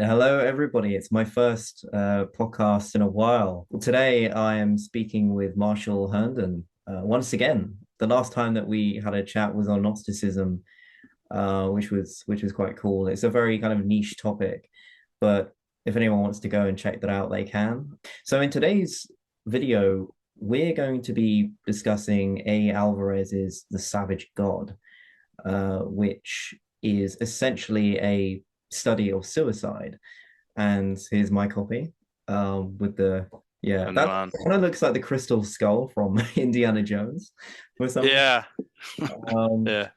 Hello, everybody. It's my first podcast in a while. Today, I am speaking with Marshall Herndon once again. The last time that we had a chat was on Gnosticism, which was quite cool. It's a very kind of niche topic, but if anyone wants to go and check that out, they can. So, in today's video, we're going to be discussing A. Alvarez's The Savage God, which is essentially a study of suicide. And here's my copy with the, yeah, And that mine. kind of looks like the crystal skull from Indiana Jones or something. Yeah, Um, yeah,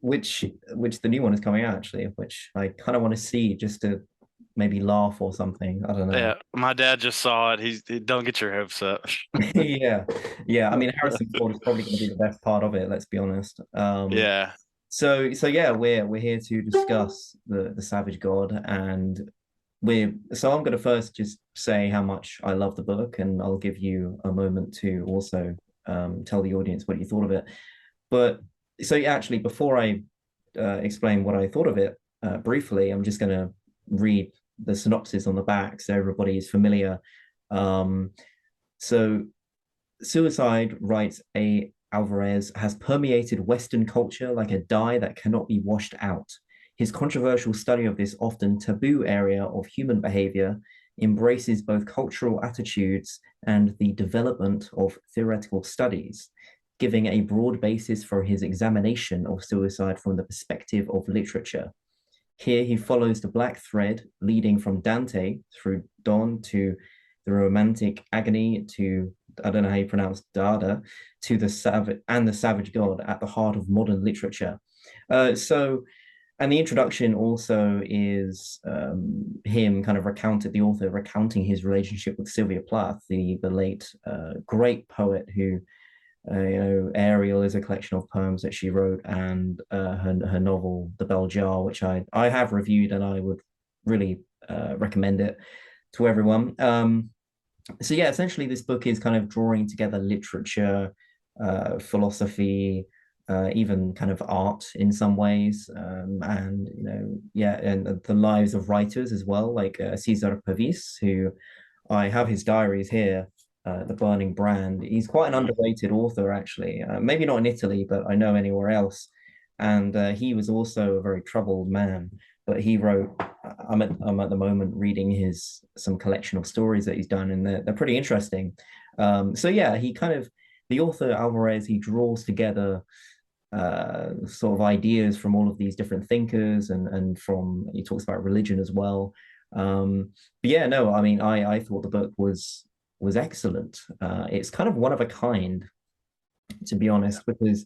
which the new one is coming out actually, which I kind of want to see just to maybe laugh or something. I don't know. yeah. My dad just saw it. Don't get your hopes up. Yeah, yeah. I mean, Harrison Ford is probably going to be the best part of it. Let's be honest. Yeah, So yeah, we're here to discuss the Savage God, and I'm going to first just say how much I love the book, and I'll give you a moment to also tell the audience what you thought of it. But so yeah, actually, before I explain what I thought of it briefly, I'm just going to read the synopsis on the back so everybody is familiar. Um, so Suicide, writes A. Alvarez, has permeated Western culture like a dye that cannot be washed out. His controversial study of this often taboo area of human behavior embraces both cultural attitudes and the development of theoretical studies, giving a broad basis for his examination of suicide from the perspective of literature. Here he follows the black thread leading from Dante through Don to the romantic agony to, I don't know how you pronounce Dada, to the savage god at the heart of modern literature. And the introduction also is him kind of the author recounting his relationship with Sylvia Plath, the late great poet who Ariel is a collection of poems that she wrote, and her novel The Bell Jar, which I have reviewed, and I would really recommend it to everyone. So yeah, essentially, this book is kind of drawing together literature, philosophy, even kind of art in some ways, and yeah, and the lives of writers as well, like Cesare Pavese, who I have his diaries here, The Burning Brand. He's quite an underrated author, actually. Maybe not in Italy, but I know anywhere else. And he was also a very troubled man. But he wrote. I'm at the moment reading his some collection of stories that he's done, and they're pretty interesting. So yeah, the author Alvarez, he draws together sort of ideas from all of these different thinkers, and from he talks about religion as well. But yeah, no, I mean, I thought the book was excellent. It's kind of one of a kind, to be honest, because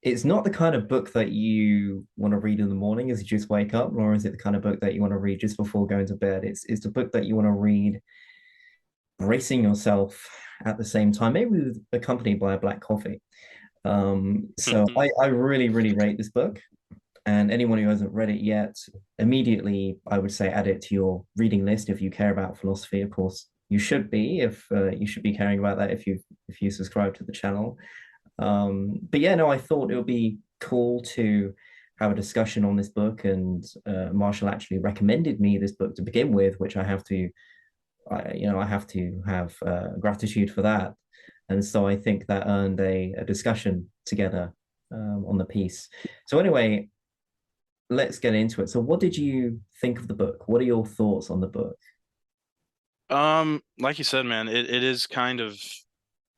it's not the kind of book that you want to read in the morning as you just wake up, nor is it the kind of book that you want to read just before going to bed. It's the book that you want to read bracing yourself at the same time, maybe accompanied by a black coffee. So I really, really rate this book. And anyone who hasn't read it yet, immediately I would say add it to your reading list if you care about philosophy. Of course, you should be if you should be caring about that if you subscribe to the channel. But yeah, no, I thought it would be cool to have a discussion on this book, and Marshall actually recommended me this book to begin with, which I have to have gratitude for that. And so I think that earned a discussion together on the piece. So anyway, let's get into it. So what did you think of the book? What are your thoughts on the book? like you said, man, it is kind of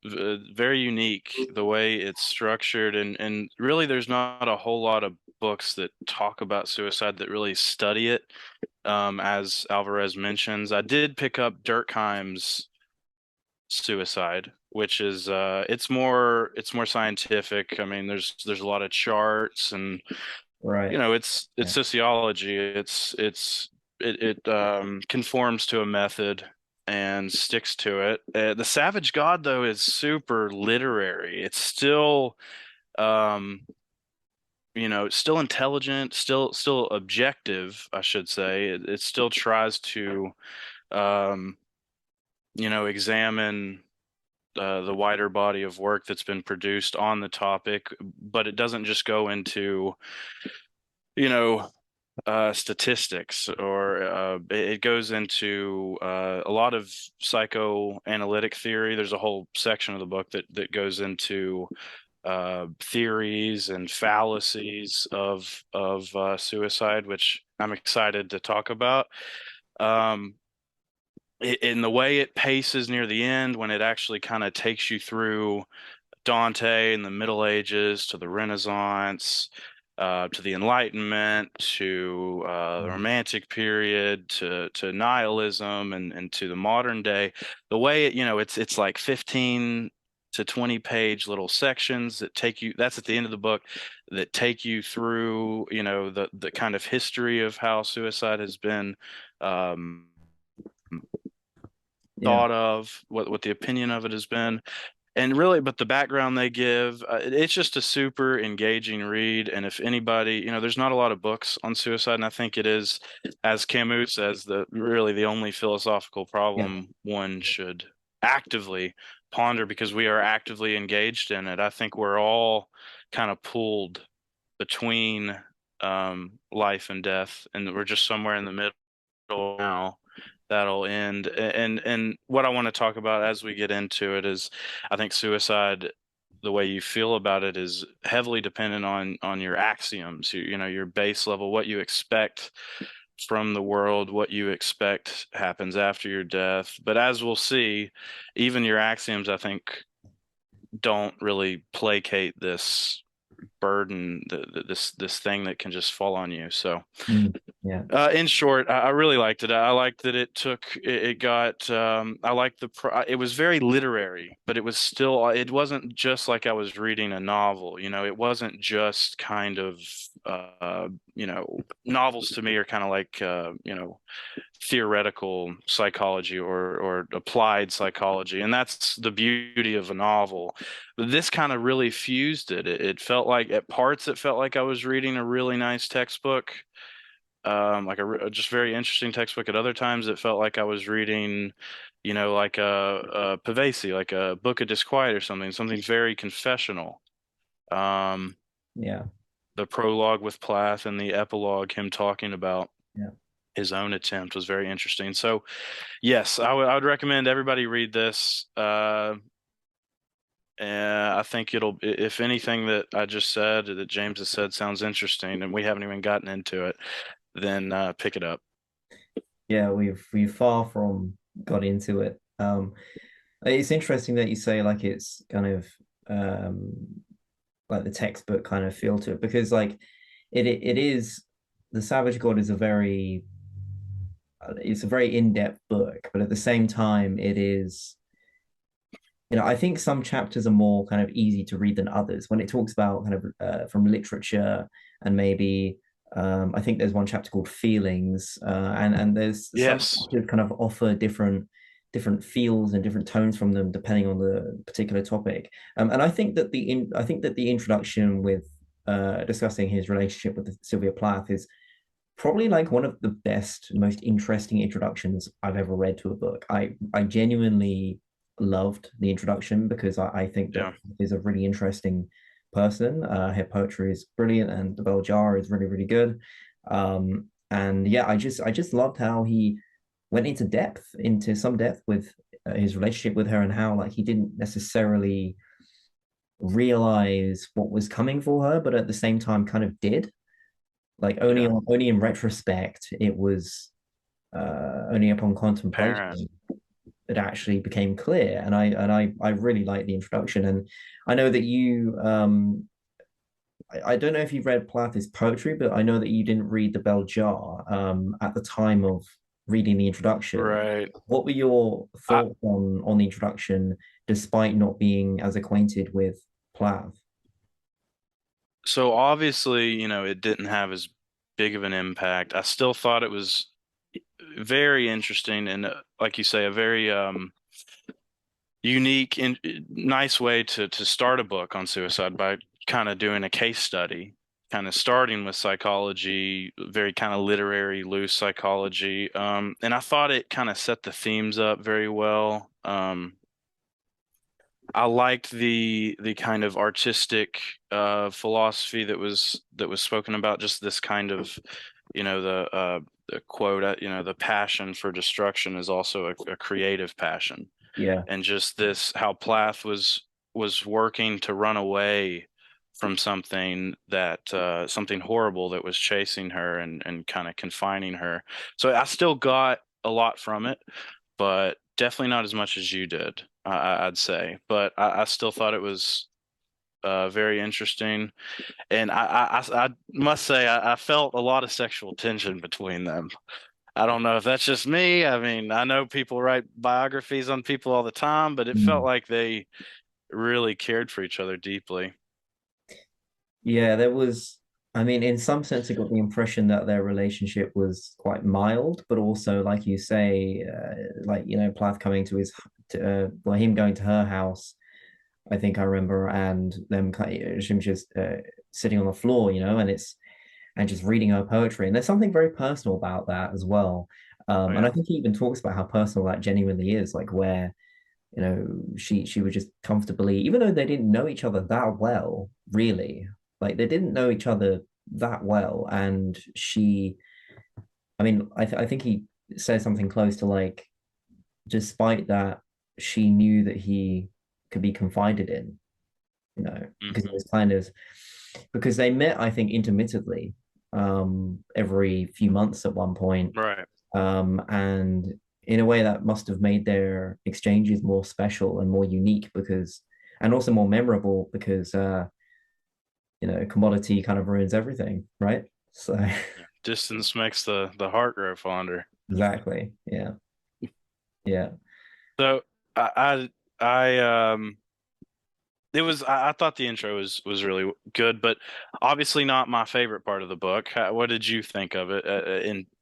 very unique the way it's structured, and really there's not a whole lot of books that talk about suicide that really study it. As Alvarez mentions, I did pick up Durkheim's Suicide, which is it's more scientific. I mean, there's a lot of charts, and Right. it's Yeah. sociology. It conforms to a method and sticks to it. The Savage God, though, is super literary. It's still um it's still intelligent, still objective, I should say. It still tries to um examine the wider body of work that's been produced on the topic, but it doesn't just go into, you know, statistics, or it goes into a lot of psychoanalytic theory. There's a whole section of the book that goes into theories and fallacies of suicide, which I'm excited to talk about. Um, in the way it paces near the end, when it actually kind of takes you through Dante in the Middle Ages to the Renaissance, to the Enlightenment, to the Romantic period, to nihilism, and to the modern day. The way it, it's like 15 to 20 page little sections that take you. That's at the end of the book, that take you through, the kind of history of how suicide has been um, Yeah. thought of, what the opinion of it has been. And really, but the background they give, it's just a super engaging read. And if anybody, there's not a lot of books on suicide, and I think it is, as Camus says, the only philosophical Yeah. problem one should actively ponder, because we are actively engaged in it. I think we're all kind of pulled between life and death, and we're just somewhere in the middle now. That'll end. And what I want to talk about as we get into it is, I think suicide, the way you feel about it, is heavily dependent on your axioms, your base level, what you expect from the world, what you expect happens after your death. But as we'll see, even your axioms, I think, don't really placate this burden, this thing that can just fall on you. So Mm, yeah. in short, I really liked it. I liked that it got, I liked it was very literary, but it wasn't just like I was reading a novel. It wasn't just kind of, novels to me are kind of like, theoretical psychology, or applied psychology. And that's the beauty of a novel. But this kind of really fused it. It felt like, at parts, it felt like I was reading a really nice textbook, like a just very interesting textbook. At other times, it felt like I was reading, like a Pavese, like a Book of Disquiet, or something very confessional. Um, Yeah. the prologue with Plath and the epilogue, him talking about Yeah. his own attempt, was very interesting. So, yes, I would recommend everybody read this. And I think if anything that I just said, that James has said, sounds interesting, and we haven't even gotten into it, then pick it up. Yeah, we've far from got into it. It's interesting that you say like it's kind of um like the textbook kind of feel to it, because like it is, the Savage God is a very it's a very in-depth book, but at the same time it is, I think some chapters are more kind of easy to read than others when it talks about kind of from literature, and maybe I think there's one chapter called Feelings, and there's some Yes. chapters kind of offer different feels and different tones from them depending on the particular topic. And I think that the introduction with discussing his relationship with Sylvia Plath is probably like one of the best, most interesting introductions I've ever read to a book. I genuinely loved the introduction because I think that Yeah. is a really interesting person. Her poetry is brilliant, and the Bell Jar is really, really good. And yeah, I just loved how he went into some depth with his relationship with her, and how like he didn't necessarily realize what was coming for her, but at the same time kind of did. Like Yeah. only in retrospect, it was only upon Parent. contemplation it actually became clear. And I really like the introduction. And I know that you I don't know if you've read Plath's poetry, but I know that you didn't read the Bell Jar at the time of reading the introduction. Right. What were your I, thoughts on the introduction, despite not being as acquainted with Plath? so obviously, it didn't have as big of an impact. I still thought it was very interesting, and like you say, a very unique and nice way to start a book on suicide, by kind of doing a case study, kind of starting with psychology, very kind of literary, loose psychology. And I thought it kind of set the themes up very well. I liked the kind of artistic philosophy that was spoken about, just this kind of the quote, the passion for destruction is also a creative passion. Yeah. And just this, how Plath was working to run away from something horrible that was chasing her and kind of confining her. So I still got a lot from it, but definitely not as much as you did, I'd say. But I still thought it was very interesting. And I must say, I felt a lot of sexual tension between them. I don't know if that's just me. I mean, I know people write biographies on people all the time, but it felt Mm. like they really cared for each other deeply. Yeah, there was, I mean, in some sense, I got the impression that their relationship was quite mild, but also, like you say, like, Plath coming to well, him going to her house, I think I remember, and them, him just sitting on the floor, and just reading her poetry. And there's something very personal about that as well. Oh And I yeah. think he even talks about how personal that genuinely is, like where she would just comfortably, even though they didn't know each other that well, really, like they didn't know each other that well. And I mean, I think he says something close to like, despite that, she knew that he could be confided in, because it Hmm. was kind of, because they met, I think, intermittently, every few months at one point. Right. And in a way that must have made their exchanges more special and more unique and also more memorable because, commodity kind of ruins everything, right? So, Yeah. Distance makes the heart grow fonder. exactly. Yeah. Yeah. So I it was I thought the intro was really good, but obviously not my favorite part of the book. What did you think of it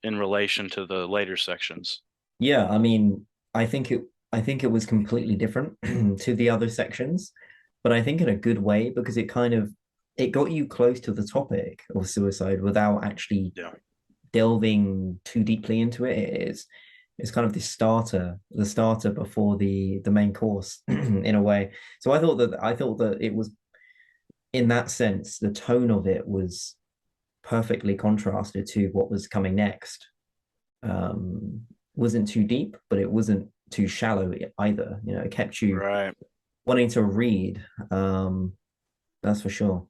in relation to the later sections? Yeah. I mean, I think it was completely different to the other sections, but I think in a good way because it got you close to the topic of suicide without actually Yeah. delving too deeply into it. It's kind of the starter before the main course in a way. So I thought that it was, in that sense, the tone of it was perfectly contrasted to what was coming next. Wasn't too deep, but it wasn't too shallow either. It kept you Right. wanting to read. That's for sure.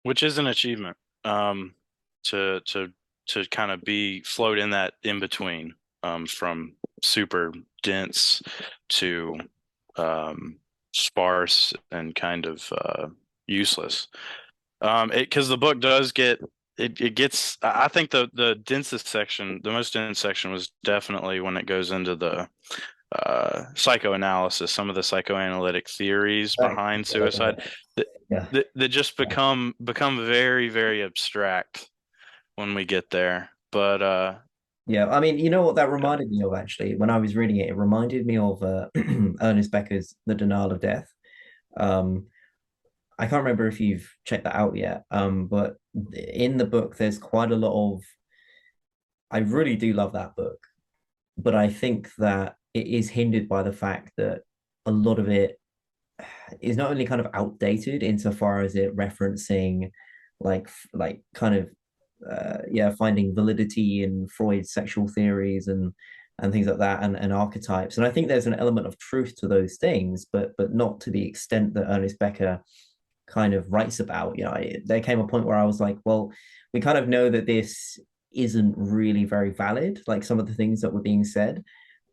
Which is an achievement. Um, to to kind of be float in that in between, from super dense to sparse and kind of useless. Because the book does it gets. I think the densest section, the most dense section, was definitely when it goes into the psychoanalysis, some of the psychoanalytic theories Right. behind suicide that Yeah. that just become very, very abstract when we get there. But Yeah, I mean, you know what that yeah, reminded me of actually when I was reading it? It reminded me of Ernest Becker's The Denial of Death. Um, I can't remember if you've checked that out yet, but in the book, there's quite a lot of. I really do love that book, but I think that it is hindered by the fact that a lot of it is not only kind of outdated insofar as it referencing like kind of yeah, finding validity in Freud's sexual theories and things like that and archetypes. And I think there's an element of truth to those things, but not to the extent that Ernest Becker kind of writes about. There came a point where I was like, well, we kind of know that this isn't really very valid, like some of the things that were being said.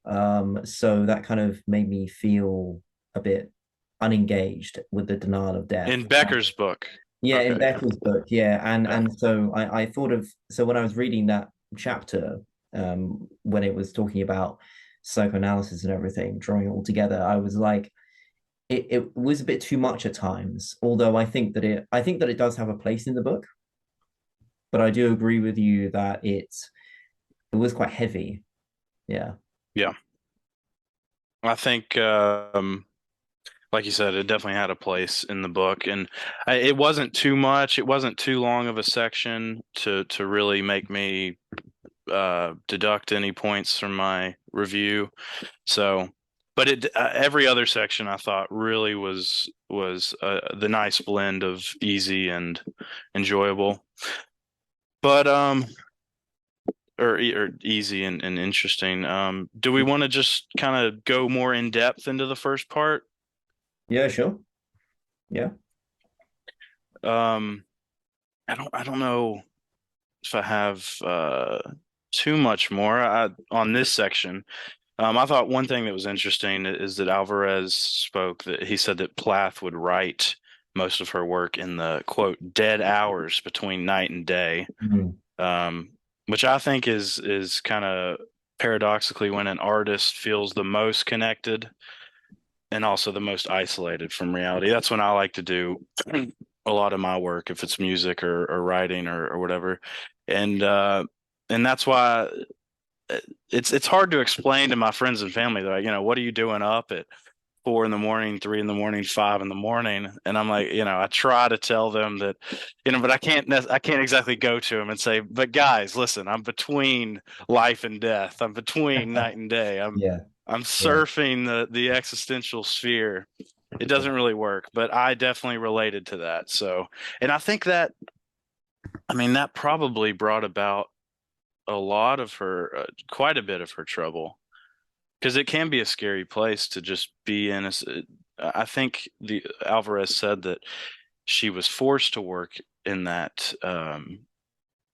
So that kind of made me feel a bit unengaged with the denial of death. in Becker's book. Yeah, in Okay, yeah, Becker's book, yeah, yeah. and so I thought of, so when I was reading that chapter, when it was talking about psychoanalysis and everything, drawing it all together, I was like, it was a bit too much at times. Although I think that it does have a place in the book, but I do agree with you that it was quite heavy. Yeah. Yeah. I think, like you said, it definitely had a place in the book, and it wasn't too much. It wasn't too long of a section to really make me deduct any points from my review. So, but every other section I thought really was the nice blend of easy and enjoyable. But or easy and interesting. Do we want to just kind of go more in depth into the first part? Yeah, sure. Yeah. Um, I don't know if I have too much more on this section. I thought one thing that was interesting is that Alvarez spoke that he said that Plath would write most of her work in the quote dead hours between night and day, Mhm. um, which I think is kind of paradoxically when an artist feels the most connected and also the most isolated from reality. That's when I like to do a lot of my work, if it's music or writing or whatever. And and that's why it's hard to explain to my friends and family. They're like, what are you doing up at 4 in the morning, 3 in the morning, 5 in the morning? And I'm like, I try to tell them that, but I can't exactly go to them and say, but guys, listen, I'm between life and death. I'm between night and day. Yeah. I'm Yeah. surfing the existential sphere. It doesn't really work, but I definitely related to that. So, and I think that, I mean, that probably brought about a lot of her, quite a bit of her trouble, because it can be a scary place to just be in. I think the Alvarez said that she was forced to work in that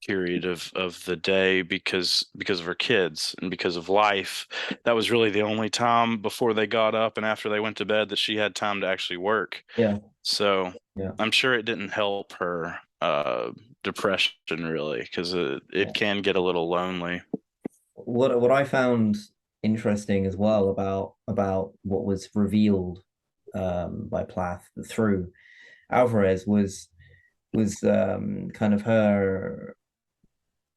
period of the day because of her kids and because of life. That was really the only time before they got up and after they went to bed that she had time to actually work. Yeah. So Yeah. I'm sure it didn't help her depression really, because it Yeah. can get a little lonely. What I found interesting as well about what was revealed by Plath through Alvarez was kind of her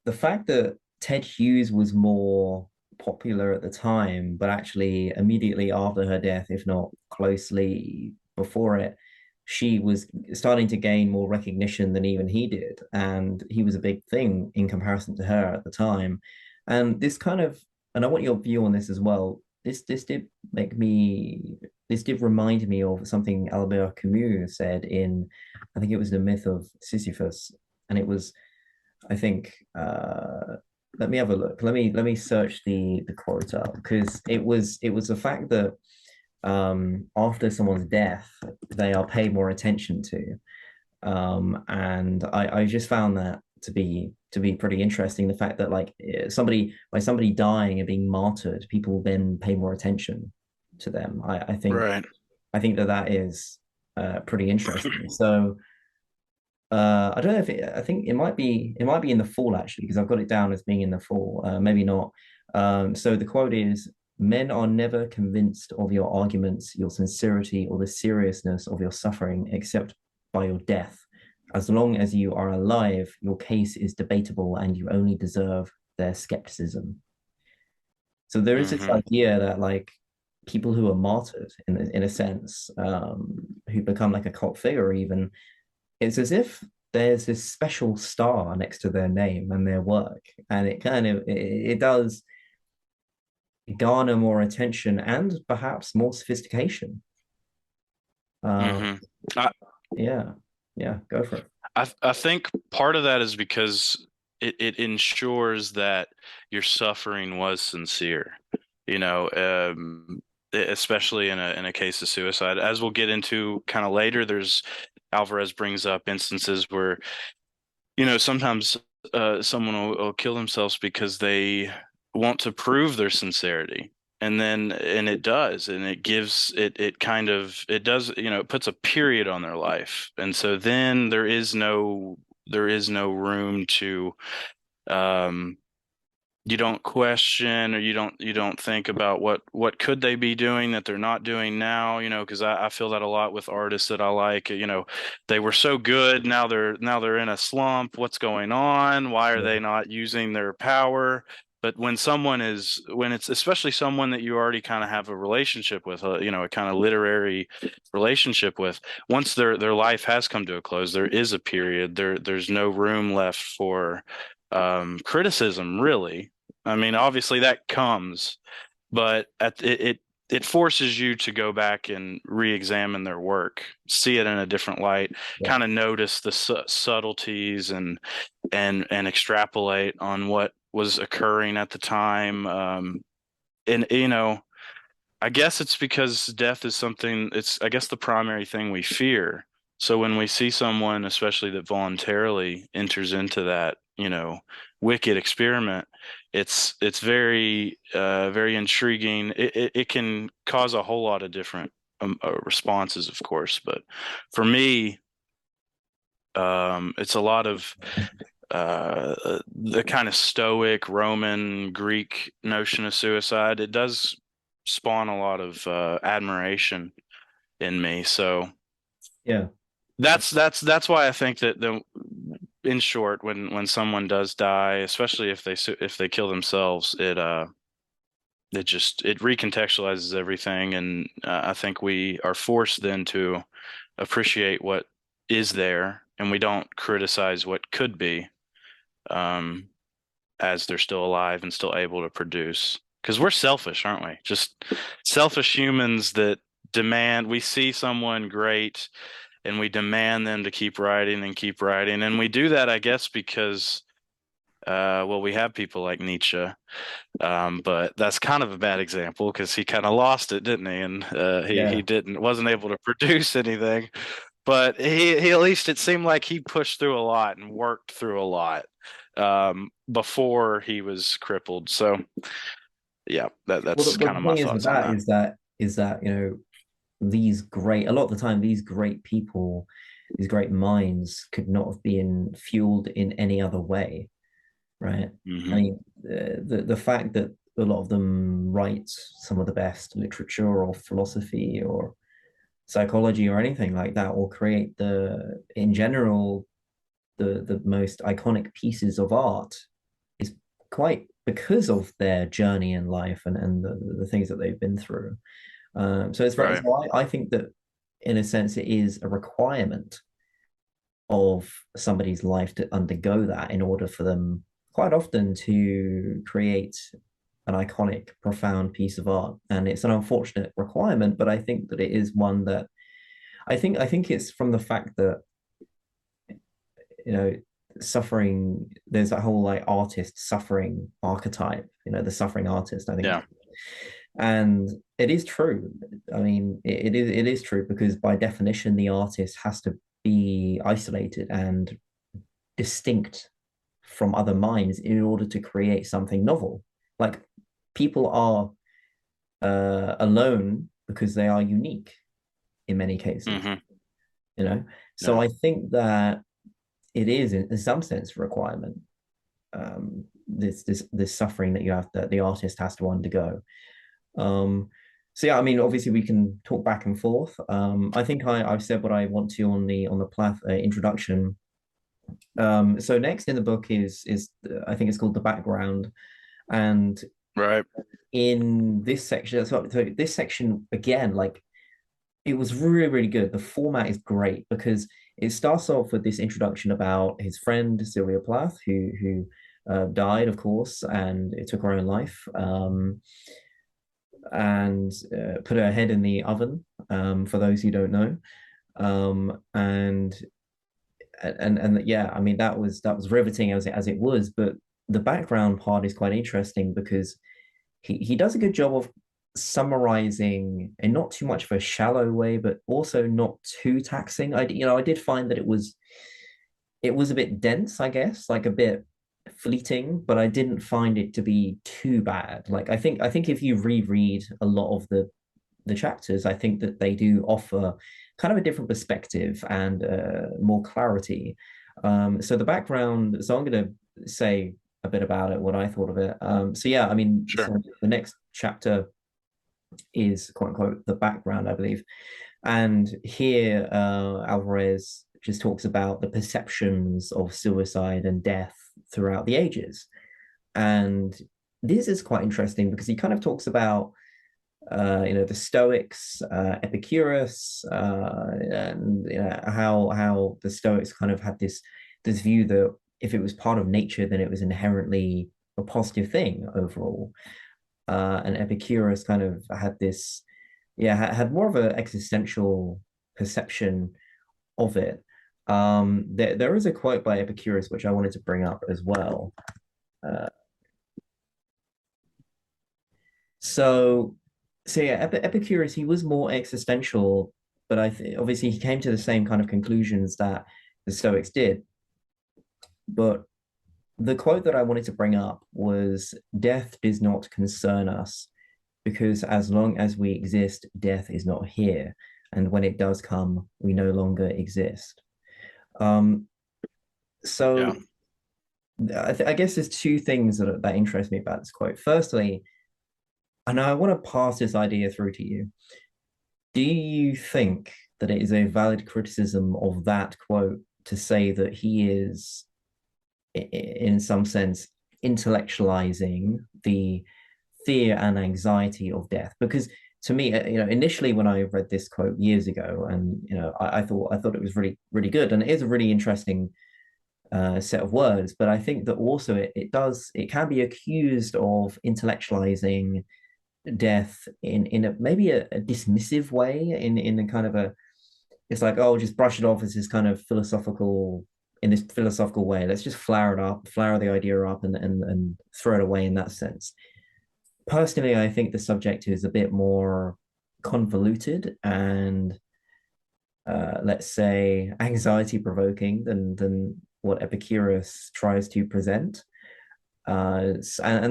the fact that Ted Hughes was more popular at the time, but actually immediately after her death, if not closely before it, she was starting to gain more recognition than even he did. And he was a big thing in comparison to her at the time. And this kind of, and I want your view on this as well. This did make me, this did remind me of something Albert Camus said in, I think it was The Myth of Sisyphus. And it was I think let me have a look. Let me search the quote up because it was the fact that after someone's death they are paid more attention to. And I just found that to be pretty interesting. The fact that like somebody by somebody dying and being martyred, people then pay more attention to them. Right. I think that that is pretty interesting. So I don't know if I think it might be in the fall actually because I've got it down as being in the fall. Maybe not. So the quote is: "Men are never convinced of your arguments, your sincerity, or the seriousness of your suffering, except by your death. As long as you are alive, your case is debatable, and you only deserve their skepticism." So there is this Hmm. idea that like people who are martyred in a sense, who become like a cult figure even it's as if there's this special star next to their name and their work, and it does garner more attention and perhaps more sophistication. Uh, Hmm. I, yeah, yeah, go for it. I think part of that is because it ensures that your suffering was sincere, you know, especially in a case of suicide. As we'll get into kind of later, there's Alvarez brings up instances where, sometimes someone will kill themselves because they want to prove their sincerity. And it does, and it gives it kind of it does, it puts a period on their life. And so then there is no room to um you don't question, or you don't think about what could they be doing that they're not doing now, because I feel that a lot with artists that I like. They were so good, now they're in a slump. What's going on? Why are Yeah, they not using their power? But when it's especially someone that you already kind of have a relationship with, a kind of literary relationship with, once their life has come to a close, there is a period. There's no room left for criticism, really. I mean, obviously that comes, but it forces you to go back and re-examine their work, see it in a different light, Yeah. kind of notice the subtleties and extrapolate on what was occurring at the time. And I guess it's because death is something, it's, I guess, the primary thing we fear. So when we see someone, especially that voluntarily enters into that, wicked experiment, it's very, very intriguing. It can cause a whole lot of different responses, of course. But for me, it's a lot of the kind of stoic Roman Greek notion of suicide. It does spawn a lot of admiration in me. So Yeah. that's why I think that in short, when someone does die, especially if they kill themselves, it recontextualizes everything, and I think we are forced then to appreciate what is there, and we don't criticize what could be, as they're still alive and still able to produce. Because we're selfish, aren't we? Just selfish humans that we see someone great and we demand them to keep writing and keep writing. And we do that, I guess, because, well, we have people like Nietzsche. But that's kind of a bad example because he kind of lost it, didn't he? And he Yeah. wasn't able to produce anything. But he at least, it seemed like he pushed through a lot and worked through a lot before he was crippled. So yeah, Well, that's the kind of thing my is with thoughts on that that. is that a lot of the time these great people, these great minds could not have been fueled in any other way, right? I Hmm. mean, the fact that a lot of them write some of the best literature or philosophy or psychology or anything like that, or create in general, the most iconic pieces of art is quite because of their journey in life and the things that they've been through. So it's very, Right. so I think that in a sense it is a requirement of somebody's life to undergo that in order for them quite often to create an iconic, profound piece of art. And it's an unfortunate requirement, but I think that it is one that I think it's from the fact that you know suffering, there's that whole like artist suffering archetype, the suffering artist, I think. Yeah. And it is true. I mean, it is true because by definition the artist has to be isolated and distinct from other minds in order to create something novel. Like people are alone because they are unique in many cases, Hmm. you know. So Yeah. I think that it is in some sense a requirement, this suffering that the artist has to undergo. So yeah, I mean, obviously we can talk back and forth. I think I've said what I want to on the Plath introduction. So next in the book is I think it's called the background, and Right. in this section, so this section again, like it was really really good. The format is great because it starts off with this introduction about his friend Sylvia Plath, who died, of course, and it took her own life. And put her head in the oven, for those who don't know. And yeah, I mean that was riveting as it was, but the background part is quite interesting because he does a good job of summarizing in not too much of a shallow way, but also not too taxing. I did find that it was a bit dense, I guess, like a bit fleeting, but I didn't find it to be too bad. Like I think if you reread a lot of the chapters, I think that they do offer kind of a different perspective and more clarity. So the background. So I'm going to say a bit about it, what I thought of it. So yeah, I mean, Sure. so the next chapter is quote unquote the background, I believe. And here, Alvarez just talks about the perceptions of suicide and death throughout the ages. And this is quite interesting because he kind of talks about, the Stoics, Epicurus, and how the Stoics kind of had this view that if it was part of nature, then it was inherently a positive thing overall. and Epicurus kind of had this, yeah, had more of an existential perception of it. There is a quote by Epicurus which I wanted to bring up as well. Uh, so, so yeah, Epicurus, he was more existential, but obviously he came to the same kind of conclusions that the Stoics did. But the quote that I wanted to bring up was, "Death does not concern us, because as long as we exist, death is not here. And when it does come, we no longer exist." Um, Yeah. so I guess there's two things that interest me about this quote. Firstly, and I want to pass this idea through to you. Do you think that it is a valid criticism of that quote to say that he is, in some sense, intellectualizing the fear and anxiety of death? Because to me, initially when I read this quote years ago, and I thought it was really good, and it is a really interesting set of words. But I think that also it can be accused of intellectualizing death in maybe a dismissive way, in a kind of a, it's like, oh, just brush it off as this kind of philosophical, in this philosophical way. Let's just flower the idea up, and throw it away in that sense. Personally, I think the subject is a bit more convoluted and, let's say, anxiety provoking than what Epicurus tries to present. And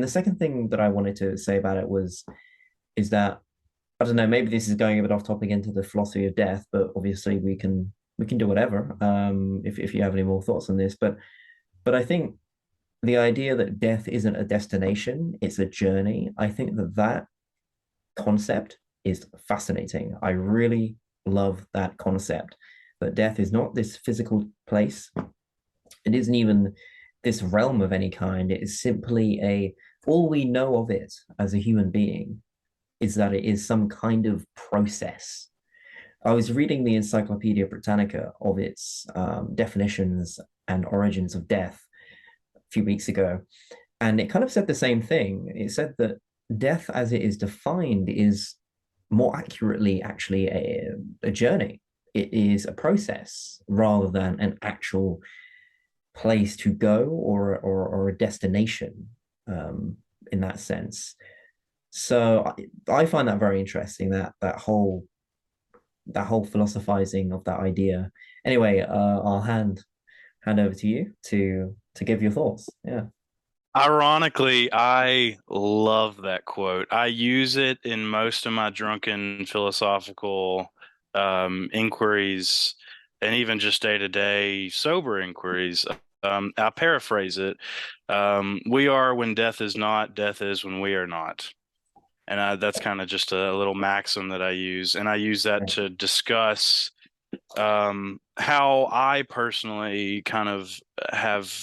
the second thing that I wanted to say about it is that, I don't know, maybe this is going a bit off topic into the philosophy of death, but obviously we can do whatever. If you have any more thoughts on this, but I think the idea that death isn't a destination, it's a journey. I think that concept is fascinating. I really love that concept, that death is not this physical place. It isn't even this realm of any kind. It is simply all we know of it as a human being is that it is some kind of process. I was reading the Encyclopedia Britannica of its definitions and origins of death a few weeks ago, and it kind of said the same thing. It said that death, as it is defined, is more accurately actually a journey. It is a process rather than an actual place to go, or a destination, in that sense. So I find that very interesting, that whole philosophizing of that idea. Anyway, I'll hand over to you to give your thoughts. Yeah. Ironically, I love that quote. I use it in most of my drunken philosophical inquiries, and even just day-to-day sober inquiries. I'll paraphrase it. We are when death is not, death is when we are not. And that's kind of just a little maxim that I use. And I use that to discuss how I personally kind of have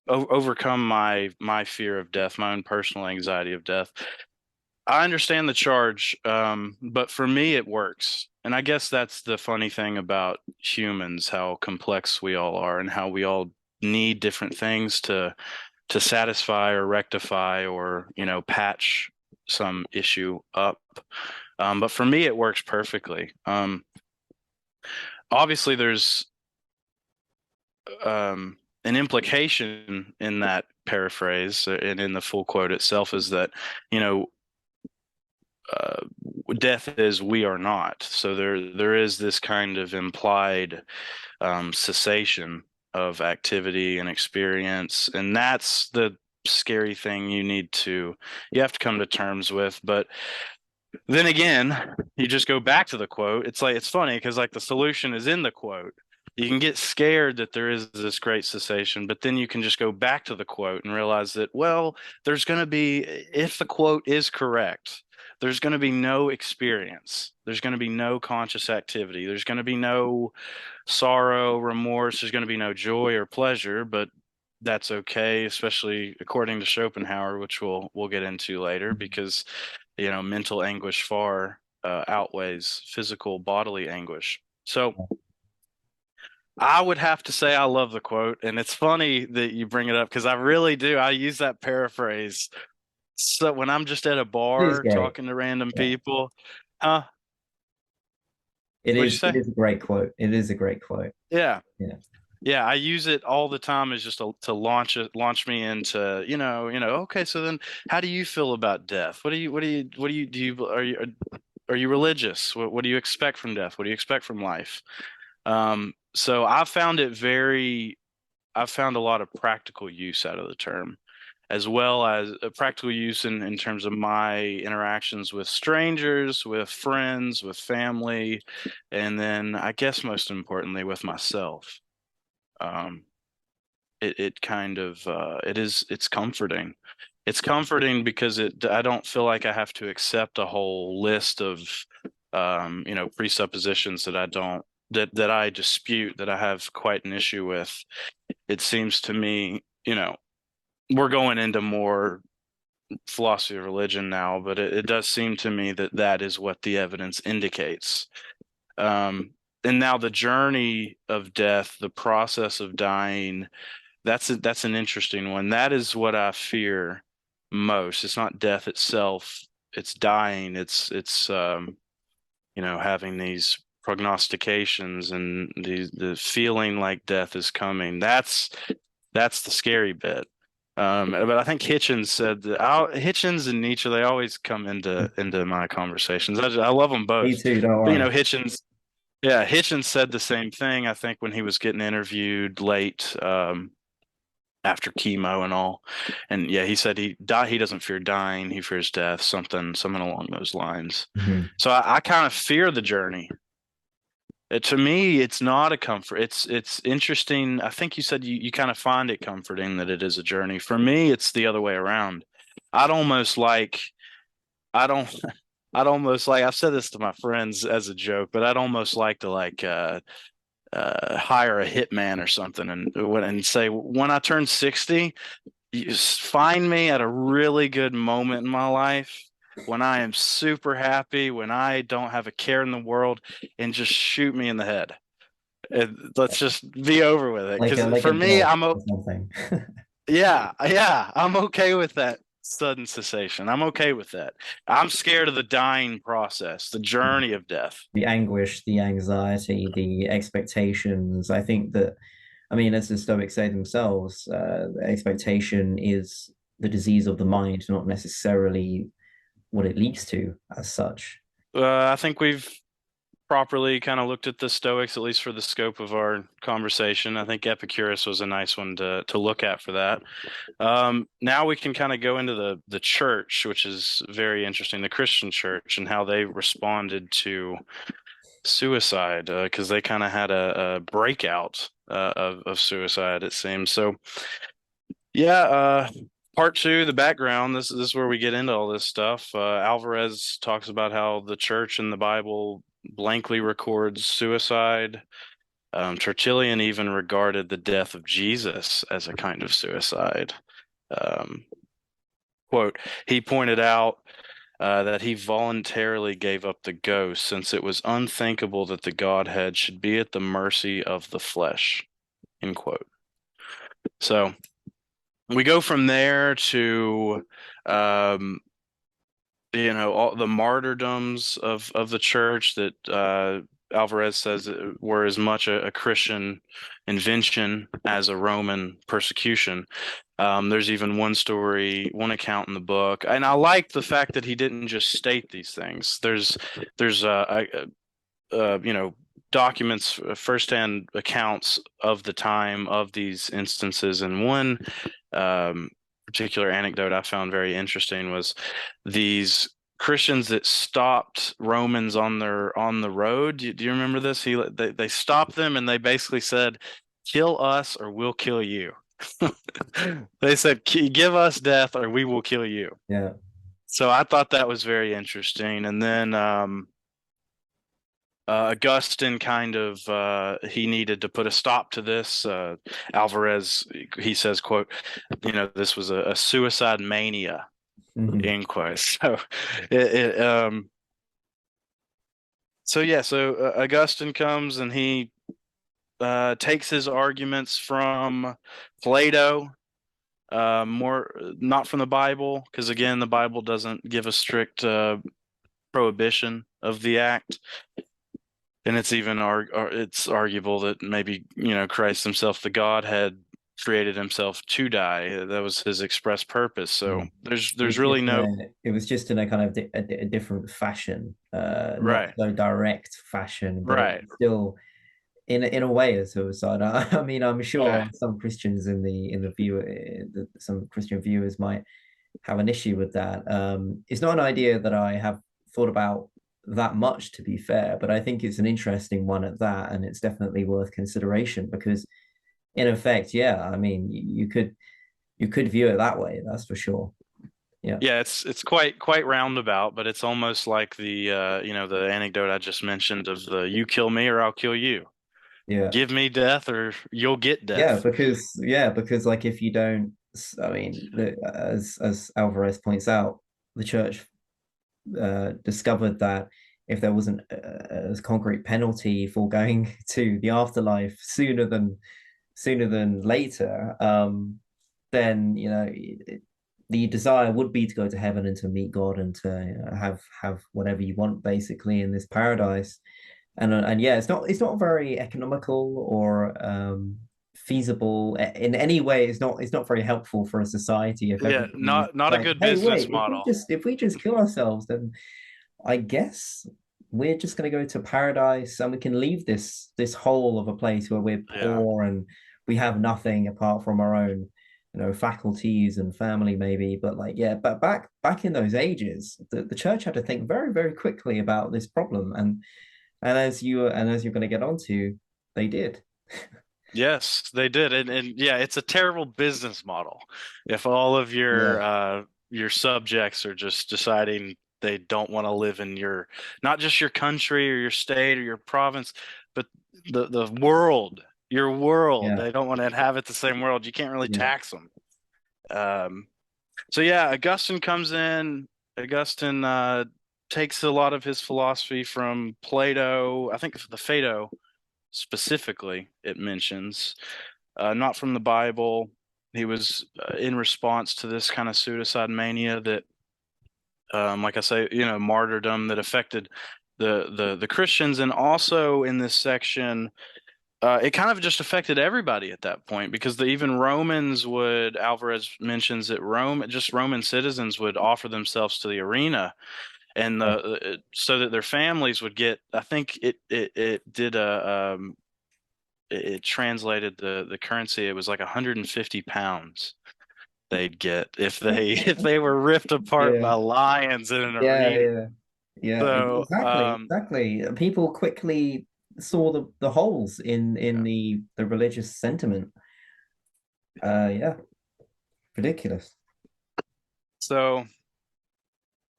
overcome my fear of death, my own personal anxiety of death. I understand the charge, but for me, it works. And I guess that's the funny thing about humans, how complex we all are, and how we all need different things to satisfy or rectify, or patch some issue up. But for me, it works perfectly. Obviously, there's an implication in that paraphrase and in the full quote itself, is that, you know, uh, death is we are not. So there is this kind of implied cessation of activity and experience, and that's the scary thing you have to come to terms with. But then again, you just go back to the quote. It's like, it's funny because like the solution is in the quote. You can get scared that there is this great cessation, but then you can just go back to the quote and realize that, well, there's going to be, if the quote is correct, there's going to be no experience. There's going to be no conscious activity. There's going to be no sorrow, remorse. There's going to be no joy or pleasure, but that's okay, especially according to Schopenhauer, which we'll get into later, because mental anguish far outweighs physical bodily anguish. So I would have to say I love the quote, and it's funny that you bring it up because I really do. I use that paraphrase So when I'm just at a It is bar great. talking to random Yeah. people, uh, what'd you It say? is a great quote. It is a great quote. Yeah. Yeah. Yeah, I use it all the time as just to launch me into, okay, so then how do you feel about death? Do you, are you religious? What do you expect from death? What do you expect from life? So I've found a lot of practical use out of the term, as well as a practical use in terms of my interactions with strangers, with friends, with family, and then I guess most importantly with myself. Um, it kind of it's comforting. It's comforting because I don't feel like I have to accept a whole list of presuppositions that I don't that I dispute, that I have quite an issue with. It seems to me, we're going into more philosophy of religion now, but it does seem to me that that is what the evidence indicates. Um, and now the journey of death, the process of dying, that's an interesting one. That is what I fear most. It's not death itself, it's dying. It's having these prognostications and the feeling like death is coming. That's the scary bit. But I think Hitchens said that Hitchens and Nietzsche, they always come into my conversations. I love them Me both. too, don't But worry. Hitchens said the same thing, I think, when he was getting interviewed late, after chemo and all. And yeah, he said he doesn't fear dying, he fears death, something along those lines. Mhm. So I kind of fear the journey. To me, it's not a comfort. It's interesting. I think you said you kind of find it comforting that it is a journey. For me, it's the other way around. I'd almost like I don't I'd almost like, I've said this to my friends as a joke, but I'd almost like to hire a hitman or something and say, when I turn 60, you find me at a really good moment in my life, when I am super happy, when I don't have a care in the world, and just shoot me in the head. And let's just be over with it. Because Like a for me, dog or something. yeah, I'm okay with that sudden cessation. I'm okay with that. I'm scared of the dying process, the journey of death. The anguish, the anxiety, the expectations. I think that, I mean, as the Stoics say themselves, expectation is the disease of the mind, not necessarily what it leads to as such. I think we've properly kind of looked at the Stoics, at least for the scope of our conversation. I think Epicurus was a nice one to look at for that. Now we can kind of go into the church, which is very interesting, the Christian church, and how they responded to suicide, because they kind of had a breakout of suicide, it seems. So yeah, part two, the background. This is where we get into all this stuff. Alvarez talks about how the church in the Bible blankly records suicide. Tertullian even regarded the death of Jesus as a kind of suicide. Um, quote, he pointed out that he voluntarily gave up the ghost since it was unthinkable that the Godhead should be at the mercy of the flesh, end quote. So we go from there to um, all the martyrdoms of the church that Alvarez says were as much a Christian invention as a Roman persecution. There's even one account in the book, and I like the fact that he didn't just state these things. There's documents, firsthand accounts of the time of these instances, and one um, particular anecdote I found very interesting was these Christians that stopped Romans on the road. Do you remember this? They stopped them and they basically said, "Kill us or we'll kill you." They said, "Give us death or we will kill you." Yeah. So I thought that was very interesting. And then Augustine kind of he needed to put a stop to this. Alvarez, he says, "quote, this was a suicide mania," Mhm. end quote. It, it so Augustine comes and he takes his arguments from Plato, more not from the Bible, because again, the Bible doesn't give a strict prohibition of the act. And it's even it's arguable that maybe, Christ himself, the God, had created himself to die. That was his express purpose. So Yeah. It there's was really just no in a kind of a different fashion, not right, so direct fashion, but it right, was still in a way a suicide. I mean, I'm sure yeah, some Christians in the view, some Christian viewers might have an issue with that. It's not an idea that I have thought about that much, to be fair, but I think it's an interesting one at that, and it's definitely worth consideration because, in effect, yeah, I mean, you could view it that way, that's for sure. Yeah, yeah. It's quite roundabout, but it's almost like the the anecdote I just mentioned of the "you kill me or I'll kill you." yeah, Give me death or you'll get yeah, death. because like if you don't, I mean, as Alvarez points out, the church discovered that if there wasn't a concrete penalty for going to the afterlife sooner than later, then the desire would be to go to heaven and to meet God and to have whatever you want basically in this paradise. And yeah, it's not very economical or feasible in any way. It's not very helpful for a society if Yeah, everybody is not a like, good hey, business wait, if we model. just if we just kill ourselves, then I guess we're just going to go to paradise and we can leave this hole of a place where we're Yeah. poor and we have nothing apart from our own, faculties and family maybe. But like, yeah, but back in those ages, the church had to think very, very quickly about this problem. And as you're going to get onto, they did. Yes, they did. And yeah, it's a terrible business model. If all of Yeah, your subjects are just deciding they don't want to live in your not just your country or your state or your province, but the world, your world. yeah, They don't want to inhabit the same world. You can't really yeah, tax them. Um, so yeah, Augustine comes in. Augustine takes a lot of his philosophy from Plato. I think the Phaedo specifically it mentions, not from the Bible. He was in response to this kind of suicide mania that, like I say, martyrdom that affected the Christians, and also in this section, it kind of just affected everybody at that point because even Romans would. Alvarez mentions that Roman citizens would offer themselves to the arena and so that their families would get. I think it did a it translated the currency. It was like 150 pounds they'd get if they if they were ripped apart yeah, by lions in an yeah, arena. yeah, yeah. So Exactly. People quickly saw the holes in yeah. the religious sentiment. Yeah, ridiculous. So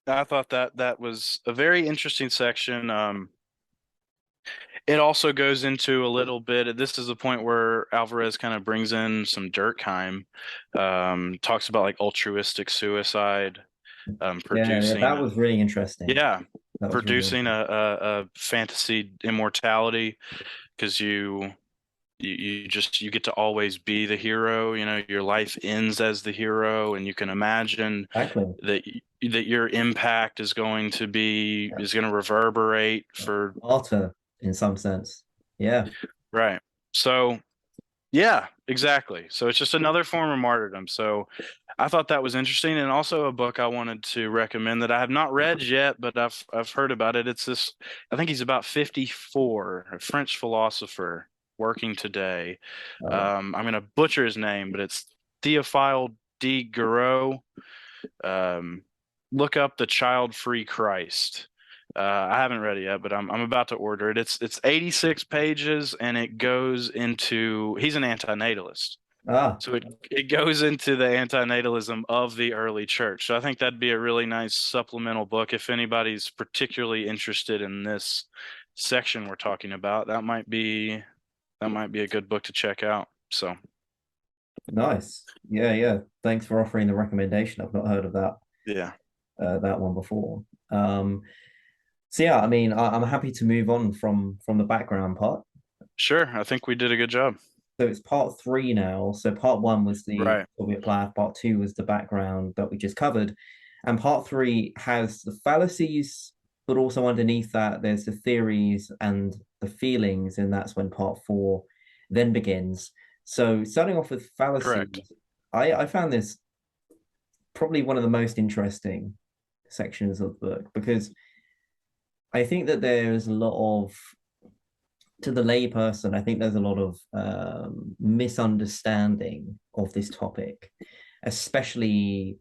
I thought that was a very interesting section. It also goes into a little bit. This is the point where Alvarez kind of brings in some Durkheim, talks about like altruistic suicide, Yeah, yeah, producing that was really interesting. yeah, That was really producing interesting. a fantasy immortality because you get to always be the hero. Your life ends as the hero, and you can imagine Exactly. that your impact Yeah. is going to reverberate for Martyr in some sense. Yeah, right. So yeah, exactly. So it's just another form of martyrdom. So I thought that was interesting, and also a book I wanted to recommend that I have not read yet, but I've heard about it. It's this. I think he's about 54, a French philosopher working today. I'm going to butcher his name, but it's Theophile de Gouraud. Um, look up The Child-Free Christ. I haven't read it yet, but I'm about to order it. It's 86 pages, and it goes into. He's an antinatalist. ah, So it goes into the antinatalism of the early church. So I think that'd be a really nice supplemental book if anybody's particularly interested in this section we're talking about. That might be a good book to check out. So nice. Yeah, yeah. Thanks for offering the recommendation. I've not heard of yeah, that one before. So yeah, I mean, I'm happy to move on from the background part. sure. I think we did a good job. So it's part three now. So part one was the Right. Sylvia Plath, part two was the background that we just covered. And part three has the fallacies, but also underneath that, there's the theories and the feelings. And that's when part four then begins. So starting off with Correct. fallacies, I found this probably one of the most interesting sections of the book because I think that there's a lot of to the layperson, I think there's a lot of misunderstanding of this topic, especially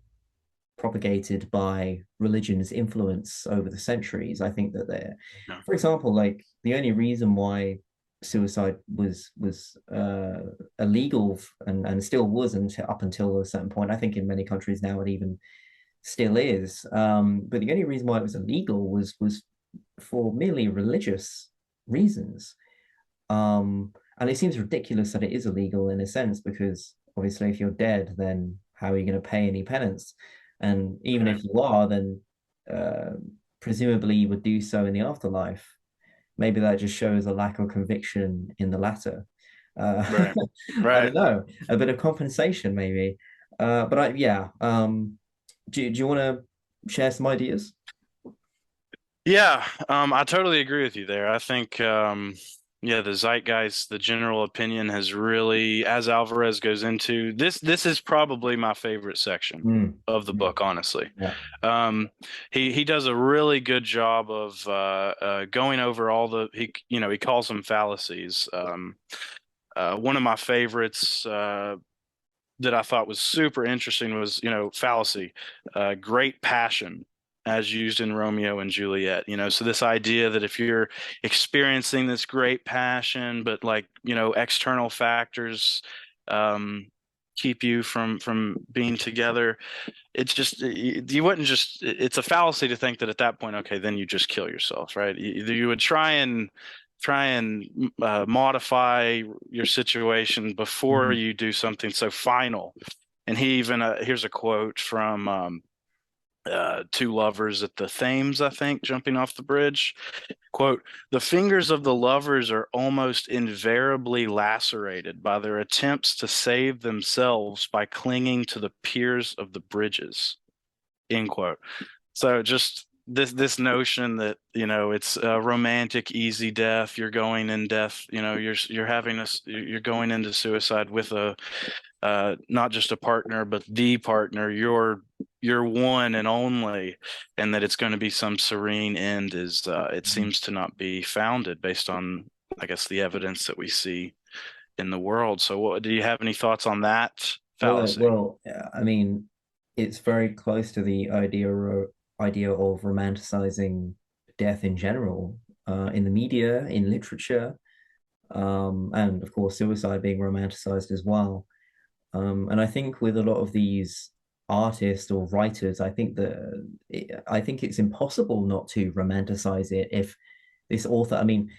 propagated by religion's influence over the centuries. I think that they're, Yeah. for example, like the only reason why suicide was illegal and still was until up until a certain point. I think in many countries now it even still is. But the only reason why it was illegal was for merely religious reasons. And it seems ridiculous that it is illegal in a sense, because obviously, if you're dead, then how are you going to pay any penance? And even Right. if you are, then uh, presumably you would do so in the afterlife. Maybe that just shows a lack of conviction in the latter. Uh, Right. I Right. don't know, a bit of compensation maybe. But yeah, do you want to share some ideas? Yeah, I totally agree with you there. I think, yeah, the zeitgeist, the general opinion has really, as Alvarez goes into this is probably my favorite section Mm, of the mm, book, honestly. yeah. Um, he does a really good job of going over all the he calls them fallacies. One of my favorites that I thought was super interesting was, fallacy, great passion as used in Romeo and Juliet. So this idea that if you're experiencing this great passion, but like, external factors um, keep you from being together, it's just you wouldn't just it's a fallacy to think that at that point, okay, then you just kill yourself, right? You would try and modify your situation before Mhm. you do something so final. And he even here's a quote from two lovers at the Thames, I think, jumping off the bridge. Quote, "The fingers of the lovers are almost invariably lacerated by their attempts to save themselves by clinging to the piers of the bridges." End quote. So just this notion that it's a romantic easy death. You're going in death. You're having you're going into suicide with a not just a partner, but the partner. You're one and only, and that it's going to be some serene end is it seems to not be founded based on, I guess, the evidence that we see in the world. So, what do you have any thoughts on that fallacy? I mean, it's very close to the idea of romanticizing death in general, in the media, in literature, and of course, suicide being romanticized as well. And I think with a lot of these artists or writers, I think it's impossible not to romanticize it if this author, I mean,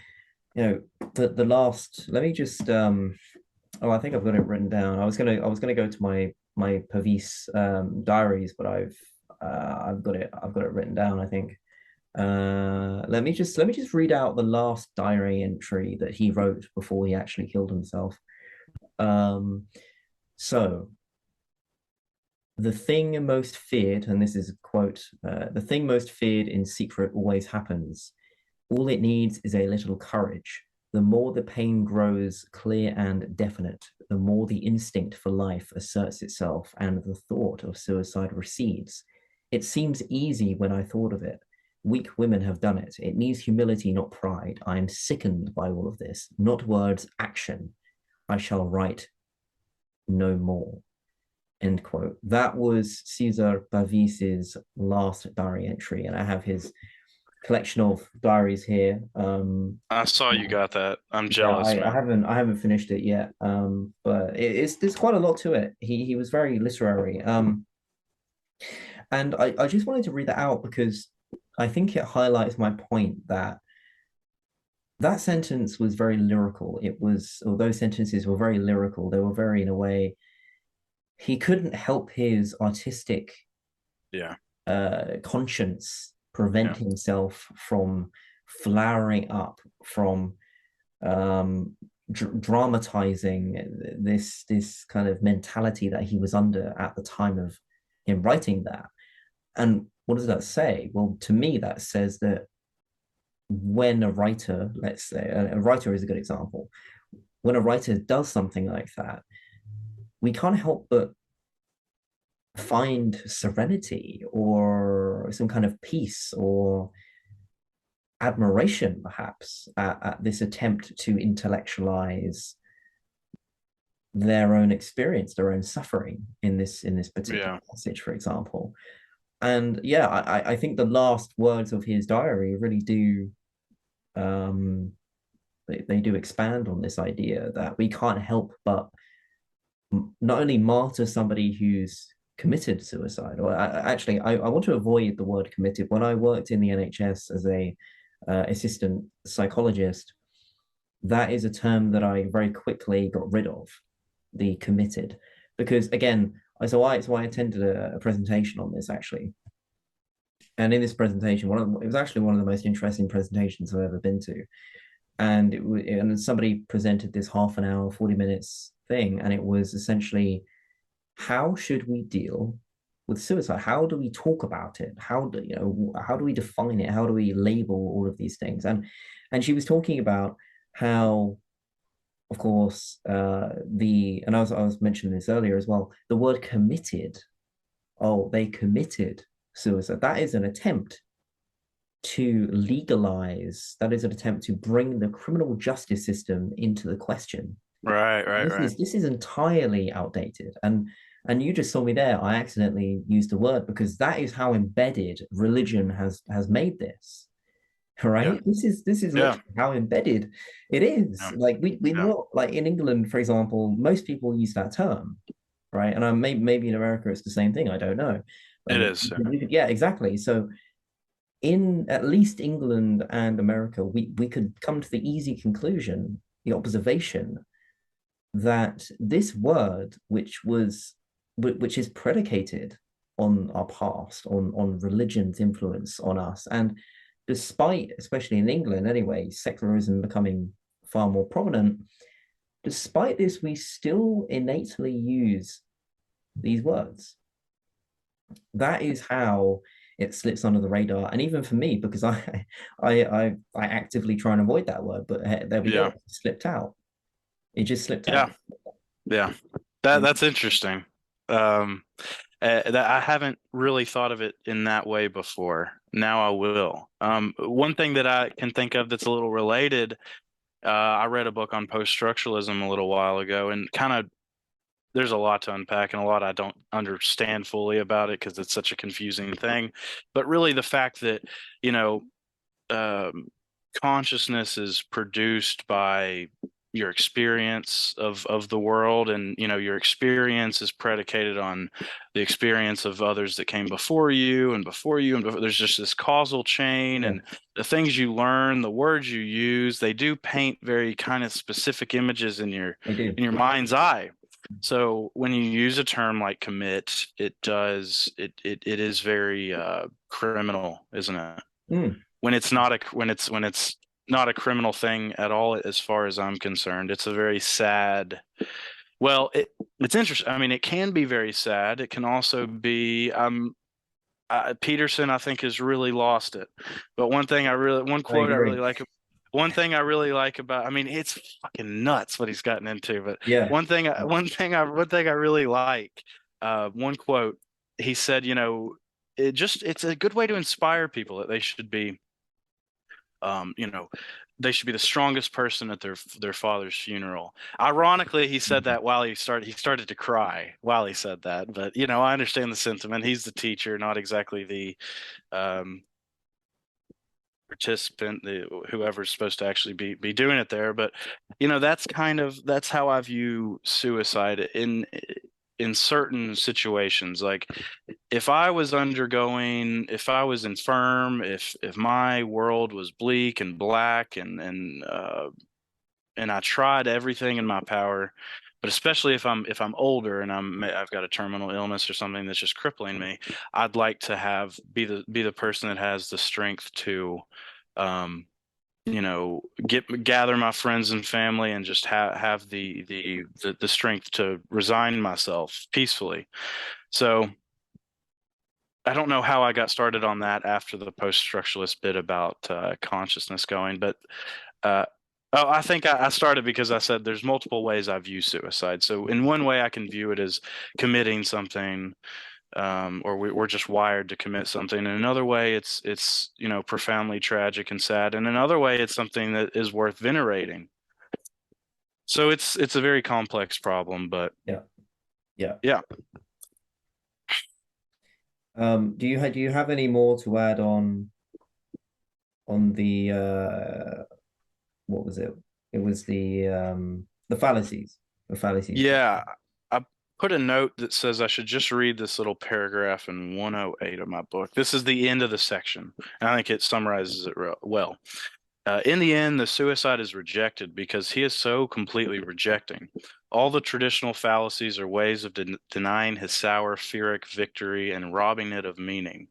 the last, let me just oh, I think I've got it written down. I was gonna go to my Pavese diaries, but I've got it written down, I think. Let me just read out the last diary entry that he wrote before he actually killed himself. Um, so the thing most feared, and this is a quote, the thing most feared in secret always happens. All it needs is a little courage. The more the pain grows clear and definite, the more the instinct for life asserts itself and the thought of suicide recedes. It seems easy when I thought of it. Weak women have done it. It needs humility, not pride. I am sickened by all of this. Not words, action. I shall write no more. End quote. That was Cesar Pavese's last diary entry, and I have his collection of diaries here. I saw you got that. I'm Yeah, jealous, I man. haven't finished it yet. But it's there's quite a lot to it. He was very literary. And I just wanted to read that out because I think it highlights my point that that sentence was very lyrical. It was, or those sentences were very lyrical. They were very, in a way, he couldn't help his artistic Yeah, conscience prevent yeah, himself from flowering up, from um, dramatizing this kind of mentality that he was under at the time of him writing that. And what does that say? Well, to me, that says that when a writer, let's say, a writer is a good example, when a writer does something like that, we can't help but find serenity or some kind of peace or admiration, perhaps, at this attempt to intellectualize their own experience, their own suffering in this particular passage, for example. And yeah, I think the last words of his diary really do they do expand on this idea that we can't help but not only martyr somebody who's committed suicide, or actually, I want to avoid the word committed. When I worked in the NHS as a assistant psychologist, that is a term that I very quickly got rid of, the committed, because again, so I attended a presentation on this actually, and in this presentation, it was actually one of the most interesting presentations I've ever been to, and and somebody presented this half an hour, 40 minutes thing, and it was essentially, how should we deal with suicide? How do we talk about it? How do we define it? How do we label all of these things? And she was talking about how, of course, and I was mentioning this earlier as well, the word committed. Oh, they committed suicide. That is an attempt to legalize. That is an attempt to bring the criminal justice system into the question. This is entirely outdated. And you just saw me there. I accidentally used the word because that is how embedded religion has made this. Right? This is literally how embedded it is. Like we not like in England, for example, most people use that term, right? And maybe in America it's the same thing. I don't know. It is. Yeah, exactly. So in at least England and America, we could come to the easy conclusion, the observation that this word, which is predicated on our past, on religion's influence on us, and despite, especially in England anyway, secularism becoming far more prominent, despite this, we still innately use these words. That is how it slips under the radar, and even for me, because I actively try and avoid that word, but there we go, it slipped out. It just slipped out. That's interesting. That I haven't really thought of it in that way before. Now I will. One thing that I can think of that's a little related, I read a book on post-structuralism a little while ago, and kind of there's a lot to unpack and a lot I don't understand fully about it because it's such a confusing thing. But really the fact that, consciousness is produced by your experience of the world, and your experience is predicated on the experience of others that came before you and before you and before. There's just this causal chain, and the things you learn, the words you use, they do paint very kind of specific images in your mind's eye. So when you use a term like commit, it is very criminal, isn't it? When it's not a criminal thing at all, as far as I'm concerned. It's a very sad. Well, it's interesting. I mean, it can be very sad. It can also be. Peterson, I think, has really lost it. But one thing one quote I really like. One thing I really like about. I mean, it's fucking nuts what he's gotten into. But one thing I really like. One quote he said, it's a good way to inspire people that they should be. They should be the strongest person at their father's funeral. Ironically, he said that while he started to cry while he said that. But I understand the sentiment. He's the teacher, not exactly the participant, whoever's supposed to actually be doing it there. But that's how I view suicide in certain situations. Like if I was infirm, if my world was bleak and black, and I tried everything in my power, but especially if I'm older and I've got a terminal illness or something that's just crippling me, I'd like to be the person that has the strength to gather my friends and family and just have the strength to resign myself peacefully. So I don't know how I got started on that after the post-structuralist bit about consciousness going, but uh, oh, I think I started because I said there's multiple ways I view suicide. So in one way, I can view it as committing something, or we're just wired to commit something. In another way, it's profoundly tragic and sad. And another way, it's something that is worth venerating. So it's a very complex problem, but Yeah. Yeah. yeah. Do you have any more to add on the what was it? It was the fallacies. The fallacies. Yeah, I put a note that says I should just read this little paragraph in 108 of my book. This is the end of the section, and I think it summarizes it well. In the end, the suicide is rejected because he is so completely rejecting. All the traditional fallacies are ways of denying his sour, Pyrrhic victory and robbing it of meaning.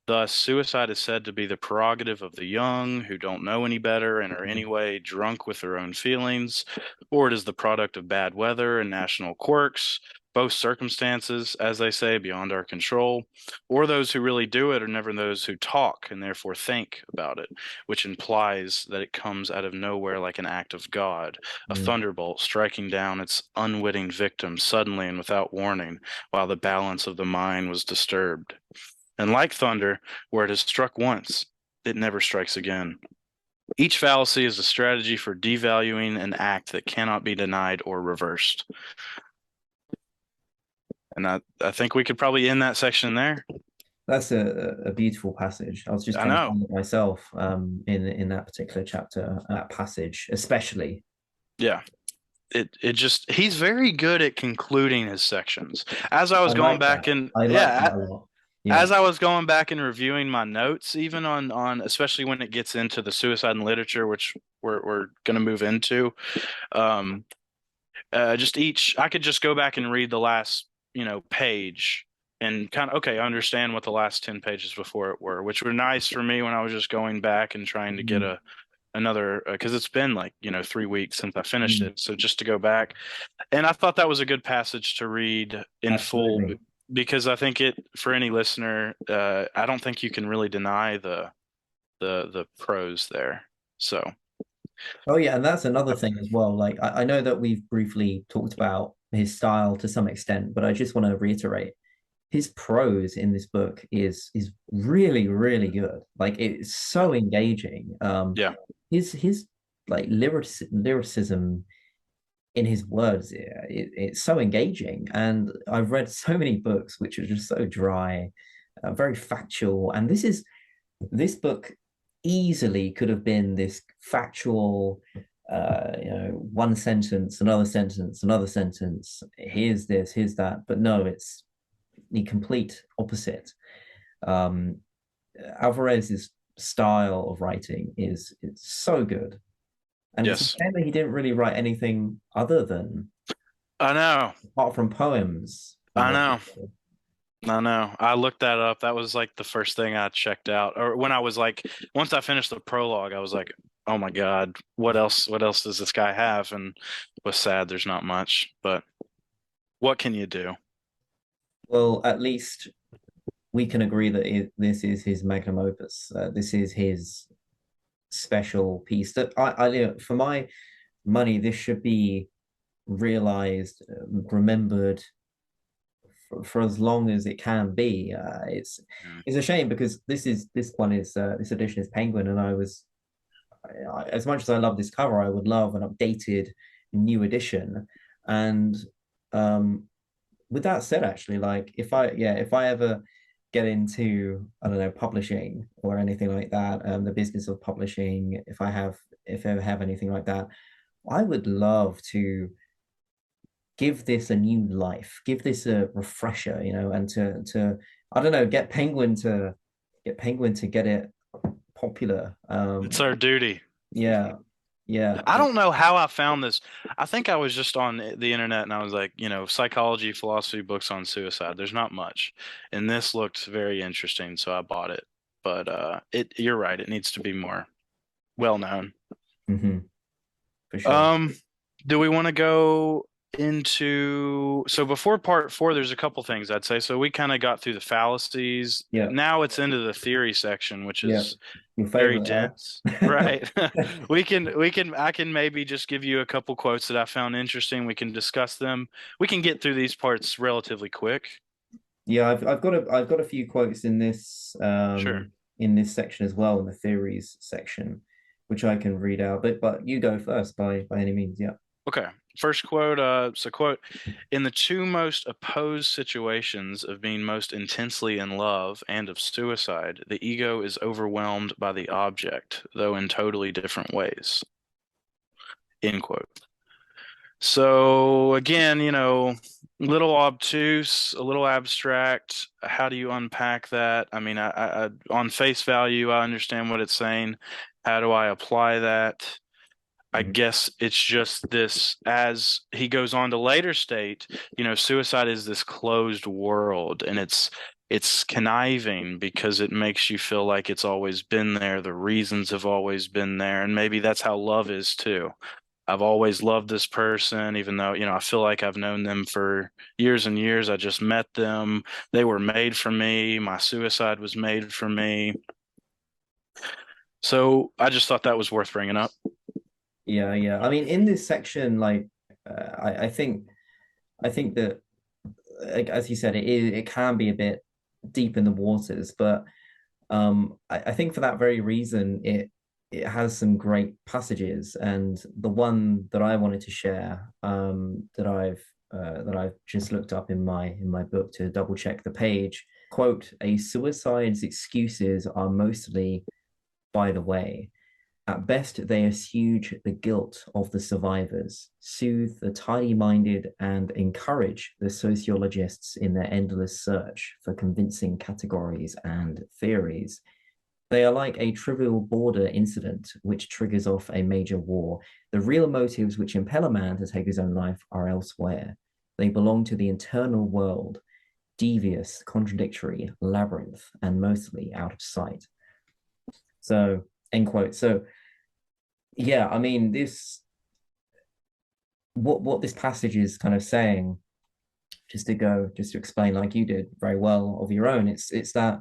Thus, suicide is said to be the prerogative of the young who don't know any better and are anyway drunk with their own feelings, or it is the product of bad weather and national quirks, both circumstances, as they say, beyond our control, or those who really do it are never those who talk and therefore think about it, which implies that it comes out of nowhere like an act of God, a Mm, thunderbolt striking down its unwitting victim suddenly and without warning, while the balance of the mind was disturbed. And like thunder, where it has struck once, it never strikes again. Each fallacy is a strategy for devaluing an act that cannot be denied or reversed. And I think we could probably end that section there. that's a beautiful passage. I was just I thinking know. of it myself in that particular chapter, that passage, especially. Yeah. It just he's very good at concluding his sections. As I I was going like back that. and I like yeah, that a lot. Yeah. as I was going back and reviewing my notes, even on especially when it gets into the suicide and literature, which we're going to move into, um, just each I could just go back and read the last page and kind of okay understand what the last 10 pages before it were, which were nice for me when I was just going back and trying to get Mm, another because it's been like 3 weeks since I finished mm, it, so just to go back, and I thought that was a good passage to read in full absolutely. because I think it for any listener, I don't think you can really deny the prose there. So Oh yeah, and that's another thing as well. Like I know that we've briefly talked about his style to some extent, but I just want to reiterate his prose in this book is really, really good. Like it's so engaging. yeah, His like lyricism in his words, it's so engaging. And I've read so many books which are just so dry, very factual. And this book easily could have been this factual, one sentence, another sentence. Here's this, here's that. But no, it's the complete opposite. Um, Alvarez's style of writing is it's so good, and it's a yes, shame that he didn't really write anything other than I know, apart from poems. I know. I know. I looked that up. That was like the first thing I checked out. Or when I was like, once I finished the prologue, I was like, oh my God, what else? What else does this guy have? And was sad there's not much, but what can you do? Well, at least we can agree that this is his magnum opus. This is his special piece. That for my money, this should be realized, remembered for as long as it can be. Mm. It's a shame because this edition is Penguin, and as much as I love this cover, I would love an updated new edition. And um, with that said, actually, like if I ever get into I don't know publishing or anything like that, the business of publishing, if I ever have anything like that, I would love to give this a new life, give this a refresher, and to I don't know, get Penguin to get it popular. It's our duty. Yeah, yeah, I don't know how I found this. I think I was just on the internet and I was like, psychology, philosophy books on suicide. There's not much. And this looked very interesting, so I bought it. But you're right, it needs to be more. well known. Hmm. For sure. Um, do we want to go into, so before part four, there's a couple things I'd say. So we kind of got through the fallacies. Yeah. Now it's into the theory section, which Yeah. is Your very favorite, dense. huh? Right. I can maybe just give you a couple quotes that I found interesting. We can discuss them. We can get through these parts relatively quick. Yeah, I've got a few quotes Sure. in this section as well, in the theories section, which I can read out. But you go first by any means. Yeah. Okay. First quote, quote, in the two most opposed situations of being most intensely in love and of suicide, the ego is overwhelmed by the object, though in totally different ways. End quote. So again, little obtuse, a little abstract. How do you unpack that? I mean, on face value, I understand what it's saying. How do I apply that? I Mhm. guess it's just this, as he goes on to later state, suicide is this closed world, and it's conniving because it makes you feel like it's always been there. The reasons have always been there, and maybe that's how love is too. I've always loved this person, even though, I feel like I've known them for years and years. I just met them. They were made for me. My suicide was made for me. So I just thought that was worth bringing up. Yeah, yeah. I mean, in this section, like, I think that, like, as you said, it can be a bit deep in the waters, but I think for that very reason, it has some great passages, and the one that I wanted to share, that I've just looked up in my book to double check the page. Quote, a suicide's excuses are mostly by the way. At best, they assuage the guilt of the survivors, soothe the tidy-minded, and encourage the sociologists in their endless search for convincing categories and theories. They are like a trivial border incident which triggers off a major war. The real motives which impel a man to take his own life are elsewhere. They belong to the internal world, devious, contradictory, labyrinth, and mostly out of sight. So, end quote. So, yeah, I mean, what this passage is kind of saying, just to explain, like you did very well of your own, it's that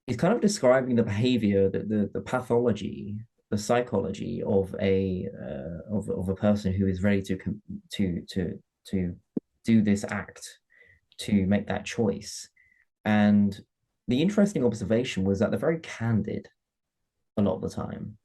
he's kind of describing the behavior, the pathology, the psychology of a person who is ready to do this act, to make that choice. And the interesting observation was that they're very candid a lot of the time.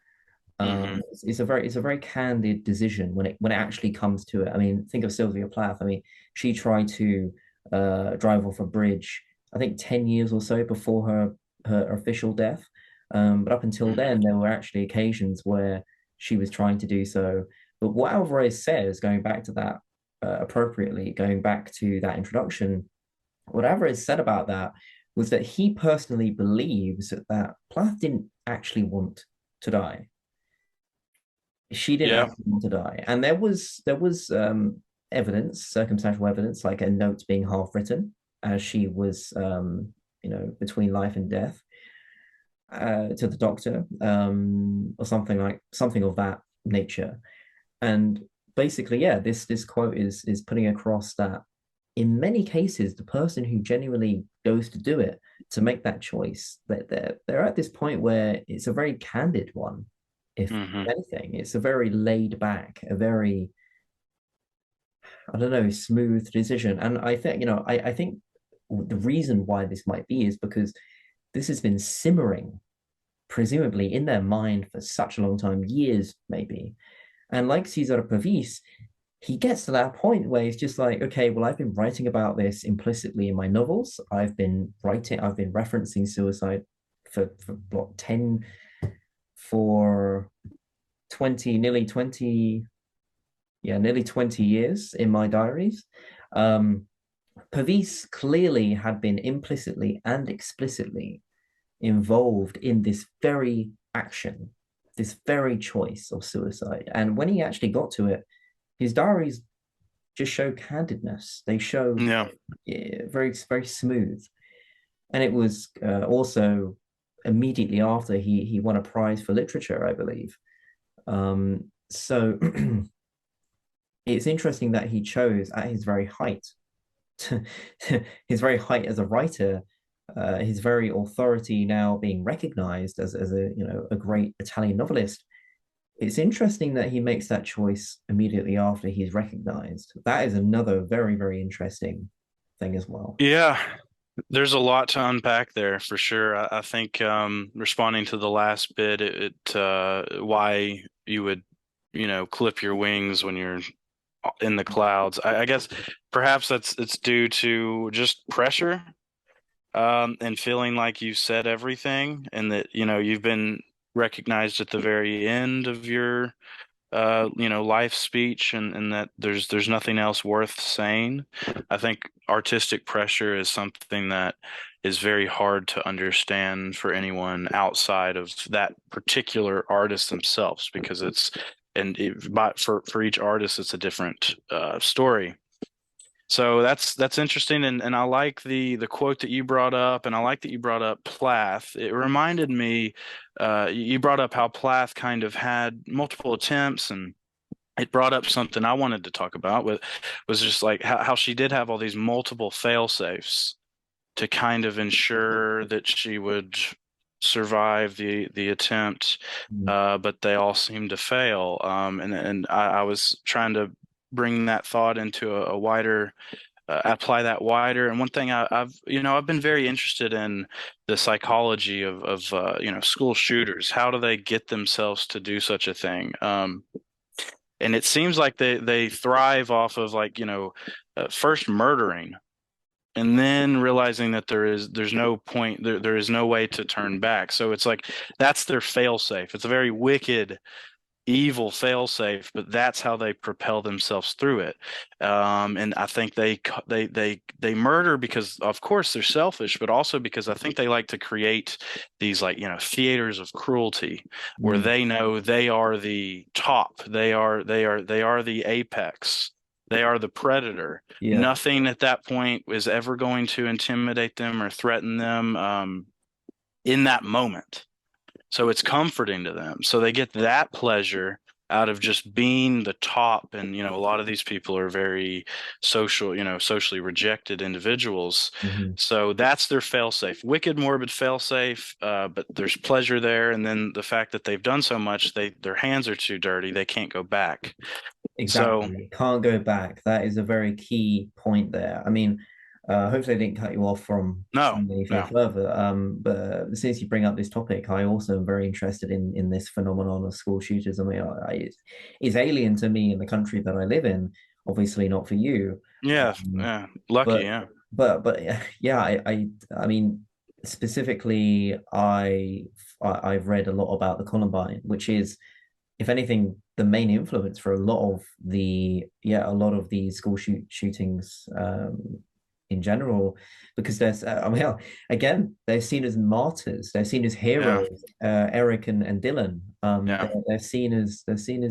Hmm. It's a very candid decision when it actually comes to it. I mean, think of Sylvia Plath. I mean, she tried to drive off a bridge, I think 10 years or so before her official death. But up until Hmm. then, there were actually occasions where she was trying to do so. But what Alvarez says, going back to that appropriately, going back to that introduction, what Alvarez said about that was that he personally believes that Plath didn't actually want to die. She didn't Yeah. actually want to die, and there was evidence, circumstantial evidence, like a note being half written as she was between life and death, to the doctor, or something of that nature. And basically, yeah, this quote is putting across that in many cases, the person who genuinely goes to do it, to make that choice, that they're at this point where it's a very candid one. If Hmm. anything, it's a very laid back, a very, I don't know, smooth decision. And I think, I think the reason why this might be is because this has been simmering, presumably in their mind for such a long time, years maybe. And like Cesare Pavese, he gets to that point where he's just like, okay, well, I've been writing about this implicitly in my novels. I've been referencing suicide for what, 10, for 20, nearly 20, yeah, nearly 20 years in my diaries. Um, Pavese clearly had been implicitly and explicitly involved in this very action, this very choice of suicide. And when he actually got to it, his diaries just show candidness. They show, Yeah. yeah, very, very smooth. And it was also immediately after he won a prize for literature, I believe. So it's interesting that he chose at his very height, his very height as a writer, his very authority now being recognized as a a great Italian novelist. It's interesting that he makes that choice immediately after he's recognized. That is another very, very interesting thing as well. Yeah, there's a lot to unpack there for sure. I think responding to the last bit, why you would, clip your wings when you're in the clouds. I guess perhaps it's due to just pressure, and feeling like you said everything, and that you've been recognized at the very end of your life speech, and that there's nothing else worth saying. I think artistic pressure is something that is very hard to understand for anyone outside of that particular artist themselves, because but for each artist it's a different story. So that's interesting, and I like the quote that you brought up, and I like that you brought up Plath. It reminded me, you brought up how Plath kind of had multiple attempts, and it brought up something I wanted to talk about, was just like how she did have all these multiple fail safes to kind of ensure that she would survive the attempt, Mm. but they all seemed to fail. And I was trying to bring that thought into a wider apply that wider. And one thing I've been very interested in the psychology of school shooters. How do they get themselves to do such a thing? And it seems like they thrive off of first murdering, and then realizing that there's no point, there is no way to turn back. So it's like that's their fail safe. It's a very wicked, evil failsafe, but that's how they propel themselves through it. And I think they murder because, of course, they're selfish, but also because I think they like to create these theaters of cruelty where Mm. they know they are the top, they are the apex. They are the predator. Yeah. Nothing at that point is ever going to intimidate them or threaten them in that moment. So it's comforting to them. So they get that pleasure out of just being the top. And, a lot of these people are very social, socially rejected individuals. Mhm. So that's their failsafe, wicked, morbid failsafe. But there's pleasure there. And then the fact that they've done so much, their hands are too dirty. They can't go back. So Exactly. Can't go back. That is a very key point there. I mean, hopefully I didn't cut you off from no, saying anything no. further. But since you bring up this topic, I also am very interested in this phenomenon of school shooters. I mean, it's alien to me in the country that I live in. Obviously, not for you. Yeah, Um, yeah. Lucky, but yeah. but yeah, I mean, specifically, I've read a lot about the Columbine, which is, if anything, the main influence for a lot of the shootings in general, because I mean, again, they're seen as martyrs, they're seen as Yeah, heroes. Eric and Dylan, yeah. they're seen as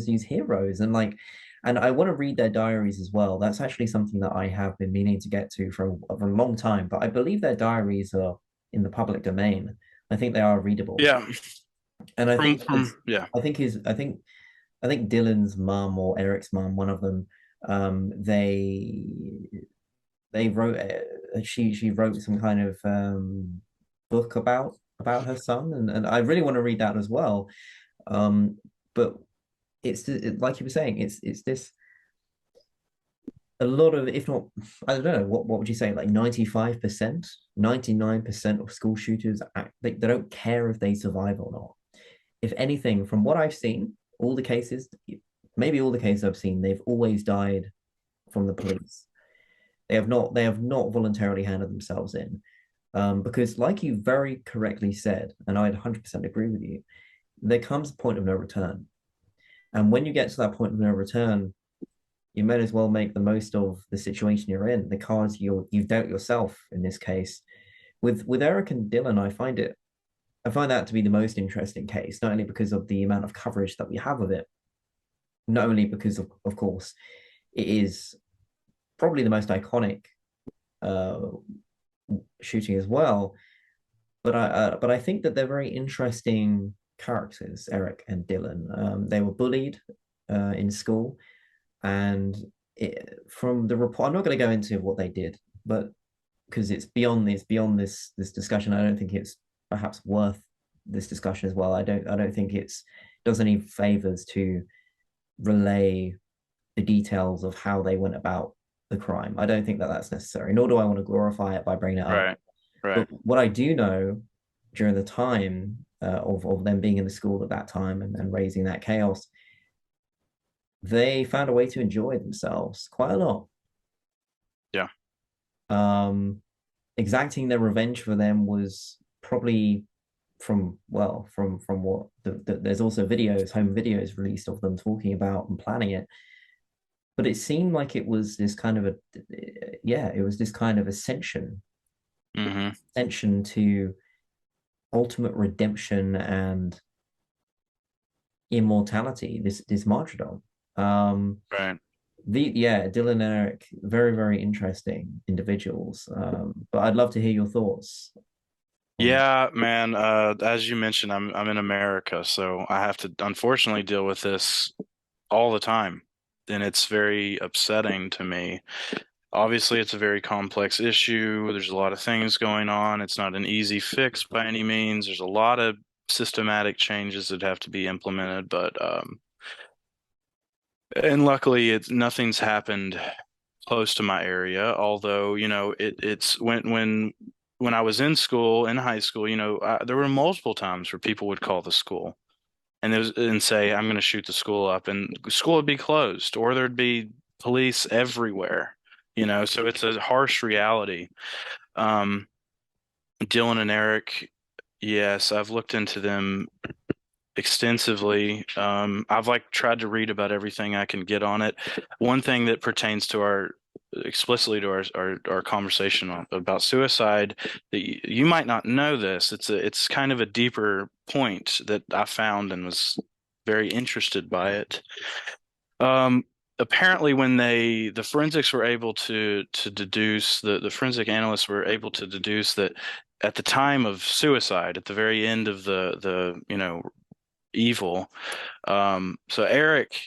these heroes, and and I want to read their diaries as well. That's actually something that I have been meaning to get to for a long time, but I believe their diaries are in the public domain. I think they are readable, Yeah. and I think From yeah. I think his I think Dylan's mum or Eric's mum, one of them, um, they they wrote she wrote some kind of book about her son, and I really want to read that as well. But like you were saying, it's this a lot of, if not, I don't know, what would you say, like 95%, 99% of school shooters they don't care if they survive or not. If anything, from what I've seen, all the cases, maybe all the cases I've seen, they've always died from the police. They have not voluntarily handed themselves in. Because like you very correctly said, and I'd 100% agree with you, there comes a point of no return. And when you get to that point of no return, you might as well make the most of the situation you're in, the cards you've dealt yourself in this case. With Eric and Dylan, I find that to be the most interesting case, not only because of the amount of coverage that we have of it, not only because of course it is probably the most iconic uh, shooting as well, but I think that they're very interesting characters, Eric and Dylan. They were bullied in school, and from the report, I'm not going to go into what they did, but because it's beyond this discussion. I don't think it's perhaps worth this discussion as well. I don't think it's does any favors to relay the details of how they went about the crime. I don't think that that's necessary, nor do I want to glorify it by bringing it up. Right. Right. But what I do know during the time of them being in the school at that time and raising that chaos, they found a way to enjoy themselves quite a lot. Yeah. Um, exacting their revenge for them was probably from what there's also home videos released of them talking about and planning it. But it seemed like it was this kind of it was this kind of Mm-hmm. ascension to ultimate redemption and immortality, this martyrdom. Right. Dylan and Eric, very, very interesting individuals. But I'd love to hear your thoughts on that. Yeah, man. As you mentioned, I'm in America, so I have to unfortunately deal with this all the time, and it's very upsetting to me. Obviously, it's a very complex issue. There's a lot of things going on. It's not an easy fix by any means. There's a lot of systematic changes that have to be implemented, but and luckily it's nothing's happened close to my area. Although, it's when I was in school, in high school, there were multiple times where people would call the school and say, "I'm going to shoot the school up," and the school would be closed, or there'd be police everywhere. So it's a harsh reality. Um, Dylan and Eric, yes, I've looked into them extensively. I've like tried to read about everything I can get on it. One thing that pertains to our explicitly to our conversation about suicide that you might not know this. It's kind of a deeper point that I found and was very interested by it. Um, Apparently, when the forensics were able to deduce the forensic analysts were able to deduce that at the time of suicide, at the very end of the evil. So Eric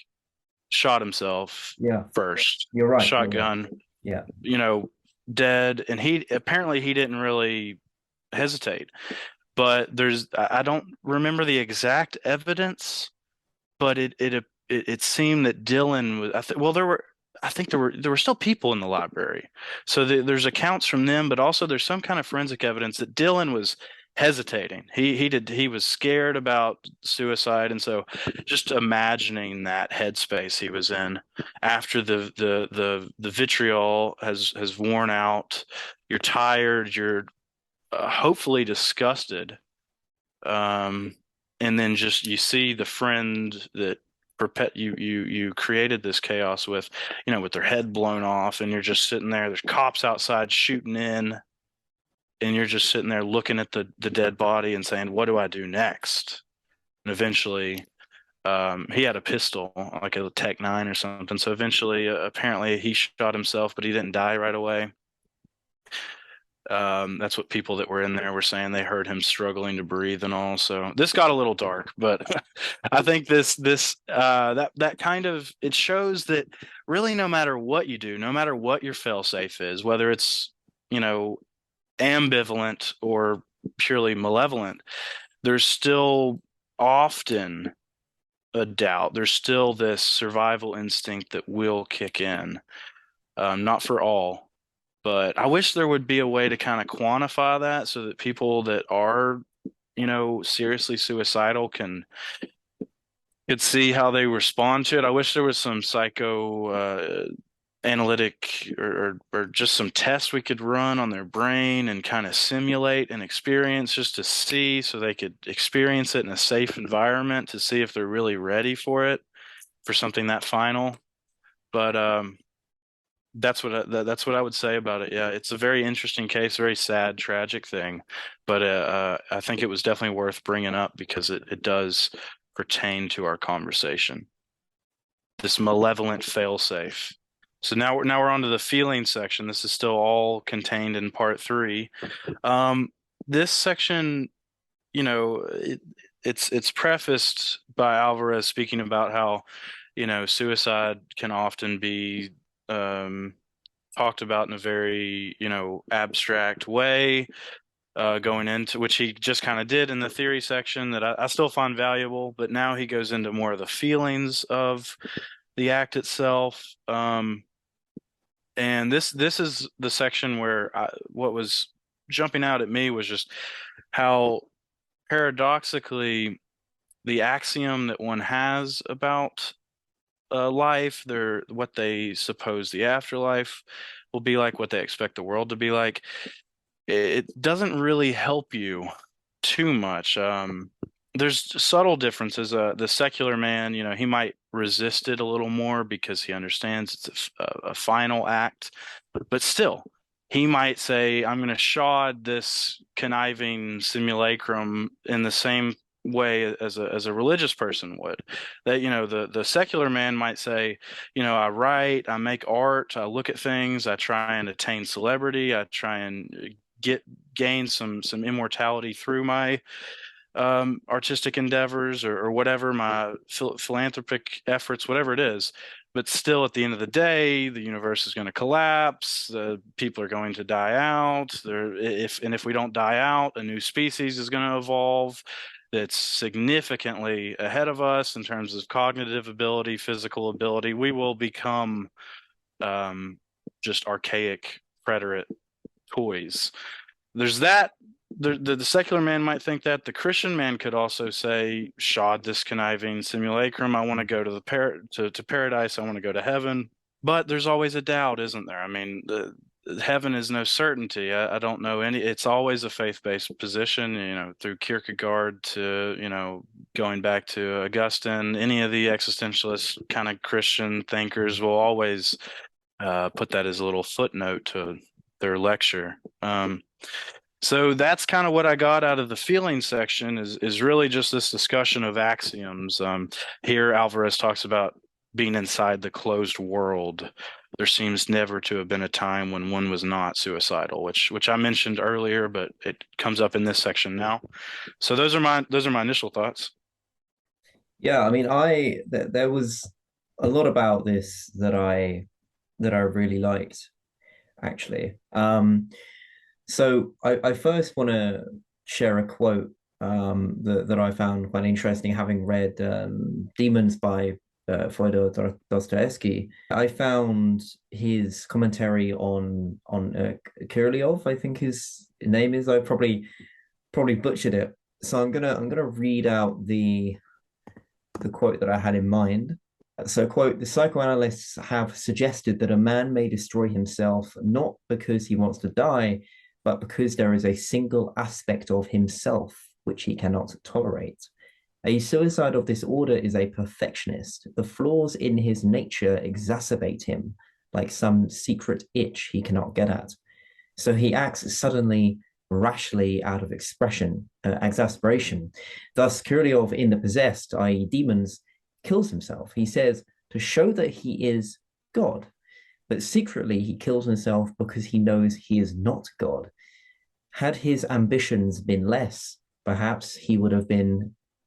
shot himself Yeah, first, you're right. You're right. shotgun, Yeah, you know, dead, and he didn't really hesitate. But I don't remember the exact evidence, but it seemed that Dylan was. Well, I think there were still people in the library, so there's accounts from them, but also there's some kind of forensic evidence that Dylan was hesitating. He was scared about suicide, and so just imagining that headspace he was in after the vitriol has worn out, you're tired, you're hopefully disgusted, um, and then just you see the friend that you created this chaos with, with their head blown off, and you're just sitting there. There's cops outside shooting in, and you're just sitting there looking at the dead body and saying, "What do I do next?" And eventually, he had a pistol, like a Tech 9 or something. So eventually, apparently, he shot himself, but he didn't die right away. That's what people that were in there were saying. They heard him struggling to breathe and all. So this got a little dark, but I think that kind of it shows that really no matter what you do, no matter what your fail-safe is, whether it's you know ambivalent or purely malevolent, there's still often a doubt. There's still this survival instinct that will kick in. Not for all, but I wish there would be a way to kind of quantify that so that people that are, seriously suicidal could see how they respond to it. I wish there was some psycho analytic or just some tests we could run on their brain and kind of simulate an experience just to see so they could experience it in a safe environment to see if they're really ready for it, for something that final. But that's what I would say about it. Yeah, it's a very interesting case, very sad, tragic thing, but I think it was definitely worth bringing up because it does pertain to our conversation. This malevolent failsafe. So now we're on to the feeling section. This is still all contained in part three. Um, this section, it's prefaced by Alvarez speaking about how, suicide can often be um, talked about in a very, abstract way, going into which he just kind of did in the theory section that I still find valuable, but now he goes into more of the feelings of the act itself. And this is the section where what was jumping out at me was just how paradoxically the axiom that one has about life, what they suppose the afterlife will be like, what they expect the world to be like, it doesn't really help you too much. There's subtle differences. The secular man, he might resist it a little more because he understands it's a final act, but still, he might say, "I'm going to shod this conniving simulacrum in the same way as a religious person would." That the secular man might say, I write, I make art, I look at things, I try and attain celebrity, I try and get gain some immortality through my artistic endeavors or whatever, my philanthropic efforts, whatever it is. But still, at the end of the day, the universe is going to collapse. The people are going to die out. If we don't die out, a new species is going to evolve that's significantly ahead of us in terms of cognitive ability, physical ability. We will become um, just archaic preterite toys. There's that. The secular man might think that. The Christian man could also say, "Shod this conniving simulacrum. I want to go to to paradise. I want to go to heaven." But there's always a doubt, isn't there? I mean, heaven is no certainty. I don't know any. It's always a faith-based position. Through Kierkegaard to going back to Augustine. Any of the existentialist kind of Christian thinkers will always put that as a little footnote to their lecture. So that's kind of what I got out of the feeling section is really just this discussion of axioms. Here Alvarez talks about being inside the closed world. There seems never to have been a time when one was not suicidal, which I mentioned earlier, but it comes up in this section now. So those are my initial thoughts. Yeah, I mean, there was a lot about this that I really liked, actually. So I first want to share a quote that I found quite interesting, having read Demons by Fyodor Dostoevsky. I found his commentary on Kirylev, I think his name is. I probably butchered it, so I'm gonna read out the quote that I had in mind. So, quote, the psychoanalysts have suggested that a man may destroy himself not because he wants to die, but because there is a single aspect of himself which he cannot tolerate. A suicide of this order is a perfectionist. The flaws in his nature exacerbate him, like some secret itch he cannot get at. So he acts suddenly, rashly out of exasperation. Thus, Kirylev in The Possessed, i.e., Demons, kills himself. He says to show that he is God, but secretly he kills himself because he knows he is not God. Had his ambitions been less, perhaps he would have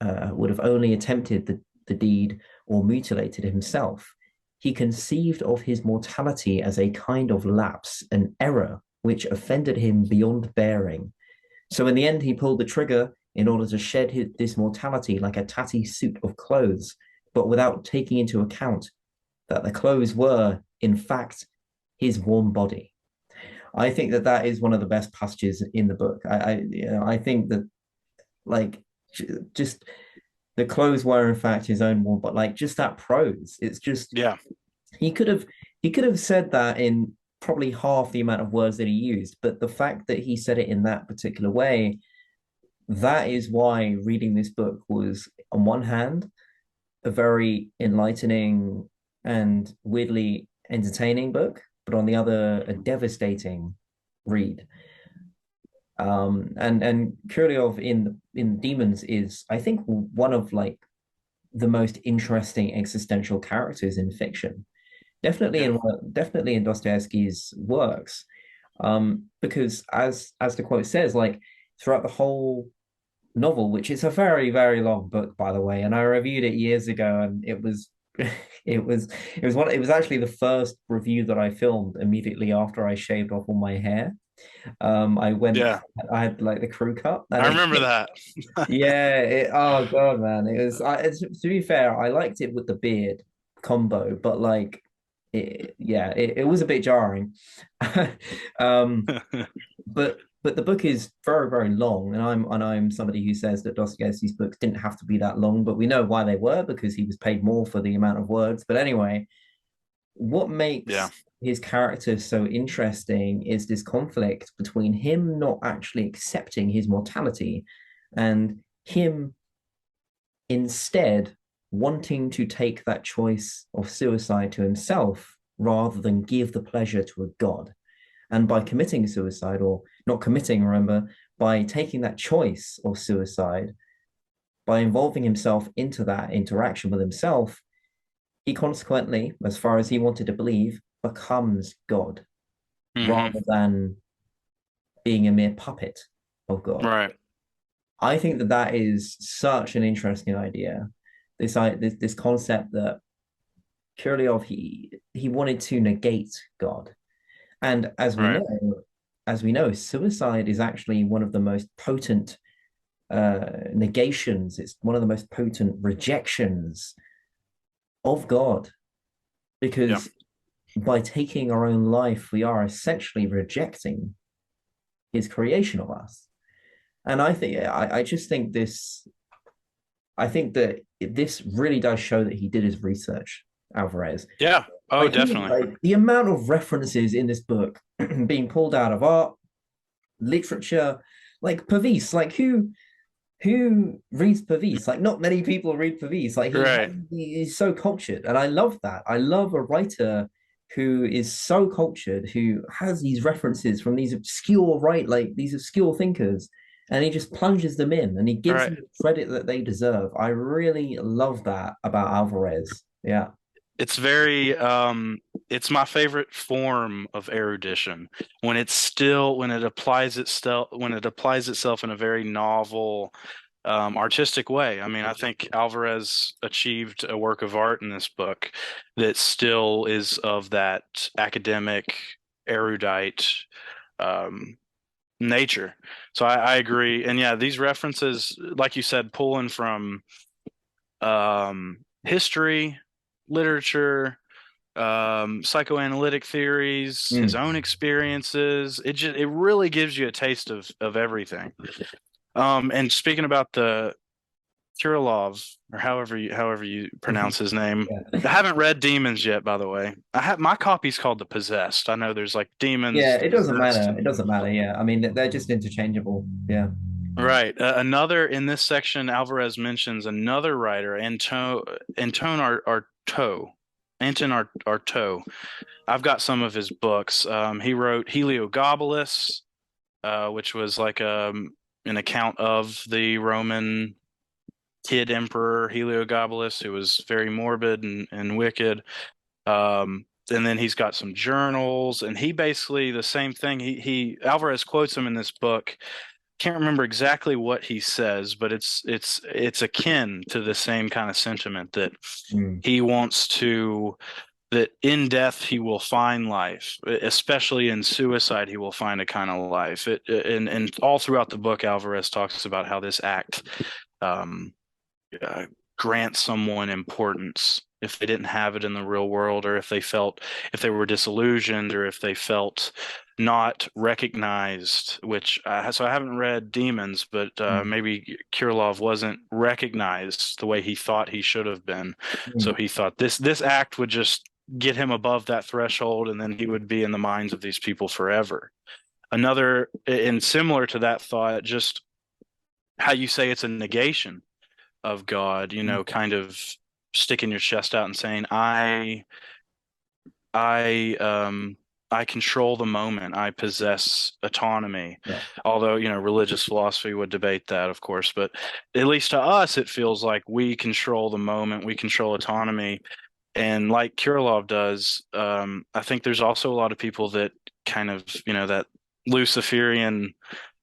only attempted the deed or mutilated himself. He conceived of his mortality as a kind of lapse, an error which offended him beyond bearing. So in the end, he pulled the trigger in order to shed this mortality like a tatty suit of clothes, but without taking into account that the clothes were, in fact, his warm body. I think that is one of the best passages in the book. I think that like just the clothes were in fact his own warm, but like just that prose, it's just Yeah. he could have he could have said that in probably half the amount of words that he used, but the fact that he said it in that particular way, that is why reading this book was, on one hand, a very enlightening and weirdly entertaining book, but on the other, a devastating read. And Kurylev in Demons is, I think, one of like the most interesting existential characters in fiction. Yeah. Definitely in Dostoevsky's works, because as the quote says, like throughout the whole novel, which is a very, very long book, by the way. And I reviewed it years ago, and it was it was actually the first review that I filmed immediately after I shaved off all my hair. I went, Yeah, I had like the crew cut, and I remember that. yeah, oh God, man, to be fair, I liked it with the beard combo, but like, it was a bit jarring. um, but the book is very, very long, and I'm somebody who says that Dostoevsky's books didn't have to be that long, but we know why they were, because he was paid more for the amount of words. But anyway, what Yeah, makes his character so interesting is this conflict between him not actually accepting his mortality and him instead wanting to take that choice of suicide to himself rather than give the pleasure to a god. And by committing suicide, or not committing, remember, by taking that choice of suicide, by involving himself into that interaction with himself, he consequently, as far as he wanted to believe, becomes God hmm, rather than being a mere puppet of God. right. I think that that is such an interesting idea. This concept that Kirillov he wanted to negate God, and Right. as we know, suicide is actually one of the most potent negations. It's one of the most potent rejections of God, Yeah. because by taking our own life, we are essentially rejecting his creation of us. And I just think this, I think that this really does show that he did his research, Alvarez. Yeah. Oh, definitely. Like the amount of references in this book being pulled out of art, literature, like Pavese, like who reads Pavese? Like not many people read Pavese. Like Right. he's so cultured, and I love that. I love a writer who is so cultured, who has these references from these obscure like these obscure thinkers, and he just plunges them in, and he gives Right. them the credit that they deserve. I really love that about Alvarez. Yeah. It's very it's my favorite form of erudition when it's still when it applies itself in a very novel artistic way. I mean, I think Alvarez achieved a work of art in this book that still is of that academic, erudite um, nature. So I agree. And yeah, these references, like you said, pulling from history, literature, psychoanalytic theories, his Mm. own experiences. It really gives you a taste of everything. And speaking about the Kirilov, or however you pronounce his name. Yeah. I haven't read Demons yet, by the way. I have my copy's called The Possessed. I know there's like Yeah, Demons, The it doesn't Possessed, matter. It and doesn't matter. Yeah. I mean, they're just interchangeable. Yeah. right. Another in this section, Alvarez mentions another writer, Artaud. Artaud. I've got some of his books. He wrote Heliogabalus, which was like an account of the Roman kid emperor Heliogabalus, who was very morbid and wicked. And then he's got some journals, and he basically the same thing. He Alvarez quotes him in this book. Can't remember exactly what he says, but it's akin to the same kind of sentiment that Mm. he wants to that in death he will find life, especially in suicide he will find a kind of life. And all throughout the book, Alvarez talks about how this act um, uh, grant someone importance if they didn't have it in the real world, or if they were disillusioned, or if they felt not recognized. Which so I haven't read Demons, but Mm. maybe Kirilov wasn't recognized the way he thought he should have been. So Mm. he thought this act would just get him above that threshold, and then he would be in the minds of these people forever. Another, and similar to that thought, just how you say it's a negation of God, kind of sticking your chest out and saying, I, I control the moment. I possess autonomy. Yeah. Although, religious philosophy would debate that, of course, but at least to us, it feels like we control the moment, we control autonomy. And like Kirilov does, I think there's also a lot of people that kind of, that Luciferian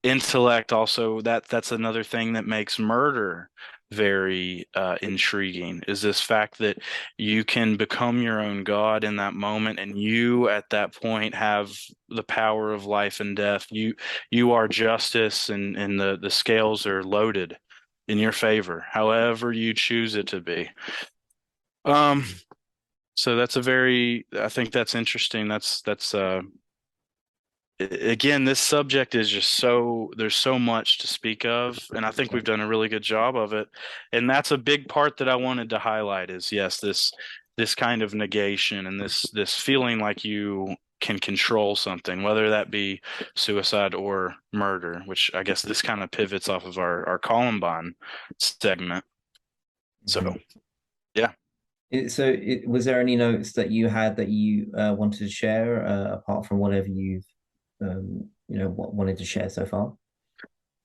intellect also, that's another thing that makes murder very intriguing, is this fact that you can become your own god in that moment, and you at that point have the power of life and death. You are justice, and the scales are loaded in your favor, however you choose it to be. Um, so that's a very, I think that's interesting. That's again, this subject is just so, there's so much to speak of, and I think we've done a really good job of it. And that's a big part that I wanted to highlight is, yes, this kind of negation and this feeling like you can control something, whether that be suicide or murder, which I guess this kind of pivots off of our Columbine segment. So, Mhm. yeah. Was there any notes that you had that you wanted to share apart from whatever you've wanted to share so far?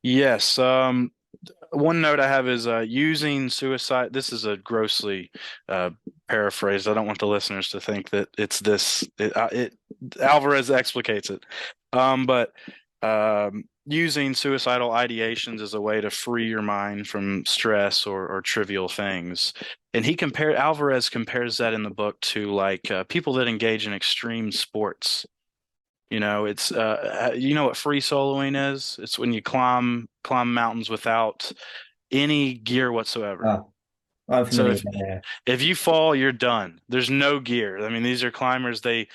Yes. One note I have is using suicide. This is a grossly uh, paraphrase. I don't want the listeners to think that it's this. Alvarez explicates it, but using suicidal ideations as a way to free your mind from stress or trivial things. And Alvarez compares that in the book to like people that engage in extreme sports. It's you know what free soloing is? It's when you climb mountains without any gear whatsoever. Oh, I'm So familiar with that. if you fall, you're done. There's no gear. I mean, these are climbers. They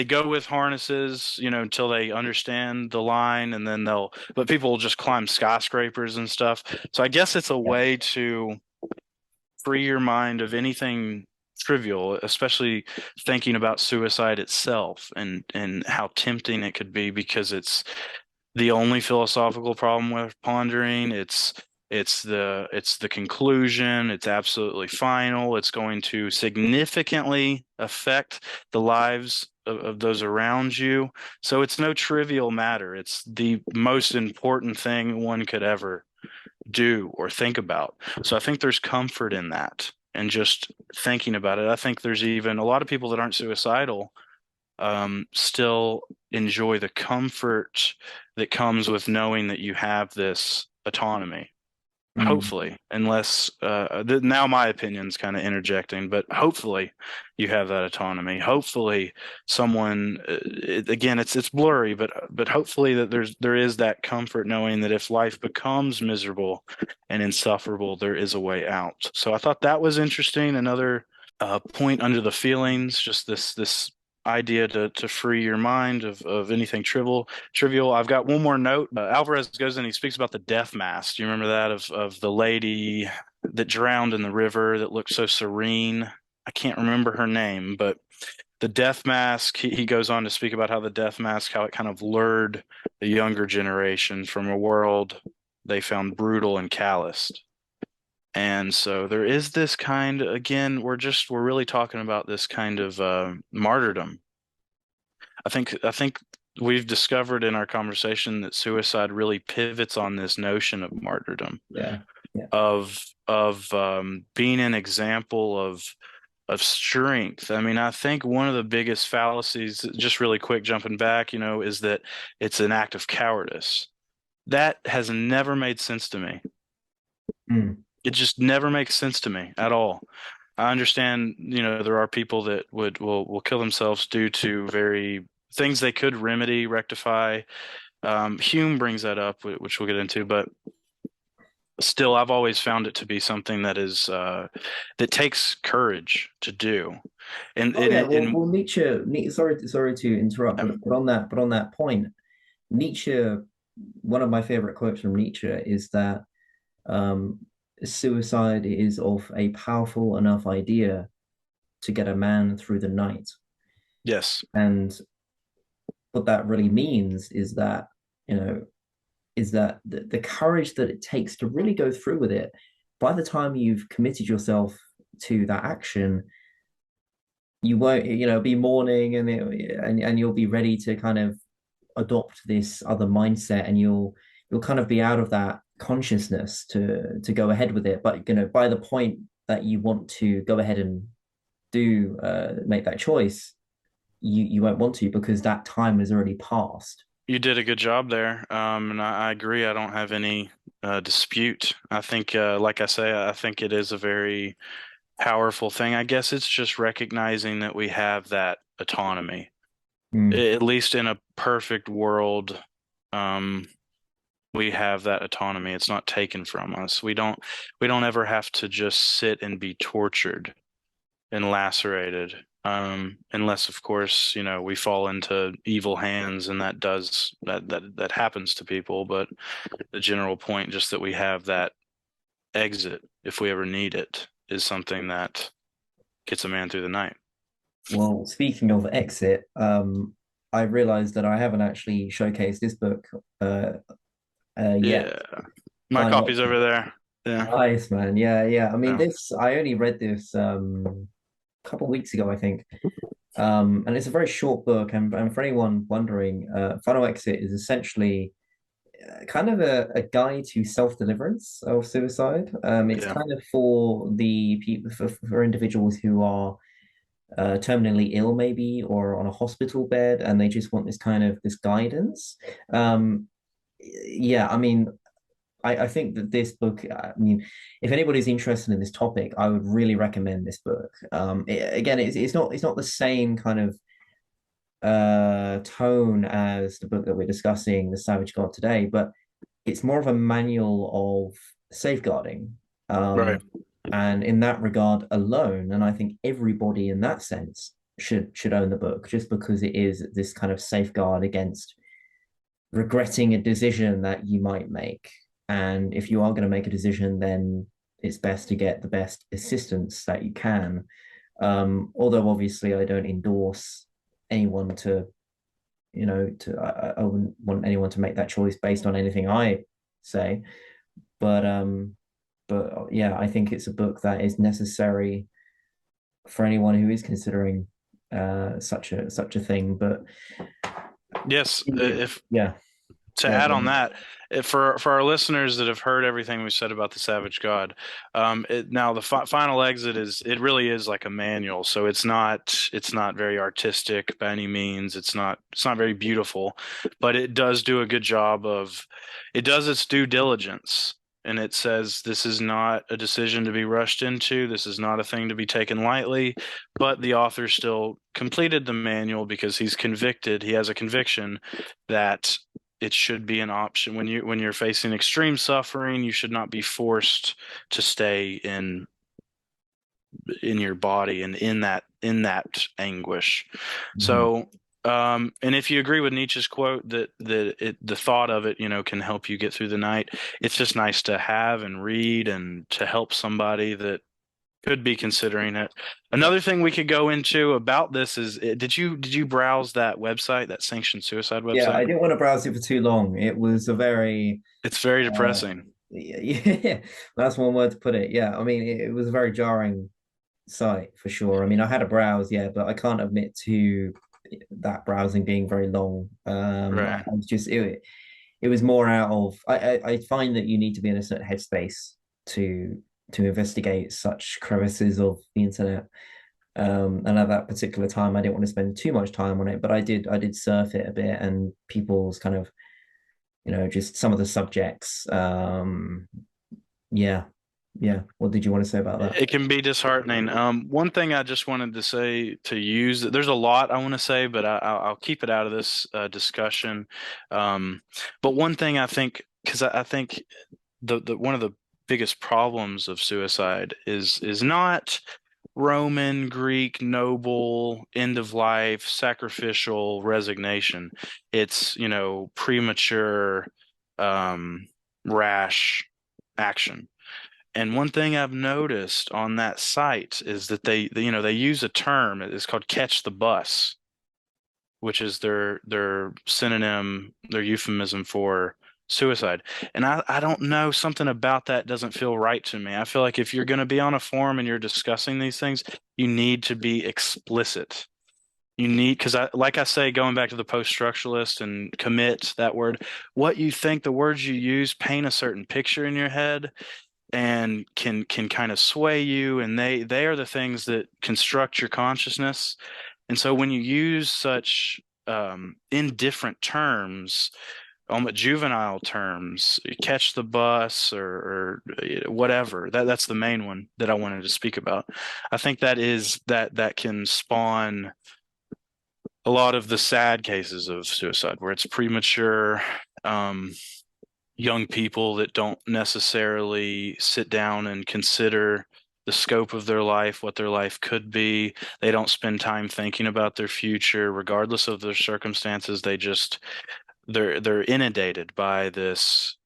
go with harnesses, until they understand the line, and then but people will just climb skyscrapers and stuff. So I guess it's a Yeah. way to free your mind of anything trivial, especially thinking about suicide itself and how tempting it could be, because it's the only philosophical problem with pondering. It's the conclusion. It's absolutely final. It's going to significantly affect the lives of those around you. So it's no trivial matter. It's the most important thing one could ever do or think about. So I think there's comfort in that and just thinking about it. I think there's even a lot of people that aren't suicidal still enjoy the comfort that comes with knowing that you have this autonomy. Mm. Hopefully, unless now my opinion's kind of interjecting, but hopefully you have that autonomy. Hopefully someone again, it's blurry, but hopefully that there is that comfort knowing that if life becomes miserable and insufferable, there is a way out. So I thought that was interesting. Another point under the feelings, just this idea to free your mind of anything trivial. I've got one more note. Alvarez goes in, he speaks about the death mask. Do you remember that of the lady that drowned in the river that looked so serene? I can't remember her name, but the death mask, he goes on to speak about how the death mask, how it kind of lured the younger generation from a world they found brutal and calloused. And so there is this kind, again, we're really talking about this kind of martyrdom. I think we've discovered in our conversation that suicide really pivots on this notion of martyrdom, Yeah. Yeah. of being an example of strength. I mean, I think one of the biggest fallacies, just really quick jumping back, is that it's an act of cowardice. That has never made sense to me. Mm. It just never makes sense to me at all. I understand, there are people that will kill themselves due to very things they could remedy, rectify. Hume brings that up, which we'll get into, but still, I've always found it to be something that takes courage to do. And Oh yeah. Well, and Nietzsche. Sorry to interrupt, um, but on that point, Nietzsche. One of my favorite quotes from Nietzsche is that um, suicide is of a powerful enough idea to get a man through the night. yes, And what that really means is that, you know, the courage that it takes to really go through with it, by the time you've committed yourself to that action, you won't, be mourning and you'll be ready to kind of adopt this other mindset and you'll kind of be out of that consciousness to go ahead with it. But by the point that you want to go ahead and do make that choice, you won't want to because that time has already passed. You did a good job there, and I agree. I don't have any dispute. I think, like I say, I think it is a very powerful thing. I guess it's just recognizing that we have that autonomy. Mm. At least in a perfect world, um, we have that autonomy. It's not taken from us. We don't ever have to just sit and be tortured and lacerated. Unless of course, we fall into evil hands and that happens to people, but the general point just that we have that exit if we ever need it is something that gets a man through the night. Well, speaking of exit, I realized that I haven't actually showcased this book uh, yet. Yeah. My Final copy's Exit. over there. Yeah. Nice, man. Yeah, yeah. I mean, Yeah. this I only read this a couple of weeks ago, I think. And it's a very short book. And for anyone wondering, Final Exit is essentially kind of a guide to self-deliverance of suicide. It's Yeah. kind of for the people for individuals who are terminally ill, maybe, or on a hospital bed, and they just want this guidance. Um, yeah, I mean, I think that this book, I mean, if anybody's interested in this topic, I would really recommend this book. Again, it's not the same kind of tone as the book that we're discussing, The Savage God today, but it's more of a manual of safeguarding. Right. And in that regard alone, and I think everybody in that sense should own the book, just because it is this kind of safeguard against regretting a decision that you might make. And if you are going to make a decision, then it's best to get the best assistance that you can. Although obviously I don't endorse anyone to, I wouldn't want anyone to make that choice based on anything I say. But yeah, I think it's a book that is necessary for anyone who is considering such a thing. But Yes. If yeah, to yeah, add go on on. that, for our listeners that have heard everything we said about the Savage God, now the final exit it really is like a manual, so it's not very artistic by any means. It's not very beautiful, but it does do a good job of it does its due diligence. And it says this is not a decision to be rushed into. This is not a thing to be taken lightly. But the author still completed the manual because he's convicted. He has a conviction that it should be an option when you're facing extreme suffering. You should not be forced to stay in your body and in that anguish. Mhm. So, and if you agree with Nietzsche's quote the thought of it, can help you get through the night, it's just nice to have and read and to help somebody that could be considering it. Another thing we could go into about this is, did you browse that website, that sanctioned suicide Yeah, website? I didn't want to browse it for too long. It was a very It's very uh, depressing. yeah, that's one word to put it. Yeah, I mean, it was a very jarring site for sure. I mean, I had a browse, yeah, but I can't admit to that browsing being very long. I Right. was just it was more out of I find that you need to be in a certain headspace to to investigate such crevices of the internet. And at that particular time, I didn't want to spend too much time on it, but I did surf it a bit, and people's kind of just some of the subjects. Yeah, yeah. What did you want to say about that? It can be disheartening. One thing I just wanted to say to use, there's a lot I want to say, but I'll keep it out of this discussion. Um, but one thing I think, because I think the one of the biggest problems of suicide is not Roman, Greek, noble, end of life, sacrificial resignation. It's, premature, um, rash action. And one thing I've noticed on that site is that they use a term. It's called catch the bus, which is their synonym, their euphemism for suicide. And I don't know, something about that doesn't feel right to me. I feel like if you're going to be on a forum and you're discussing these things, you need to be explicit. You need, because like I say, going back to the post-structuralist and commit, that word, what you think, the words you use paint a certain picture in your head and can kind of sway you, and they are the things that construct your consciousness. And so when you use such in different terms, juvenile terms, catch the bus or whatever. That's the main one that I wanted to speak about. I think that can spawn a lot of the sad cases of suicide where it's premature, young people that don't necessarily sit down and consider the scope of their life, what their life could be. They don't spend time thinking about their future, regardless of their circumstances. They're inundated by this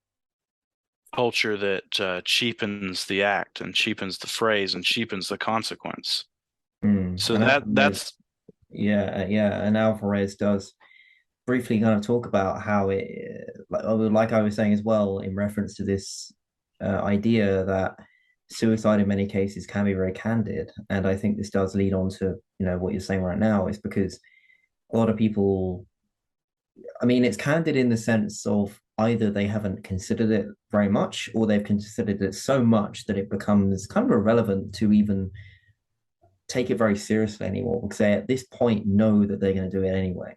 culture that cheapens the act and cheapens the phrase and cheapens the consequence. So And Alvarez, that's yeah, and Alvarez does briefly kind of talk about how like I was saying as well, in reference to this idea that suicide in many cases can be very candid, and I think this does lead on to what you're saying right now, is because a lot of people, I mean, it's candid in the sense of either they haven't considered it very much, or they've considered it so much that it becomes kind of irrelevant to even take it very seriously anymore, because they at this point know that they're going to do it anyway.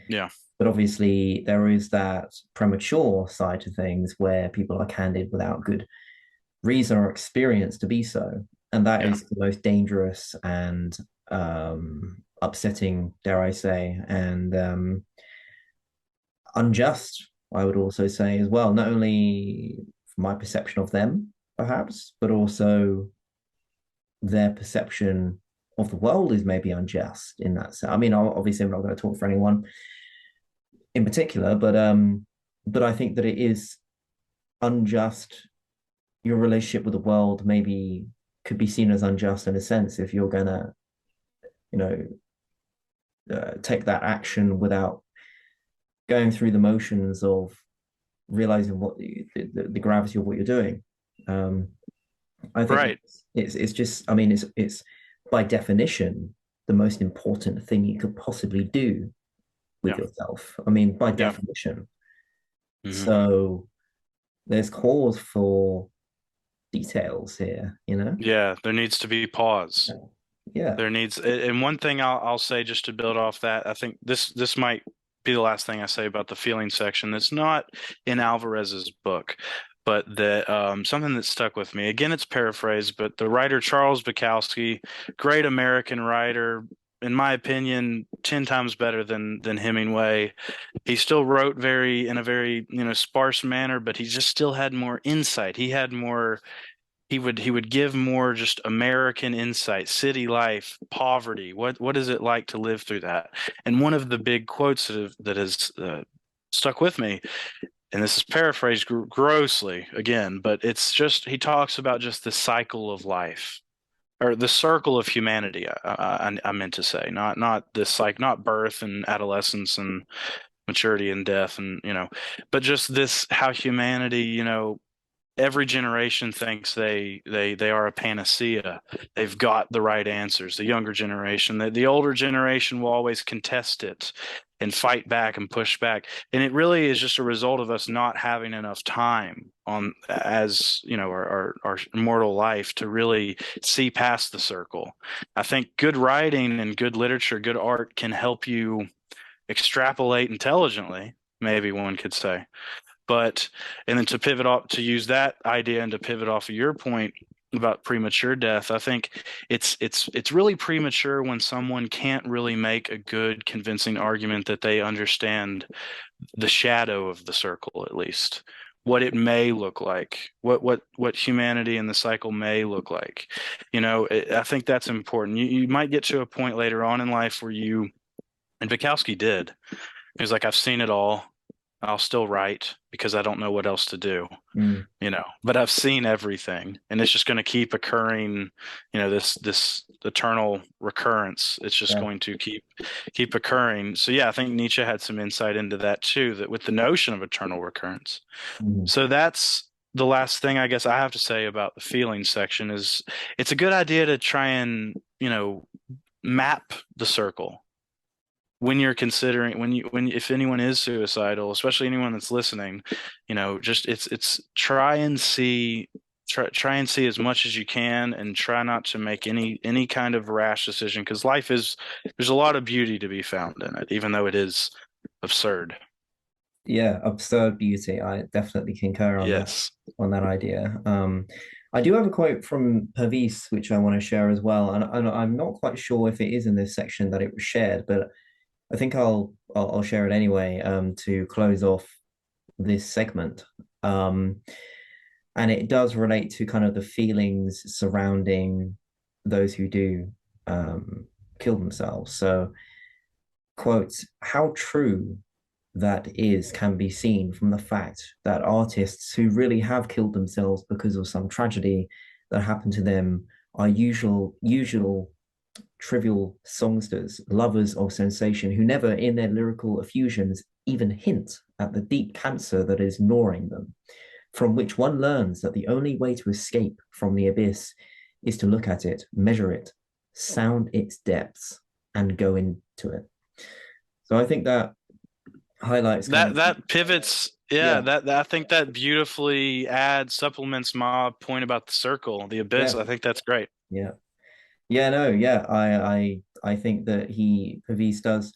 yeah, But obviously, there is that premature side to things where people are candid without good reason or experience to be so. And that yeah, is the most dangerous and upsetting, dare I say, and unjust, I would also say as well, not only from my perception of them, perhaps, but also their perception of the world is maybe unjust in that sense. I mean, obviously, I'm not going to talk for anyone in particular, but I think that it is unjust. Your relationship with the world maybe could be seen as unjust in a sense if you're gonna, you know, take that action without going through the motions of realizing what the gravity of what you're doing. Um, I think right, it's just, I mean, it's by definition the most important thing you could possibly do with yeah, yourself. I mean, by yeah. definition. Hmm. So there's cause for details here, Yeah, there needs to be pause. Yeah. There needs, and one thing I'll say just to build off that, I think this might be the last thing I say about the feeling section. That's not in Alvarez's book, but that something that stuck with me. Again, it's paraphrased, but the writer Charles Bukowski, great American writer, in my opinion, 10 times better than Hemingway. He still wrote in a very, sparse manner, but he just still had more insight. He had more, he would give more just American insight, city life, poverty. What is it like to live through that? And one of the big quotes that has stuck with me, and this is paraphrased grossly again, but it's just he talks about just the cycle of life or the circle of humanity. I meant to say, not this like not birth and adolescence and maturity and death and but just this how humanity every generation thinks they are a panacea. They've got the right answers. The younger generation, the older generation will always contest it and fight back and push back. And it really is just a result of us not having enough time on as our mortal life to really see past the circle. I think good writing and good literature, good art can help you extrapolate intelligently, maybe one could say. But, and then to pivot off, to use that idea and to pivot off of your point about premature death, I think it's really premature when someone can't really make a good convincing argument that they understand the shadow of the circle, at least what it may look like, what humanity and the cycle may look like. I think that's important. You might get to a point later on in life where and Bukowski did. He was like, I've seen it all. I'll still write because I don't know what else to do, Mm. but I've seen everything and it's just going to keep occurring, this eternal recurrence. It's just Yeah. going to keep occurring. So yeah, I think Nietzsche had some insight into that too, that with the notion of eternal recurrence. Mm. So that's the last thing I guess I have to say about the feelings section is it's a good idea to try and, map the circle when you're considering when if anyone is suicidal, especially anyone that's listening, just it's try and see try and see as much as you can, and try not to make any kind of rash decision, because life is there's a lot of beauty to be found in it, even though it is absurd. Yeah, absurd beauty. I definitely concur Yes. on that idea. I do have a quote from Pavese, which I want to share as well, and I'm not quite sure if it is in this section that it was shared, but I think I'll share it anyway, to close off this segment. Um, and it does relate to kind of the feelings surrounding those who do kill themselves. So, quotes, how true that is can be seen from the fact that artists who really have killed themselves because of some tragedy that happened to them are usual trivial songsters, lovers of sensation, who never in their lyrical effusions even hint at the deep cancer that is gnawing them, from which one learns that the only way to escape from the abyss is to look at it, measure it, sound its depths, and go into it. So I think that highlights kind of, That pivots, yeah, yeah, that I think that beautifully adds supplements my point about the circle, the abyss. yeah, I think that's great. yeah, yeah, no, yeah. I think that Pavese does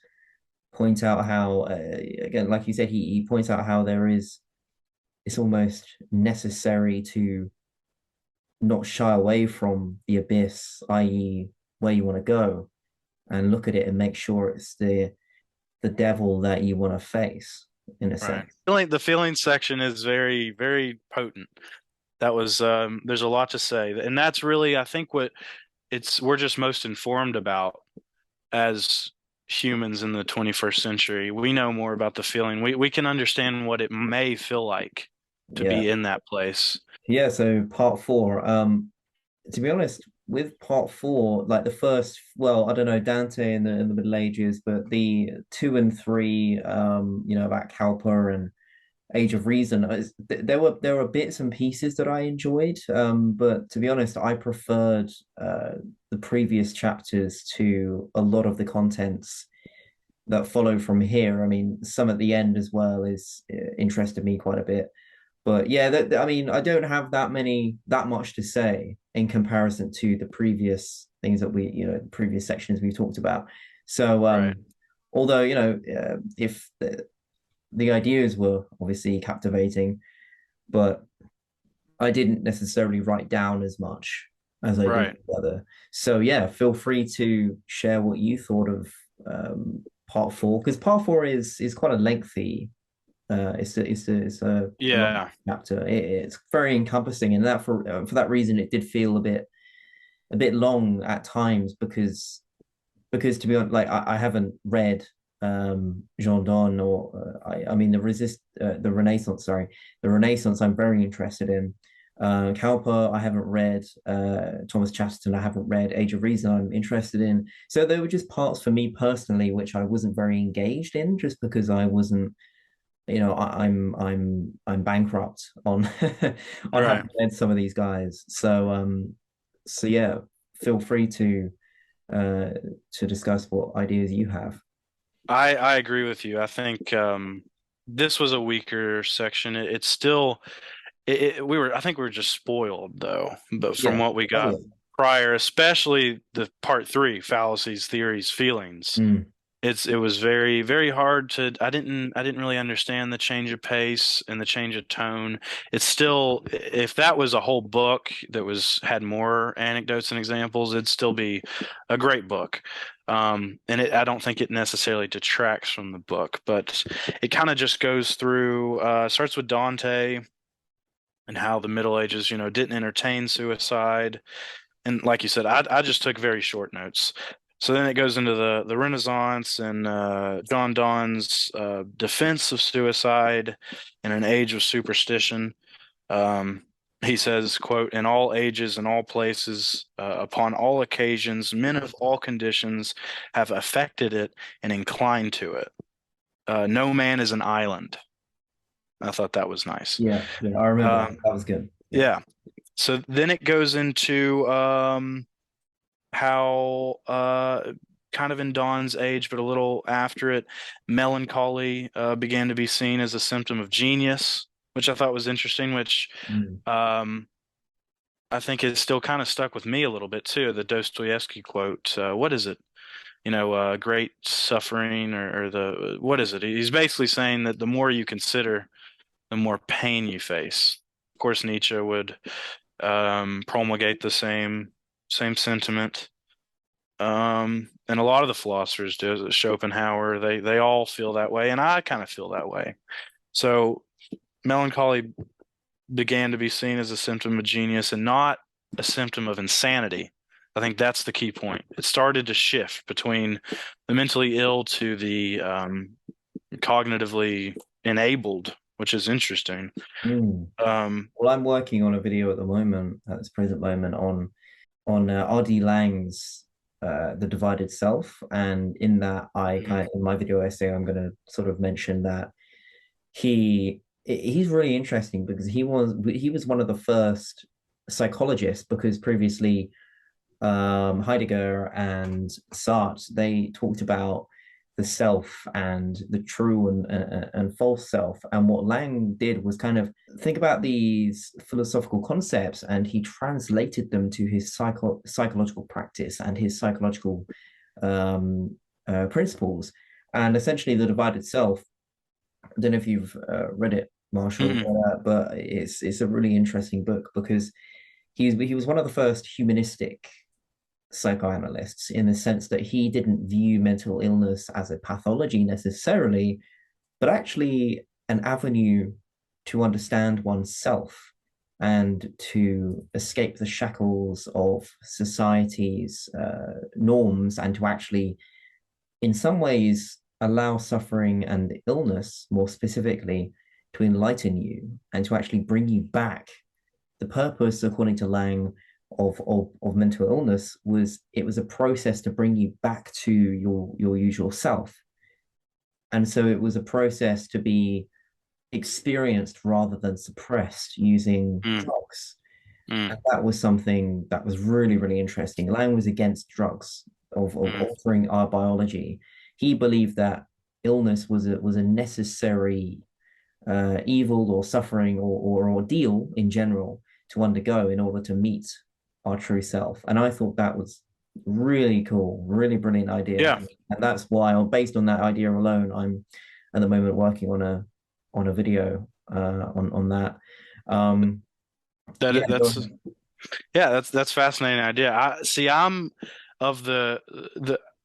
point out how, again, like you said, he points out how it's almost necessary to not shy away from the abyss, i.e., where you want to go, and look at it and make sure it's the devil that you want to face, in a Right. sense. The feeling section is very, very potent. That was there's a lot to say. And that's really, I think, what it's we're just most informed about as humans in the 21st century. We know more about the feeling. We can understand what it may feel like to Yeah. be in that place. Yeah, so part four. To be honest, with part four, like the first, well, I don't know, Dante in the Middle Ages, but the two and three, about Cowper and Age of Reason, there were bits and pieces that I enjoyed. But to be honest, I preferred the previous chapters to a lot of the contents that follow from here. I mean, some at the end as well is interested me quite a bit. But yeah, I mean, I don't have that much to say in comparison to the previous things that previous sections we've talked about. So, Right. although, if the ideas were obviously captivating, but I didn't necessarily write down as much as I did Right. the other. So yeah, feel free to share what you thought of part four, because part four is quite a lengthy. It's a long Yeah. chapter. It's very encompassing, and that for that reason, it did feel a bit long at times, because to be honest, like I haven't read Jean Donne, or I mean the Renaissance. Sorry, the Renaissance. I'm very interested in. Cowper, I haven't read. Thomas Chatterton, I haven't read. Age of Reason, I'm interested in. So there were just parts for me personally which I wasn't very engaged in, just because I wasn't. I'm bankrupt on on Right. having read some of these guys. So yeah, feel free uh to discuss what ideas you have. I agree with you. I think this was a weaker section. It's still we were I think we were just spoiled though, but from Yeah. what we Oh got yeah. prior, especially the part three, fallacies, theories, feelings. Mm, It was very, very hard to I didn't really understand the change of pace and the change of tone. It's still, if that was a whole book that was had more anecdotes and examples, it'd still be a great book. And I don't think it necessarily detracts from the book, but it kind of just goes through, starts with Dante and how the Middle Ages, didn't entertain suicide. And like you said, I just took very short notes. So then it goes into the Renaissance and John Donne's defense of suicide in an age of superstition. Um, he says, quote, "In all ages and all places, upon all occasions, men of all conditions have affected it and inclined to it. No man is an island." I thought that was nice. yeah, yeah, I remember that. Um, That was good. Yeah. yeah. So then it goes into how kind of in Dawn's age, but a little after it, melancholy began to be seen as a symptom of genius, which I thought was interesting, which Mm, um, I think is still kind of stuck with me a little bit too. The Dostoyevsky quote, what is it? Great suffering, or the, what is it? He's basically saying that the more you consider, the more pain you face. Of course, Nietzsche would promulgate the same sentiment. And a lot of the philosophers do. Schopenhauer, they all feel that way, and I kind of feel that way. So melancholy began to be seen as a symptom of genius and not a symptom of insanity. I think that's the key point. It started to shift between the mentally ill to the cognitively enabled, which is interesting. Mm. Um, Well, I'm working on a video at the moment, at this present moment, on R.D. Laing's The Divided Self, and in that, in my video essay, I'm going to sort of mention that he's really interesting because he was one of the first psychologists, because previously Heidegger and Sartre, they talked about the self and the true and false self. And what Laing did was kind of think about these philosophical concepts, and he translated them to his psychological practice and his psychological principles. And essentially, the divided self. I don't know if you've read it, Marshall, mhm, but it's a really interesting book because he was one of the first humanistic psychoanalysts, in the sense that he didn't view mental illness as a pathology necessarily, but actually an avenue to understand oneself and to escape the shackles of society's norms, and to actually, in some ways, allow suffering and illness more specifically to enlighten you and to actually bring you back. The purpose, according to Laing, of mental illness was, it was a process to bring you back to your usual self. And so it was a process to be experienced rather than suppressed using mm, drugs. mm, And that was something that was really, really interesting. Laing was against drugs, of mm, altering our biology. He believed that illness was a necessary evil or suffering or ordeal in general to undergo in order to meet our true self. And I thought that was really cool, really brilliant idea. yeah, And that's why, based on that idea alone, I'm at the moment working on a video on that. Um, yeah, that's yeah, that's fascinating idea. I see. I'm of the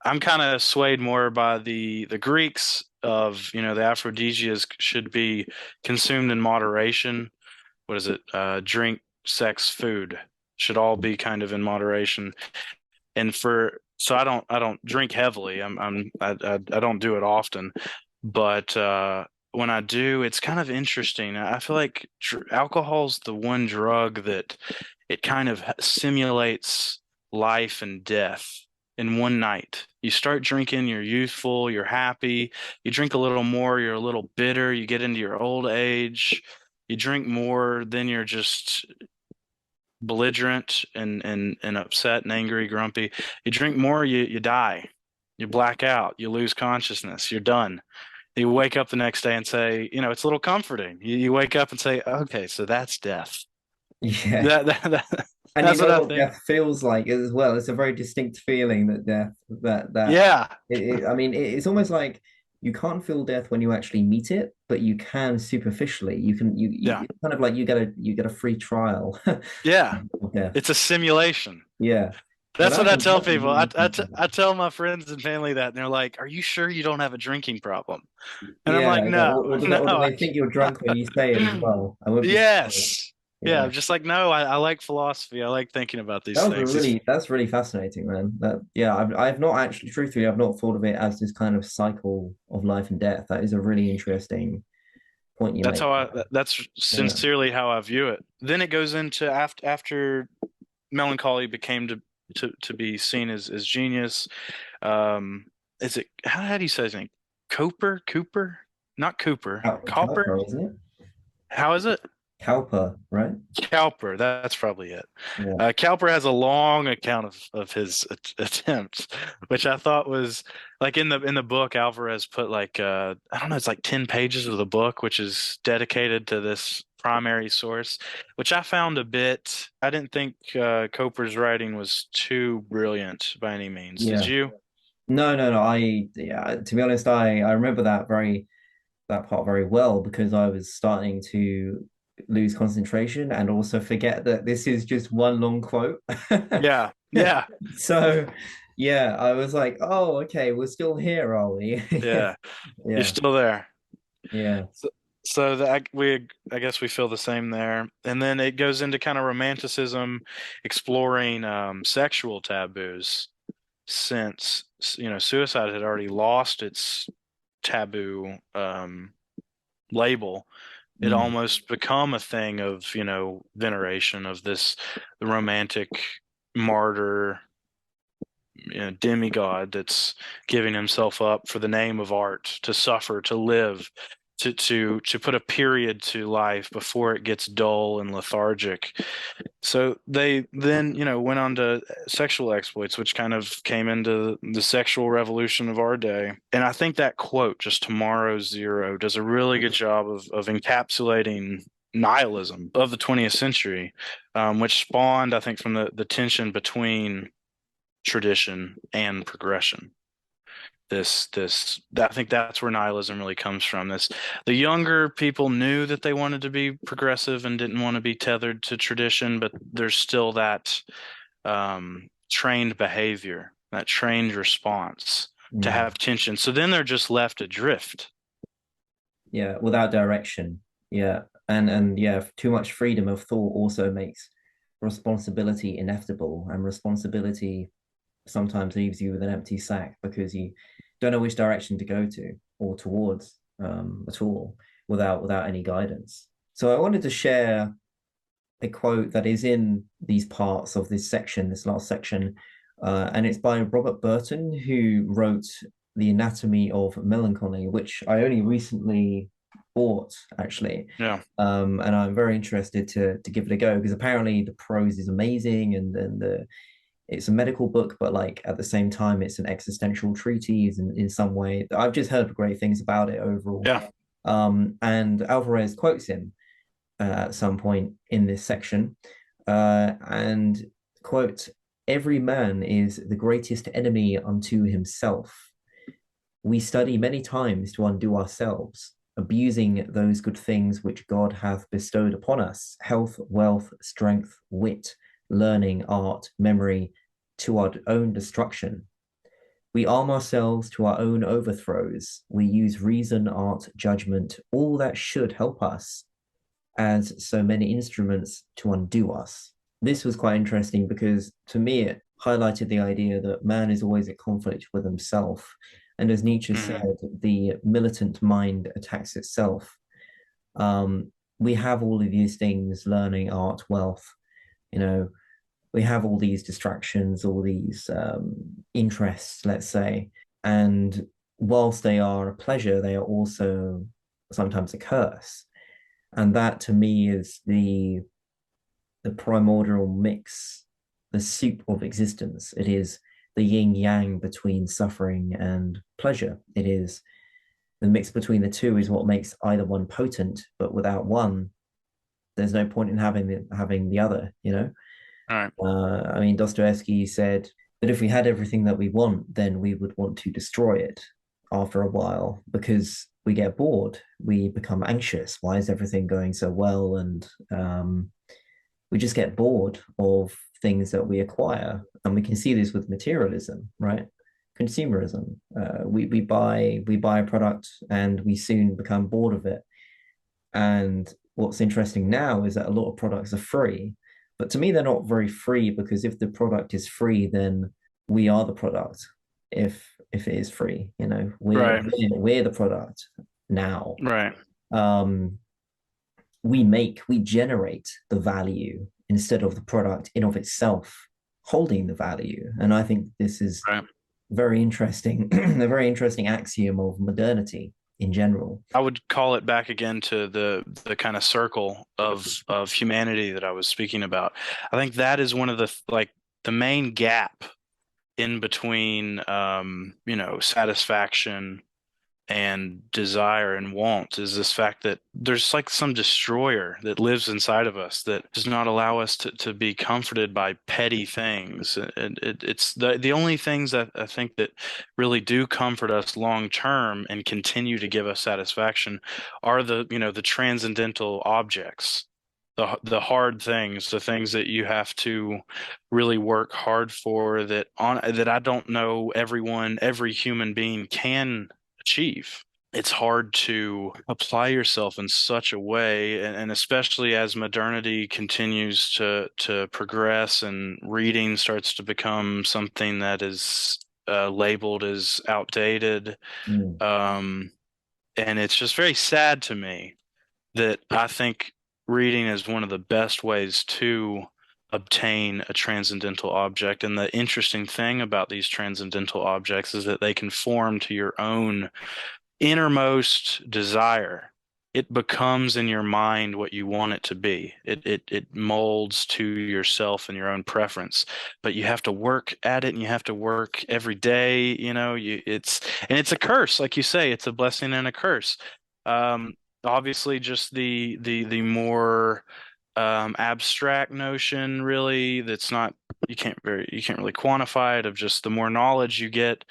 I'm kind of swayed more by the Greeks of, the aphrodisias should be consumed in moderation. What is it? Drink, sex, food should all be kind of in moderation. And for so I don't drink heavily. I don't do it often, but when I do, it's kind of interesting. I feel like alcohol's the one drug that it kind of simulates life and death in one night. You start drinking, you're youthful, you're happy. You drink a little more, you're a little bitter. You get into your old age. You drink more, then you're just belligerent and upset and angry, grumpy. You drink more, you die. You black out, you lose consciousness, you're done. You wake up the next day and say, it's a little comforting. You wake up and say, okay, so that's death. yeah. That And you that's what know I what think. death feels like as well. It's a very distinct feeling, that death, Yeah, I mean, it's almost like you can't feel death when you actually meet it, but you can superficially. You can, yeah, it's kind of like you get a free trial yeah. of death. It's a simulation. Yeah. But That's what I tell that's a people. really interesting I thing. tell my friends and family that, and they're like, "Are you sure you don't have a drinking problem?" And I'm Yeah, like, yeah. "No, no, Or do they think you're drunk when you say it as well? I won't be surprised. yes, yeah." Yeah. I'm just like, no, I like philosophy. I like thinking about these things. That's really fascinating, man. Yeah, I've not actually, truthfully, I've not thought of it as this kind of cycle of life and death. That is a really interesting point you That's make. how that's Yeah. sincerely how I view it. Then it goes into after melancholy became to be seen as genius. Um, is it how do you say his name? Cooper, not Cooper. Cowper. Cowper, isn't it? How is it? Cowper, right? Cowper. That's probably it. Yeah. Cowper has a long account of his attempts, which I thought was like in the book. Alvarez put like I don't know, it's like 10 pages of the book, which is dedicated to this primary source, which I found a bit. I didn't think Coper's writing was too brilliant by any means. Did Yeah. you? No. Yeah, to be honest, I remember that part very well because I was starting to lose concentration and also forget that this is just one long quote. Yeah, yeah, So, yeah, I was like, oh, okay, we're still here, are we? yeah. You're Yeah, still there. yeah. So, so that I guess we feel the same there. And then it goes into kind of romanticism, exploring sexual taboos since suicide had already lost its taboo label. It Mm, almost become a thing of veneration of this the romantic martyr, demigod that's giving himself up for the name of art, to suffer, to live, to put a period to life before it gets dull and lethargic. So they then, went on to sexual exploits, which kind of came into the sexual revolution of our day. And I think that quote, just tomorrow's zero, does a really good job of encapsulating nihilism of the 20th century, which spawned, I think, from the tension between tradition and progression. I think that's where nihilism really comes from. The younger people knew that they wanted to be progressive and didn't want to be tethered to tradition, but there's still that trained behavior, that trained response to mm. have tension. So then they're just left adrift. Yeah, without direction. Yeah. And yeah, too much freedom of thought also makes responsibility inevitable, and responsibility sometimes leaves you with an empty sack because you don't know which direction to go to or towards at all without any guidance. So I wanted to share a quote that is in these parts of this section, this last section, and it's by Robert Burton, who wrote The Anatomy of Melancholy, which I only recently bought actually. Yeah. And I'm very interested to give it a go because apparently the prose is amazing, and it's a medical book, but like at the same time, it's an existential treatise in some way. I've just heard great things about it overall. Yeah. And Alvarez quotes him at some point in this section, and quote, "Every man is the greatest enemy unto himself. We study many times to undo ourselves, abusing those good things which God hath bestowed upon us, health, wealth, strength, wit, learning, art, memory, to our own destruction. We arm ourselves to our own overthrows. We use reason, art, judgment, all that should help us, as so many instruments to undo us." This was quite interesting because to me it highlighted the idea that man is always at conflict with himself. And as Nietzsche said, Hmm. the militant mind attacks itself. We have all of these things, learning, art, wealth, you know, we have all these distractions, all these interests, let's say. And whilst they are a pleasure, they are also sometimes a curse. And that to me is the primordial mix, the soup of existence. It is the yin yang between suffering and pleasure. It is the mix between the two is what makes either one potent, but without one, there's no point in having the other, you know? All right. I mean, Dostoevsky said that if we had everything that we want, then we would want to destroy it after a while because we get bored. We become anxious. Why is everything going so well? And we just get bored of things that we acquire. And we can see this with materialism, right? Consumerism. We buy a product and we soon become bored of it. And what's interesting now is that a lot of products are free, but to me, they're not very free because if the product is free, then we are the product. If it is free, you know, Right. we're the product now. Right. Um, we generate the value instead of the product in of itself holding the value. And I think this is Right. very interesting, a very interesting axiom of modernity in general. I would call it back again to the kind of circle of humanity that I was speaking about. I think that is one of the main gap in between satisfaction and desire and want is this fact that there's like some destroyer that lives inside of us that does not allow us to be comforted by petty things. And it's the only things that I think that really do comfort us long term and continue to give us satisfaction are the transcendental objects. The hard things, the things that you have to really work hard for that I don't know every human being can achieve. It's hard to apply yourself in such a way, and especially as modernity continues to progress and reading starts to become something that is labeled as outdated. Mm. Um, and it's just very sad to me that I think reading is one of the best ways to obtain a transcendental object. And the interesting thing about these transcendental objects is that they conform to your own innermost desire. It becomes in your mind what you want it to be. It molds to yourself and your own preference. But you have to work at it and you have to work every day. It's a curse, like you say, it's a blessing and a curse. Obviously just the more abstract notion really that's not you can't really quantify it, of just the more knowledge you get,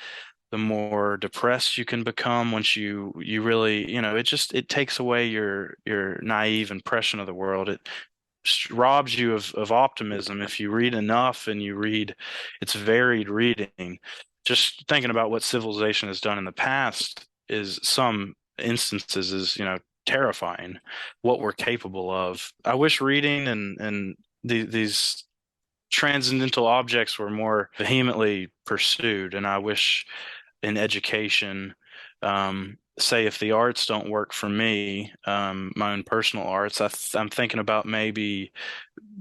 the more depressed you can become once you really, it takes away your naive impression of the world. It robs you of optimism if you read enough and you read it's varied reading. Just thinking about what civilization has done in the past is some instances is, terrifying what we're capable of. I wish reading and these transcendental objects were more vehemently pursued, and I wish in education, say if the arts don't work for me, my own personal arts, I'm thinking about maybe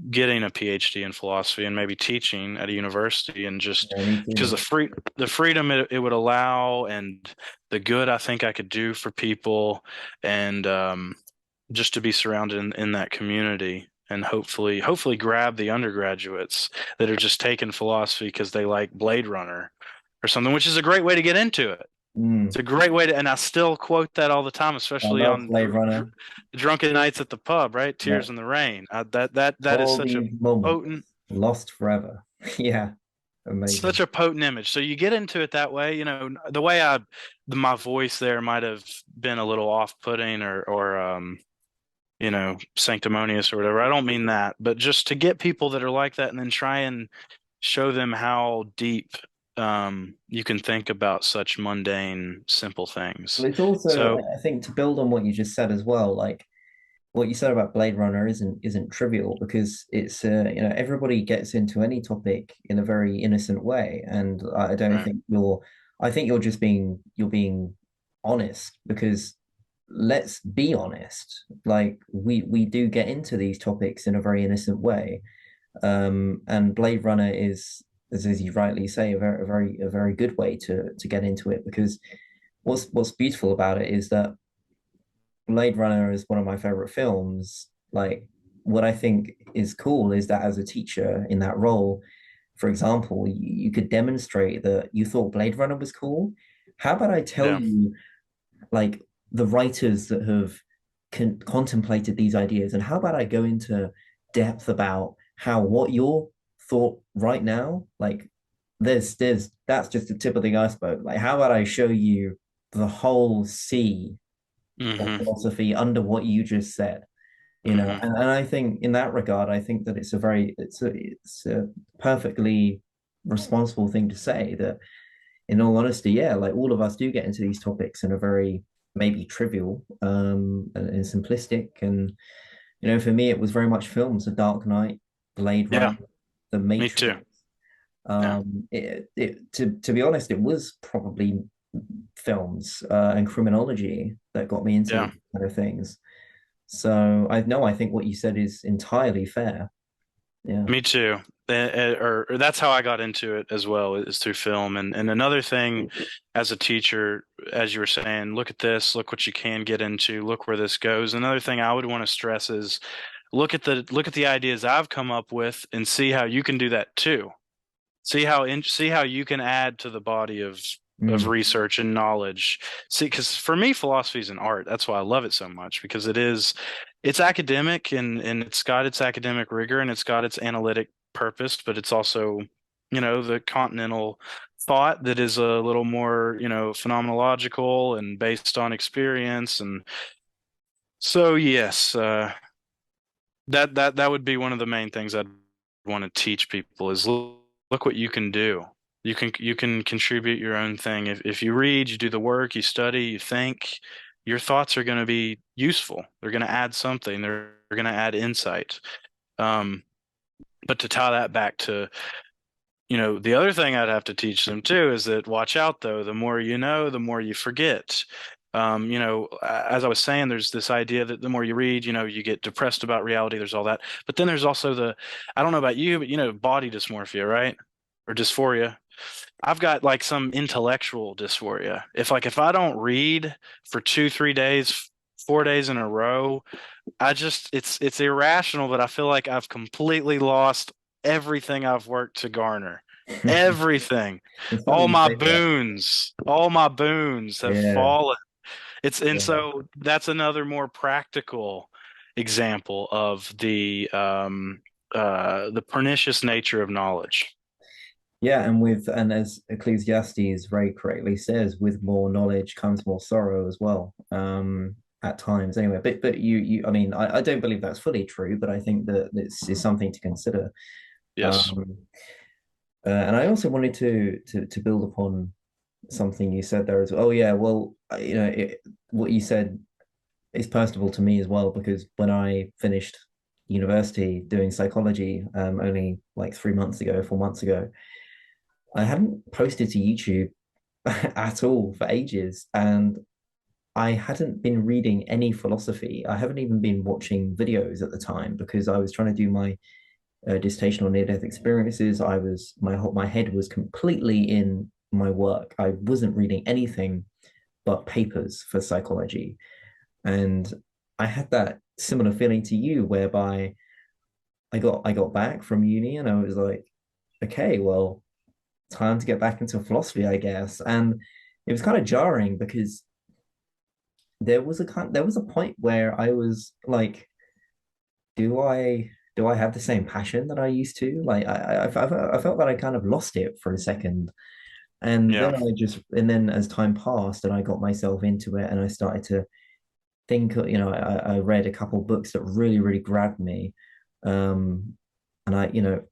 getting a PhD in philosophy and maybe teaching at a university, and just Yeah, me because too. the freedom it would allow and the good I think I could do for people, and just to be surrounded in that community. And hopefully grab the undergraduates that are just taking philosophy because they like Blade Runner or something, which is a great way to get into it. It's Mm. a great way to, and I still quote that all the time, I especially love on Blade Runner. drunken nights at the pub, right? Yeah. Tears in the Rain. That is All these potent, moments lost forever. Yeah. such Amazing. a potent image. So you get into it that way, the way my voice there might have been a little off-putting or sanctimonious or whatever. I don't mean that, but just to get people that are like that and then try and show them how deep you can think about such mundane, simple things. But it's also, So, I think, to build on what you just said as well, like what you said about Blade Runner isn't trivial because it's everybody gets into any topic in a very innocent way, and I don't right. think I think you're being honest because let's be honest, like we do get into these topics in a very innocent way, and Blade Runner is, as you rightly say, a very good way to get into it because what's beautiful about it is that Blade Runner is one of my favorite films. Like, what I think is cool is that as a teacher in that role, for example, you could demonstrate that you thought Blade Runner was cool. How about I tell Yeah. you, like, the writers that have contemplated these ideas, and how about I go into depth about how what you're thought right now, like, there's that's just the tip of the iceberg. Like, how about I show you the whole sea of Hmm. philosophy under what you just said, Hmm. and I think in that regard, I think that it's a perfectly responsible thing to say that in all honesty, yeah, like all of us do get into these topics in a very maybe trivial and simplistic. And for me it was very much films, The Dark Knight, Blade Yeah, Runner, The me Matrix. too. Yeah. To be honest, it was probably films and criminology that got me into Yeah. these kind of things. So I know I think what you said is entirely fair. Yeah. Me too. Or that's how I got into it as well, is through film. And another thing, as a teacher, as you were saying, look at this, look what you can get into, look where this goes. Another thing I would want to stress is look at the ideas I've come up with and see how you can do that too. See how you can add to the body of of Mm. research and knowledge. See, because for me, philosophy is an art. That's why I love it so much, because it's academic, and it's got its academic rigor and it's got its analytic purpose, but it's also, the continental thought that is a little more, phenomenological and based on experience. And so, yes, that would be one of the main things I'd want to teach people is look what you can do. You can contribute your own thing. If you read, you do the work, you study, you think, your thoughts are going to be useful. They're going to add something. They're going to add insight. Um, but to tie that back to, the other thing I'd have to teach them too is that watch out though, the more you know, the more you forget. As I was saying, there's this idea that the more you read, you get depressed about reality. There's all that. But then there's also I don't know about you, but body dysmorphia, right? Or dysphoria. I've got like some intellectual dysphoria. If I don't read for 2, 3 days, 4 days in a row, it's irrational, but I feel like I've completely lost everything I've worked to garner. Everything. It's funny you say that. All my boons have Yeah, fallen. And yeah. so that's another more practical example of the pernicious nature of knowledge. Yeah, and as Ecclesiastes very correctly says, with more knowledge comes more sorrow as well. At times anyway. But I mean, I don't believe that's fully true, but I think that this is something to consider. Yes. Um, and I also wanted to build upon something you said there as well. Oh yeah, well, what you said is personable to me as well because when I finished university doing psychology, only like 3 months ago, 4 months ago, I hadn't posted to YouTube at all for ages, and I hadn't been reading any philosophy. I haven't even been watching videos at the time because I was trying to do my dissertation on near-death experiences. My head was completely in my work. I wasn't reading anything but papers for psychology, and I had that similar feeling to you, whereby I got back from uni and I was like, okay, well, time to get back into philosophy, I guess. And it was kind of jarring because there was a point where I was like, do I have the same passion that I used to? Like I felt that I kind of lost it for a second. And Yeah. then as time passed and I got myself into it and I started to think, I read a couple of books that really, really grabbed me. Um, and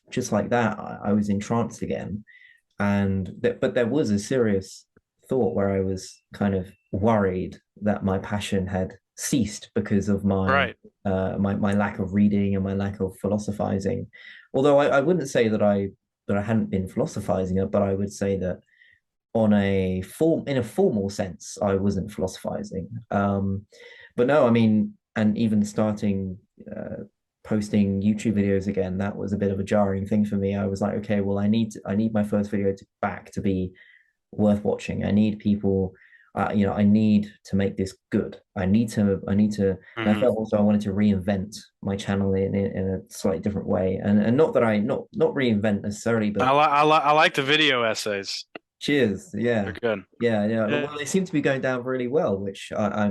just like that, I was entranced again. But there was a serious thought where I was kind of worried that my passion had ceased because of Right. my lack of reading and my lack of philosophizing. Although I wouldn't say that I hadn't been philosophizing it, but I would say that in a formal sense, I wasn't philosophizing. But no, I mean, and even starting posting YouTube videos again, that was a bit of a jarring thing for me. I was like, okay, well, I need my first video back to be worth watching. I need people, I need to make this good. And I Hmm. felt also I wanted to reinvent my channel in a slightly different way. And not that not reinvent necessarily, but I like the video essays. cheers. They're Yeah. good. Yeah. Yeah. Yeah. Well, they seem to be going down really well, which Yeah.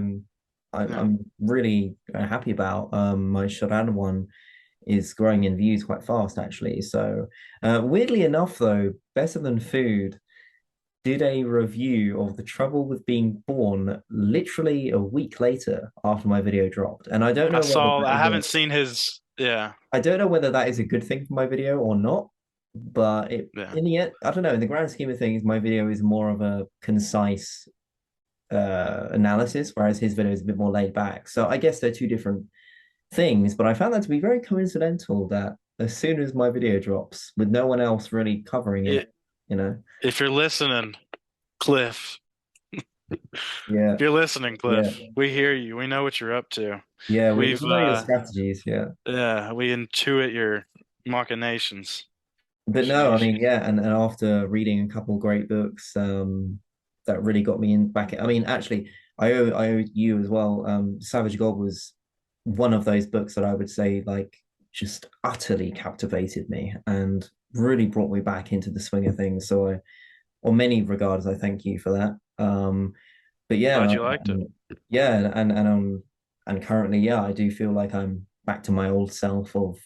I'm really happy about. My Shodan one is growing in views quite fast, actually. So, weirdly enough, though, Better Than Food did a review of The Trouble with Being Born literally a week later after my video dropped. And I haven't seen his, yeah. I don't know whether that is a good thing for my video or not, but Yeah. in the end, I don't know. In the grand scheme of things, my video is more of a concise analysis, whereas his video is a bit more laid back. So I guess they're two different things, but I found that to be very coincidental that as soon as my video drops, with no one else really covering it, It, you know, if you're listening, Cliff, yeah, if you're listening, yeah, Cliff, we hear you. We know what you're up to. yeah, we We've, know your strategies, yeah. yeah, we intuit your machinations. But no, I Sheesh. mean, yeah, and after reading a couple great books, that really got me in back. I mean, actually, I owe you as well. Savage God was one of those books that I would say like just utterly captivated me and really brought me back into the swing of things. So on many regards, I thank you for that. But Glad yeah, you liked it. yeah, and currently, yeah, I do feel like I'm back to my old self of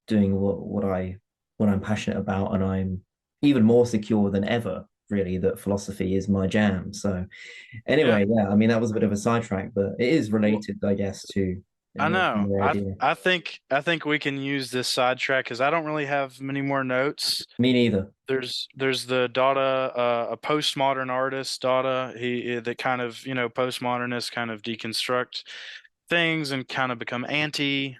doing what I'm passionate about, and I'm even more secure than ever, really, that philosophy is my jam. So Yeah. anyway, yeah, I mean that was a bit of a sidetrack, but it is Well, related, I guess, to I know. your idea. I think we can use this sidetrack because I don't really have many more notes. Me neither. There's the Dada, a postmodern artist, Dada. That kind of, postmodernists kind of deconstruct things and kind of become anti-X.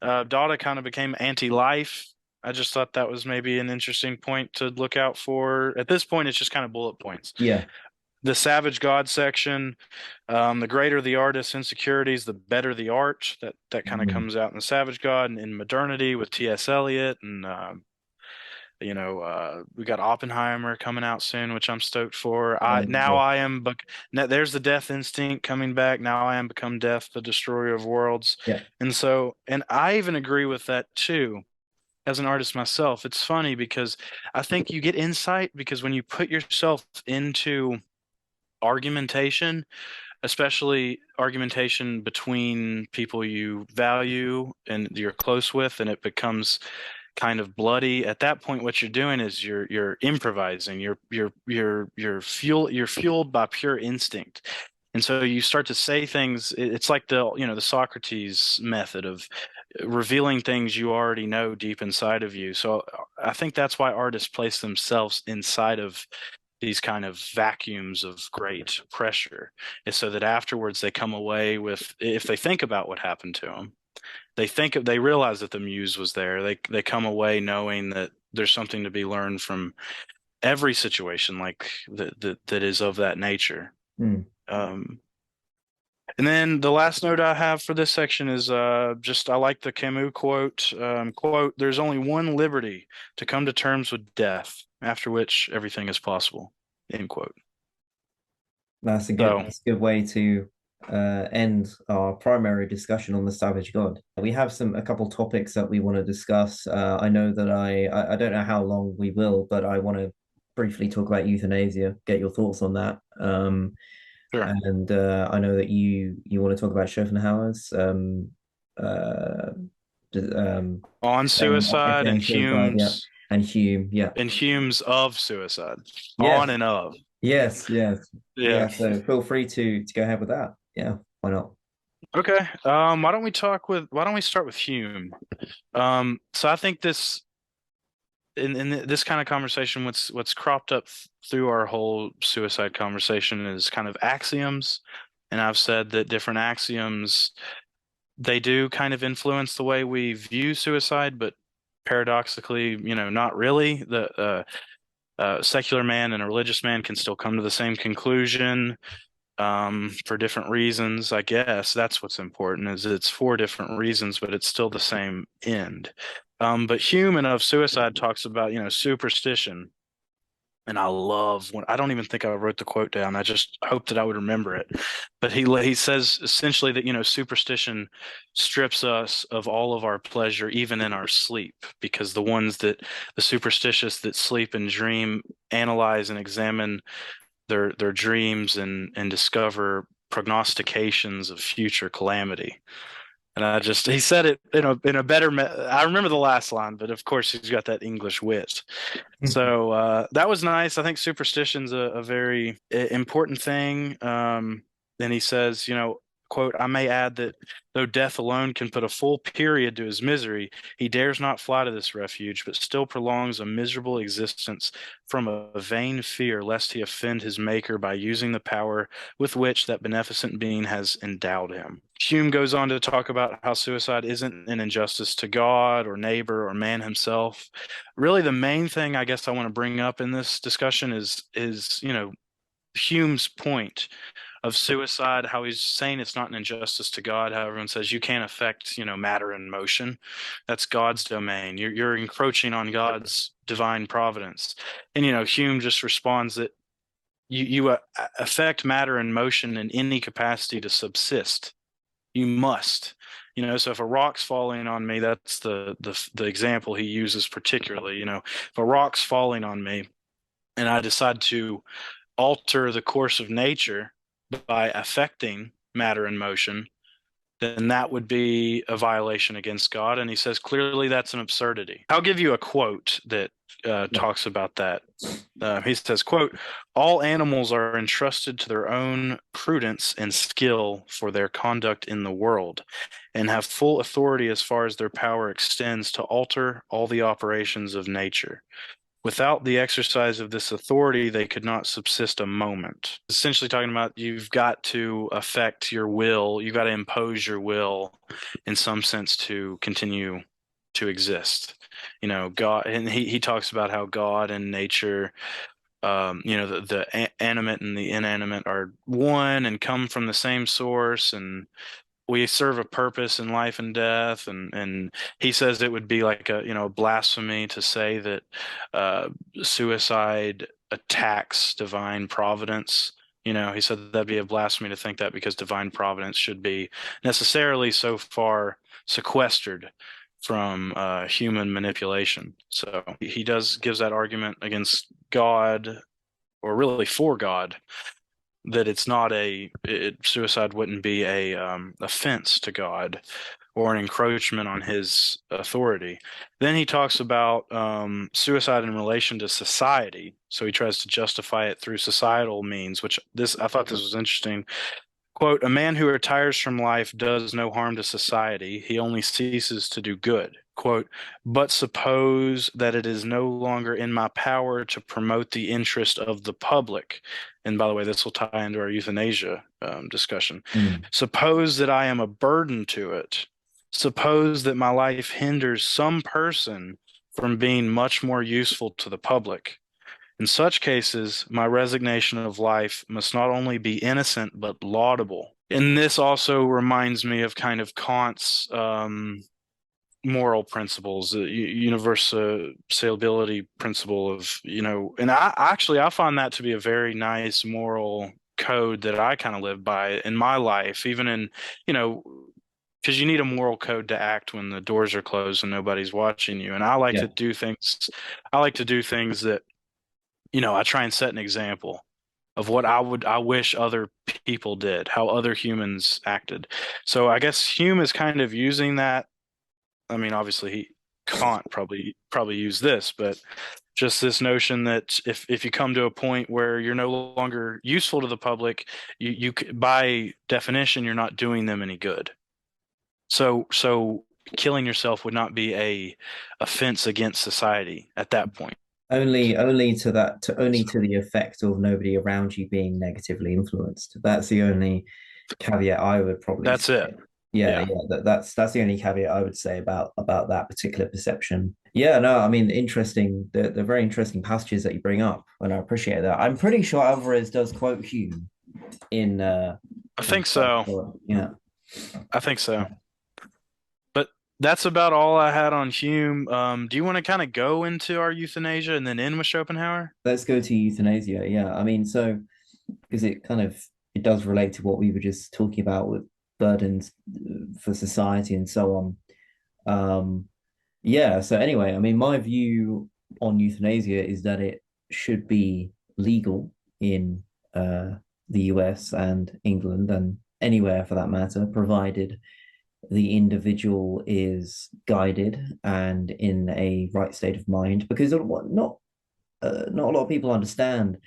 Dada kind of became anti-life. I just thought that was maybe an interesting point to look out for. At this point, it's just kind of bullet points. Yeah. The Savage God section, the greater the artist's insecurities, the better the art. That kind of Mm. comes out in the Savage God and in Modernity with T.S. Eliot, and we got Oppenheimer coming out soon, which I'm stoked for. I now Yeah. I am, but now there's the Death Instinct coming back. Now I am become Death, the Destroyer of Worlds, Yeah. and I even agree with that too. As an artist myself, it's funny because I think you get insight because when you put yourself into argumentation, especially argumentation between people you value and you're close with, and it becomes kind of bloody. At that point, what you're doing is you're improvising. You're fueled by pure instinct. And so you start to say things. It's like the Socrates method of revealing things you already know deep inside of you. So I think that's why artists place themselves inside of these kind of vacuums of great pressure, is so that afterwards they come away with, if they think about what happened to them, they realize that the muse was there. They come away knowing that there's something to be learned from every situation like that is of that nature. Mm. Um, and then the last note I have for this section is just I like the Camus quote. Quote: "There's only one liberty, to come to terms with death, after which everything is possible." End quote. So, That's a good way to end our primary discussion on the Savage God. We have a couple topics that we want to discuss. I know that I don't know how long we will, but I want to briefly talk about euthanasia, get your thoughts on that. sure. And I know that you want to talk about Schopenhauer's uh, On suicide essay on and suicide, yeah, and Hume, yeah, Hume's of suicide. On yes, and of. yes, Yeah. yeah. So feel free to go ahead with that. Yeah, why not? Okay. Why don't we start with Hume? So I think this kind of conversation, what's cropped up through our whole suicide conversation is kind of axioms. And I've said that different axioms, they do kind of influence the way we view suicide, but paradoxically, not really. The secular man and a religious man can still come to the same conclusion, for different reasons. I guess that's what's important, is it's for different reasons, but it's still the same end. But Hume and of suicide talks about, superstition. And I love when, I don't even think I wrote the quote down. I just hope that I would remember it. But he says essentially that, superstition strips us of all of our pleasure, even in our sleep, because the superstitious that sleep and dream analyze and examine their dreams and discover prognostications of future calamity. And he said it in a better. I remember the last line, but of course he's got that English wit. So that was nice. I think superstition's a very important thing. Then he says, quote, "I may add that though death alone can put a full period to his misery, he dares not fly to this refuge, but still prolongs a miserable existence from a vain fear lest he offend his Maker by using the power with which that beneficent being has endowed him." Hume goes on to talk about how suicide isn't an injustice to God or neighbor or man himself. Really, the main thing I guess I want to bring up in this discussion is Hume's point of suicide, how he's saying it's not an injustice to God, how everyone says you can't affect, matter and motion. That's God's domain. You're encroaching on God's divine providence. And, Hume just responds that you affect matter and motion in any capacity to subsist. You must. So if a rock's falling on me, that's the example he uses particularly. If a rock's falling on me and I decide to alter the course of nature by affecting matter and motion, then that would be a violation against God. And he says clearly that's an absurdity. I'll give you a quote that talks about that. He says, quote, "All animals are entrusted to their own prudence and skill for their conduct in the world, and have full authority as far as their power extends to alter all the operations of nature. Without the exercise of this authority, they could not subsist a moment." Essentially talking about you've got to affect your will, you've got to impose your will in some sense to continue to exist. God, and he talks about how God and nature, the animate and the inanimate are one and come from the same source, and we serve a purpose in life and death, and he says it would be like a blasphemy to say that suicide attacks divine providence. He said that'd be a blasphemy to think that, because divine providence should be necessarily so far sequestered from human manipulation. So he gives that argument against God, or really for God, that it's not suicide wouldn't be a offense to God or an encroachment on his authority. Then he talks about suicide in relation to society. So he tries to justify it through societal means, which I thought this was interesting. Quote, "A man who retires from life does no harm to society. He only ceases to do good." Quote, "But suppose that it is no longer in my power to promote the interest of the public." And by the way, this will tie into our euthanasia discussion. "Suppose that I am a burden to it. Suppose that my life hinders some person from being much more useful to the public. In such cases, my resignation of life must not only be innocent, but laudable." And this also reminds me of kind of Kant's moral principles, the universality principle of, and I find that to be a very nice moral code that I kind of live by in my life, even in, because you need a moral code to act when the doors are closed and nobody's watching you. And I like to do things, that, I try and set an example of what I wish other people did, how other humans acted. So I guess Hume is kind of using that. I mean, obviously Kant probably used this, but just this notion that if you come to a point where you're no longer useful to the public, you by definition you're not doing them any good. So killing yourself would not be a offense against society at that point. Only to the effect of nobody around you being negatively influenced. That's the only caveat I would probably That's say. it. Yeah. That's the only caveat I would say about that particular perception. Yeah, no, I mean, interesting. The very interesting passages that you bring up, and I appreciate that. I'm pretty sure Alvarez does quote Hume in. I think so. Yeah, I think so. But that's about all I had on Hume. Do you want to kind of go into our euthanasia and then end with Schopenhauer? let's go to euthanasia. Yeah, I mean, so because it does relate to what we were just talking about with burdens for society and so on. Yeah, so anyway, I mean, my view on euthanasia is that it should be legal in the US and England and anywhere for that matter, provided the individual is guided and in a right state of mind. Because not a lot of people understand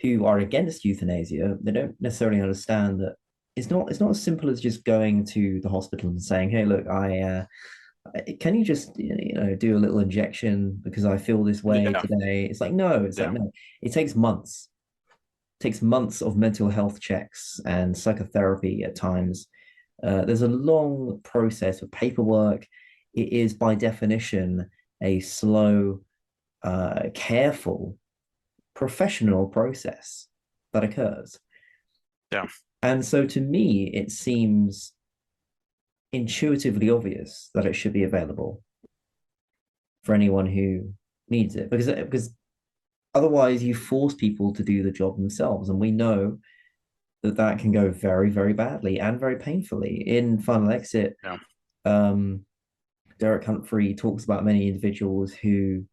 who are against euthanasia. They don't necessarily understand that it's not as simple as just going to the hospital and saying, "Hey, look, can you just do a little injection because I feel this way today?" It's like no, like no. It takes months. It takes months of mental health checks and psychotherapy at times. There's a long process of paperwork. It is by definition a slow, careful, professional process that occurs. Yeah. And so to me, it seems intuitively obvious that it should be available for anyone who needs it, because otherwise you force people to do the job themselves, and we know that can go very, very badly and very painfully. In Final Exit, Yeah. um, Derek Humphrey talks about many individuals who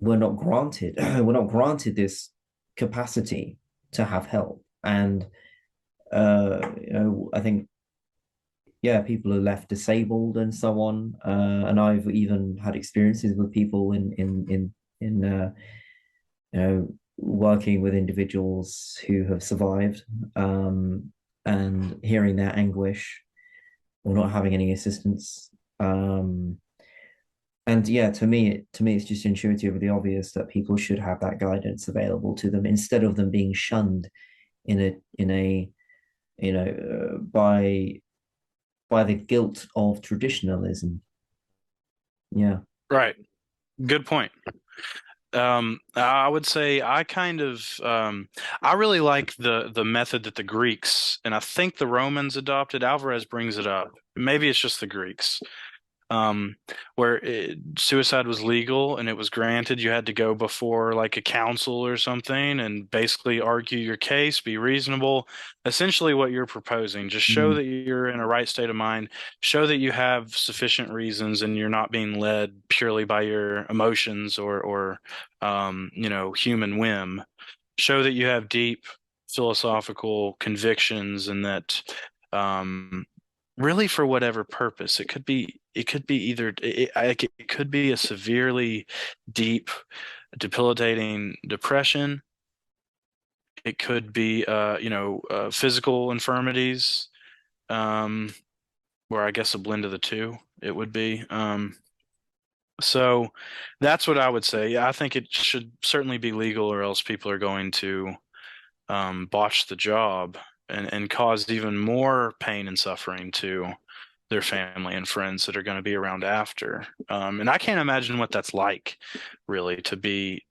were not granted were not granted this capacity to have help, and I think people are left disabled and so on. And I've even had experiences with people in working with individuals who have survived, and hearing their anguish or not having any assistance. And yeah, to me, it's just intuitively obvious that people should have that guidance available to them instead of them being shunned in a by the guilt of traditionalism. Yeah. Right. Good point. I would say I kind of I really like the method that the Greeks and I think the Romans adopted. Alvarez brings it up. Maybe it's just the Greeks. um, where suicide was legal and it was granted. You had to go before like a council or something and basically argue your case, be reasonable. Essentially, what you're proposing, just show Mm. that you're in a right state of mind, show that you have sufficient reasons and you're not being led purely by your emotions or human whim. Show that you have deep philosophical convictions and that um, really for whatever purpose. It could be either it could be a severely deep, debilitating depression. It could be physical infirmities, um, where I guess a blend of the two it would be. So that's what I would say. Yeah, I think it should certainly be legal, or else people are going to botch the job and cause even more pain and suffering to their family and friends that are going to be around after. And I can't imagine what that's like, really, to be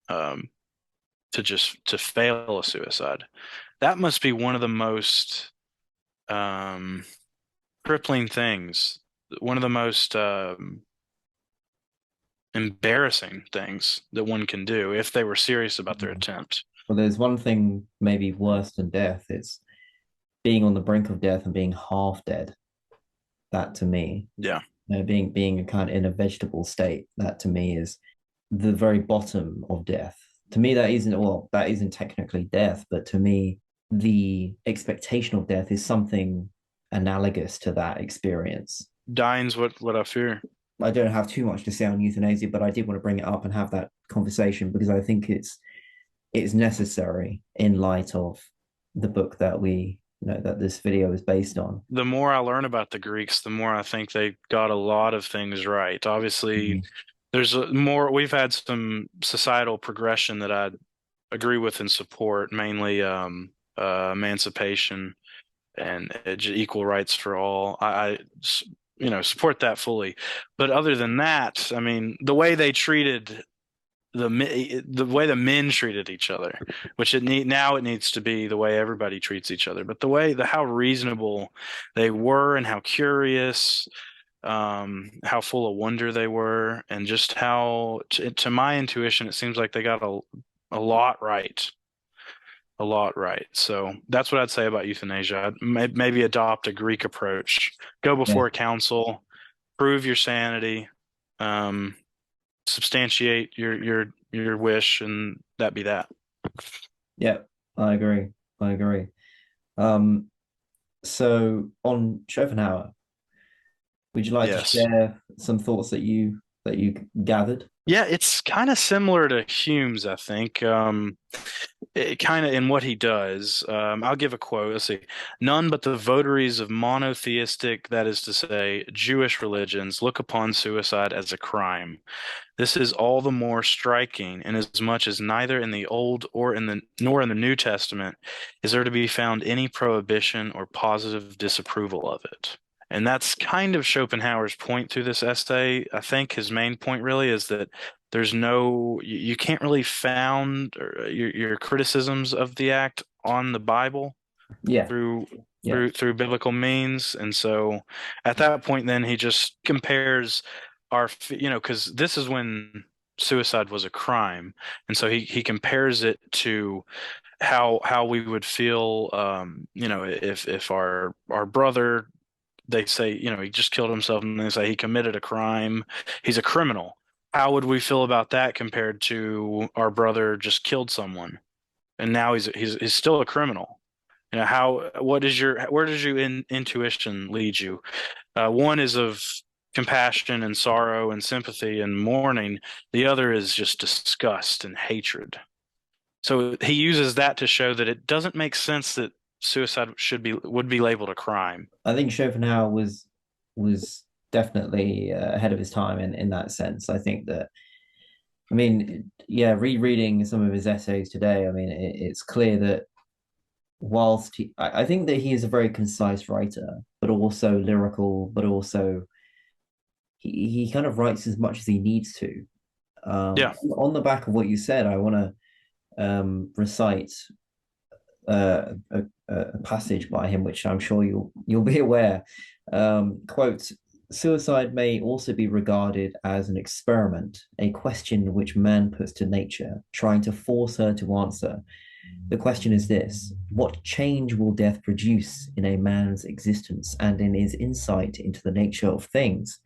um, to fail a suicide. That must be one of the most um, crippling things, one of the most embarrassing things that one can do if they were serious about their attempt. Well, there's one thing maybe worse than death. It's being on the brink of death and being half dead. That to me, Yeah. being a kind of in a vegetable state. That to me is the very bottom of death. To me, that isn't technically death, but to me, the expectation of death is something analogous to that experience. Dying's what I fear. I don't have too much to say on euthanasia, but I did want to bring it up and have that conversation because I think it's necessary in light of the book that that this video is based on. The more I learn about the Greeks, the more I think they got a lot of things right. Obviously, Mhm. we've had some societal progression that I agree with and support, mainly emancipation and equal rights for all. Support that fully. But other than that, I mean, the way they treated the way the men treated each other, which it needs to be the way everybody treats each other. But the how reasonable they were and how curious, how full of wonder they were, and just how, to my intuition, it seems like they got a lot right. A lot right. So that's what I'd say about euthanasia. Maybe adopt a Greek approach. Go Yeah, before a council, prove your sanity, um, substantiate your wish, and that be that. yeah, I agree. I agree. Um, so on Schopenhauer, would you like to Yes. share some thoughts that you gathered? Yeah, it's kind of similar to Hume's, I think. It kind of in what he does. I'll give a quote. Let's see. None but the votaries of monotheistic, that is to say, Jewish religions, look upon suicide as a crime. This is all the more striking, inasmuch as neither in the Old or in the nor in the New Testament is there to be found any prohibition or positive disapproval of it. And that's kind of Schopenhauer's point through this essay. I think his main point really is that you can't really found your criticisms of the act on the Bible Yeah, through yeah, through biblical means. And so at that point, then he just compares because this is when suicide was a crime, and so he compares it to how we would feel, if our brother, they say, he just killed himself, and they say he committed a crime, he's a criminal. How would we feel about that compared to our brother just killed someone, and now he's still a criminal? Where does your intuition lead you? One is of compassion and sorrow and sympathy and mourning. The other is just disgust and hatred. So he uses that to show that it doesn't make sense that suicide would be labeled a crime. I think Schopenhauer was definitely ahead of his time in that sense. I think that, I mean, yeah, rereading some of his essays today, I mean, it's clear that whilst I think that he is a very concise writer, but also lyrical, but also he kind of writes as much as he needs to. Yeah. On the back of what you said, I want to recite a passage by him, which I'm sure you'll be aware. Quote: "Suicide may also be regarded as an experiment, a question which man puts to nature, trying to force her to answer. The question is this: what change will death produce in a man's existence and in his insight into the nature of things?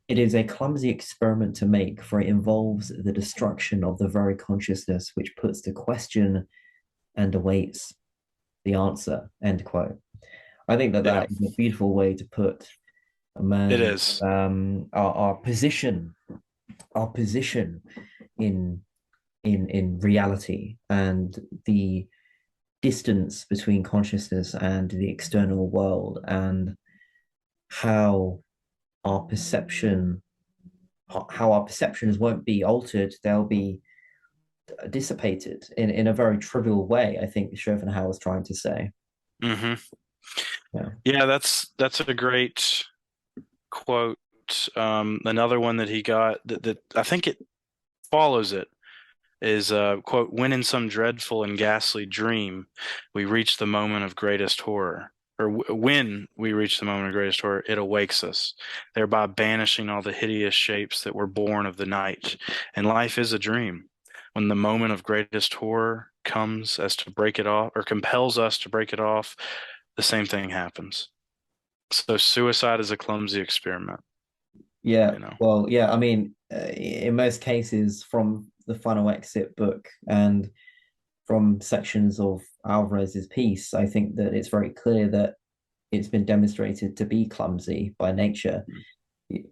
It is a clumsy experiment to make, for it involves the destruction of the very consciousness which puts the question and awaits the answer." End quote. I think that Yeah, that is a beautiful way to put a it man, is. our position in in reality, and the distance between consciousness and the external world, and how our perception how our perceptions won't be altered, they'll be dissipated in a very trivial way, I think Schopenhauer was trying to say. Hmm. Yeah. Yeah, that's a great quote. Another one that he got that I think it follows it is, quote, "When in some dreadful and ghastly dream we reach the moment of greatest horror, or when we reach the moment of greatest horror, it awakes us, thereby banishing all the hideous shapes that were born of the night. And life is a dream. When the moment of greatest horror comes as to break it off, or compels us to break it off, the same thing happens." So suicide is a clumsy experiment, Yeah, you know. well, yeah, I mean, in most cases, from the final exit book and from sections of Alvarez's piece, I think that it's very clear that it's been demonstrated to be clumsy by nature.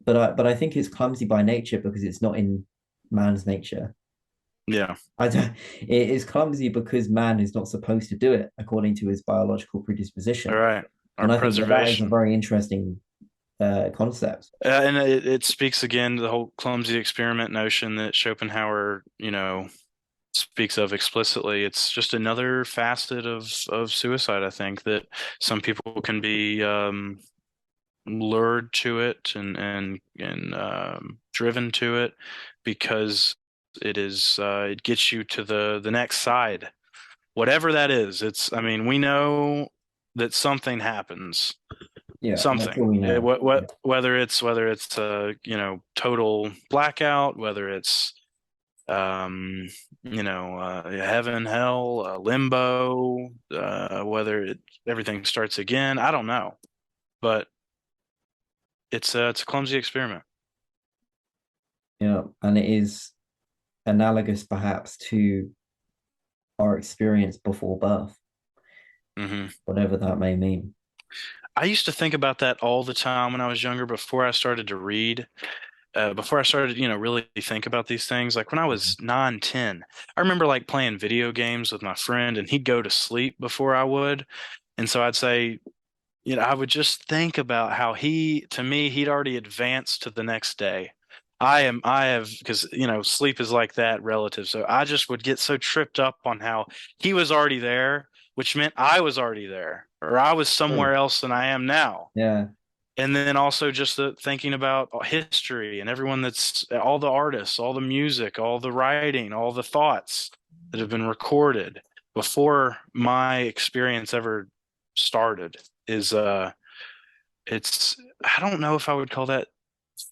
But I think it's clumsy by nature because it's not in man's nature. Yeah. I don't, it is clumsy because man is not supposed to do it according to his biological All predisposition. right. Our And I think that that is a preservation. very interesting concept. And it speaks again to the whole clumsy experiment notion that Schopenhauer, speaks of explicitly. It's just another facet of suicide, I think, that some people can be, lured to it and driven to it because it gets you to the next side, whatever that is. I mean, we know that something happens, Yeah, that's all something. we know. Whether it's a total blackout, whether it's heaven, hell, limbo, whether everything starts again. I don't know, but it's a clumsy experiment. Yeah, and it is analogous perhaps to our experience before birth, Hmm. whatever that may mean. I used to think about that all the time when I was younger, before I started to read, before I started, really think about these things. Like when I was 9, 10, I remember like playing video games with my friend, and he'd go to sleep before I would. And so I'd say, I would just think about how to me, he'd already advanced to the next day. I have, because, sleep is like that relative. So I just would get so tripped up on how he was already there, which meant I was already there, or I was True. somewhere else than I am now. Yeah, And then also just thinking about history and everyone, that's all the artists, all the music, all the writing, all the thoughts that have been recorded before my experience ever started is it's I don't know if I would call that,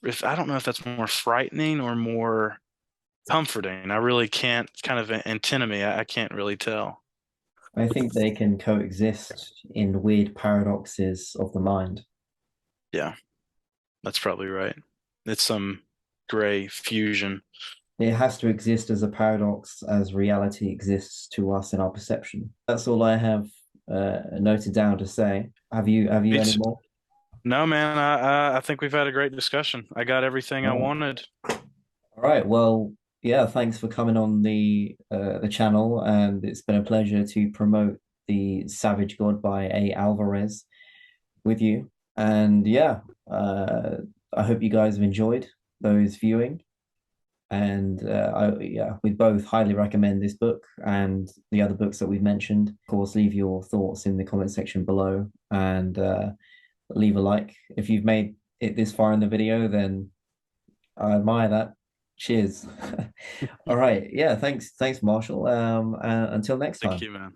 if I don't know if that's more frightening or more comforting. I really can't, kind of antinomy. I can't really tell. I think they can coexist in weird paradoxes of the mind. Yeah, that's probably right. It's some gray fusion. It has to exist as a paradox as reality exists to us in our perception. That's all I have noted down to say. Have you any It's, more? no, man, I think we've had a great discussion. I got everything I Oh. wanted. All right. Well, yeah, thanks for coming on the channel, and it's been a pleasure to promote the Savage God by A. Alvarez with you. And yeah, I hope you guys have enjoyed those viewing. And we both highly recommend this book and the other books that we've mentioned. Of course, leave your thoughts in the comment section below and leave a like. If you've made it this far in the video, then I admire that. Cheers. All right. Yeah, thanks, Marshall. Until next Thank time. you, man.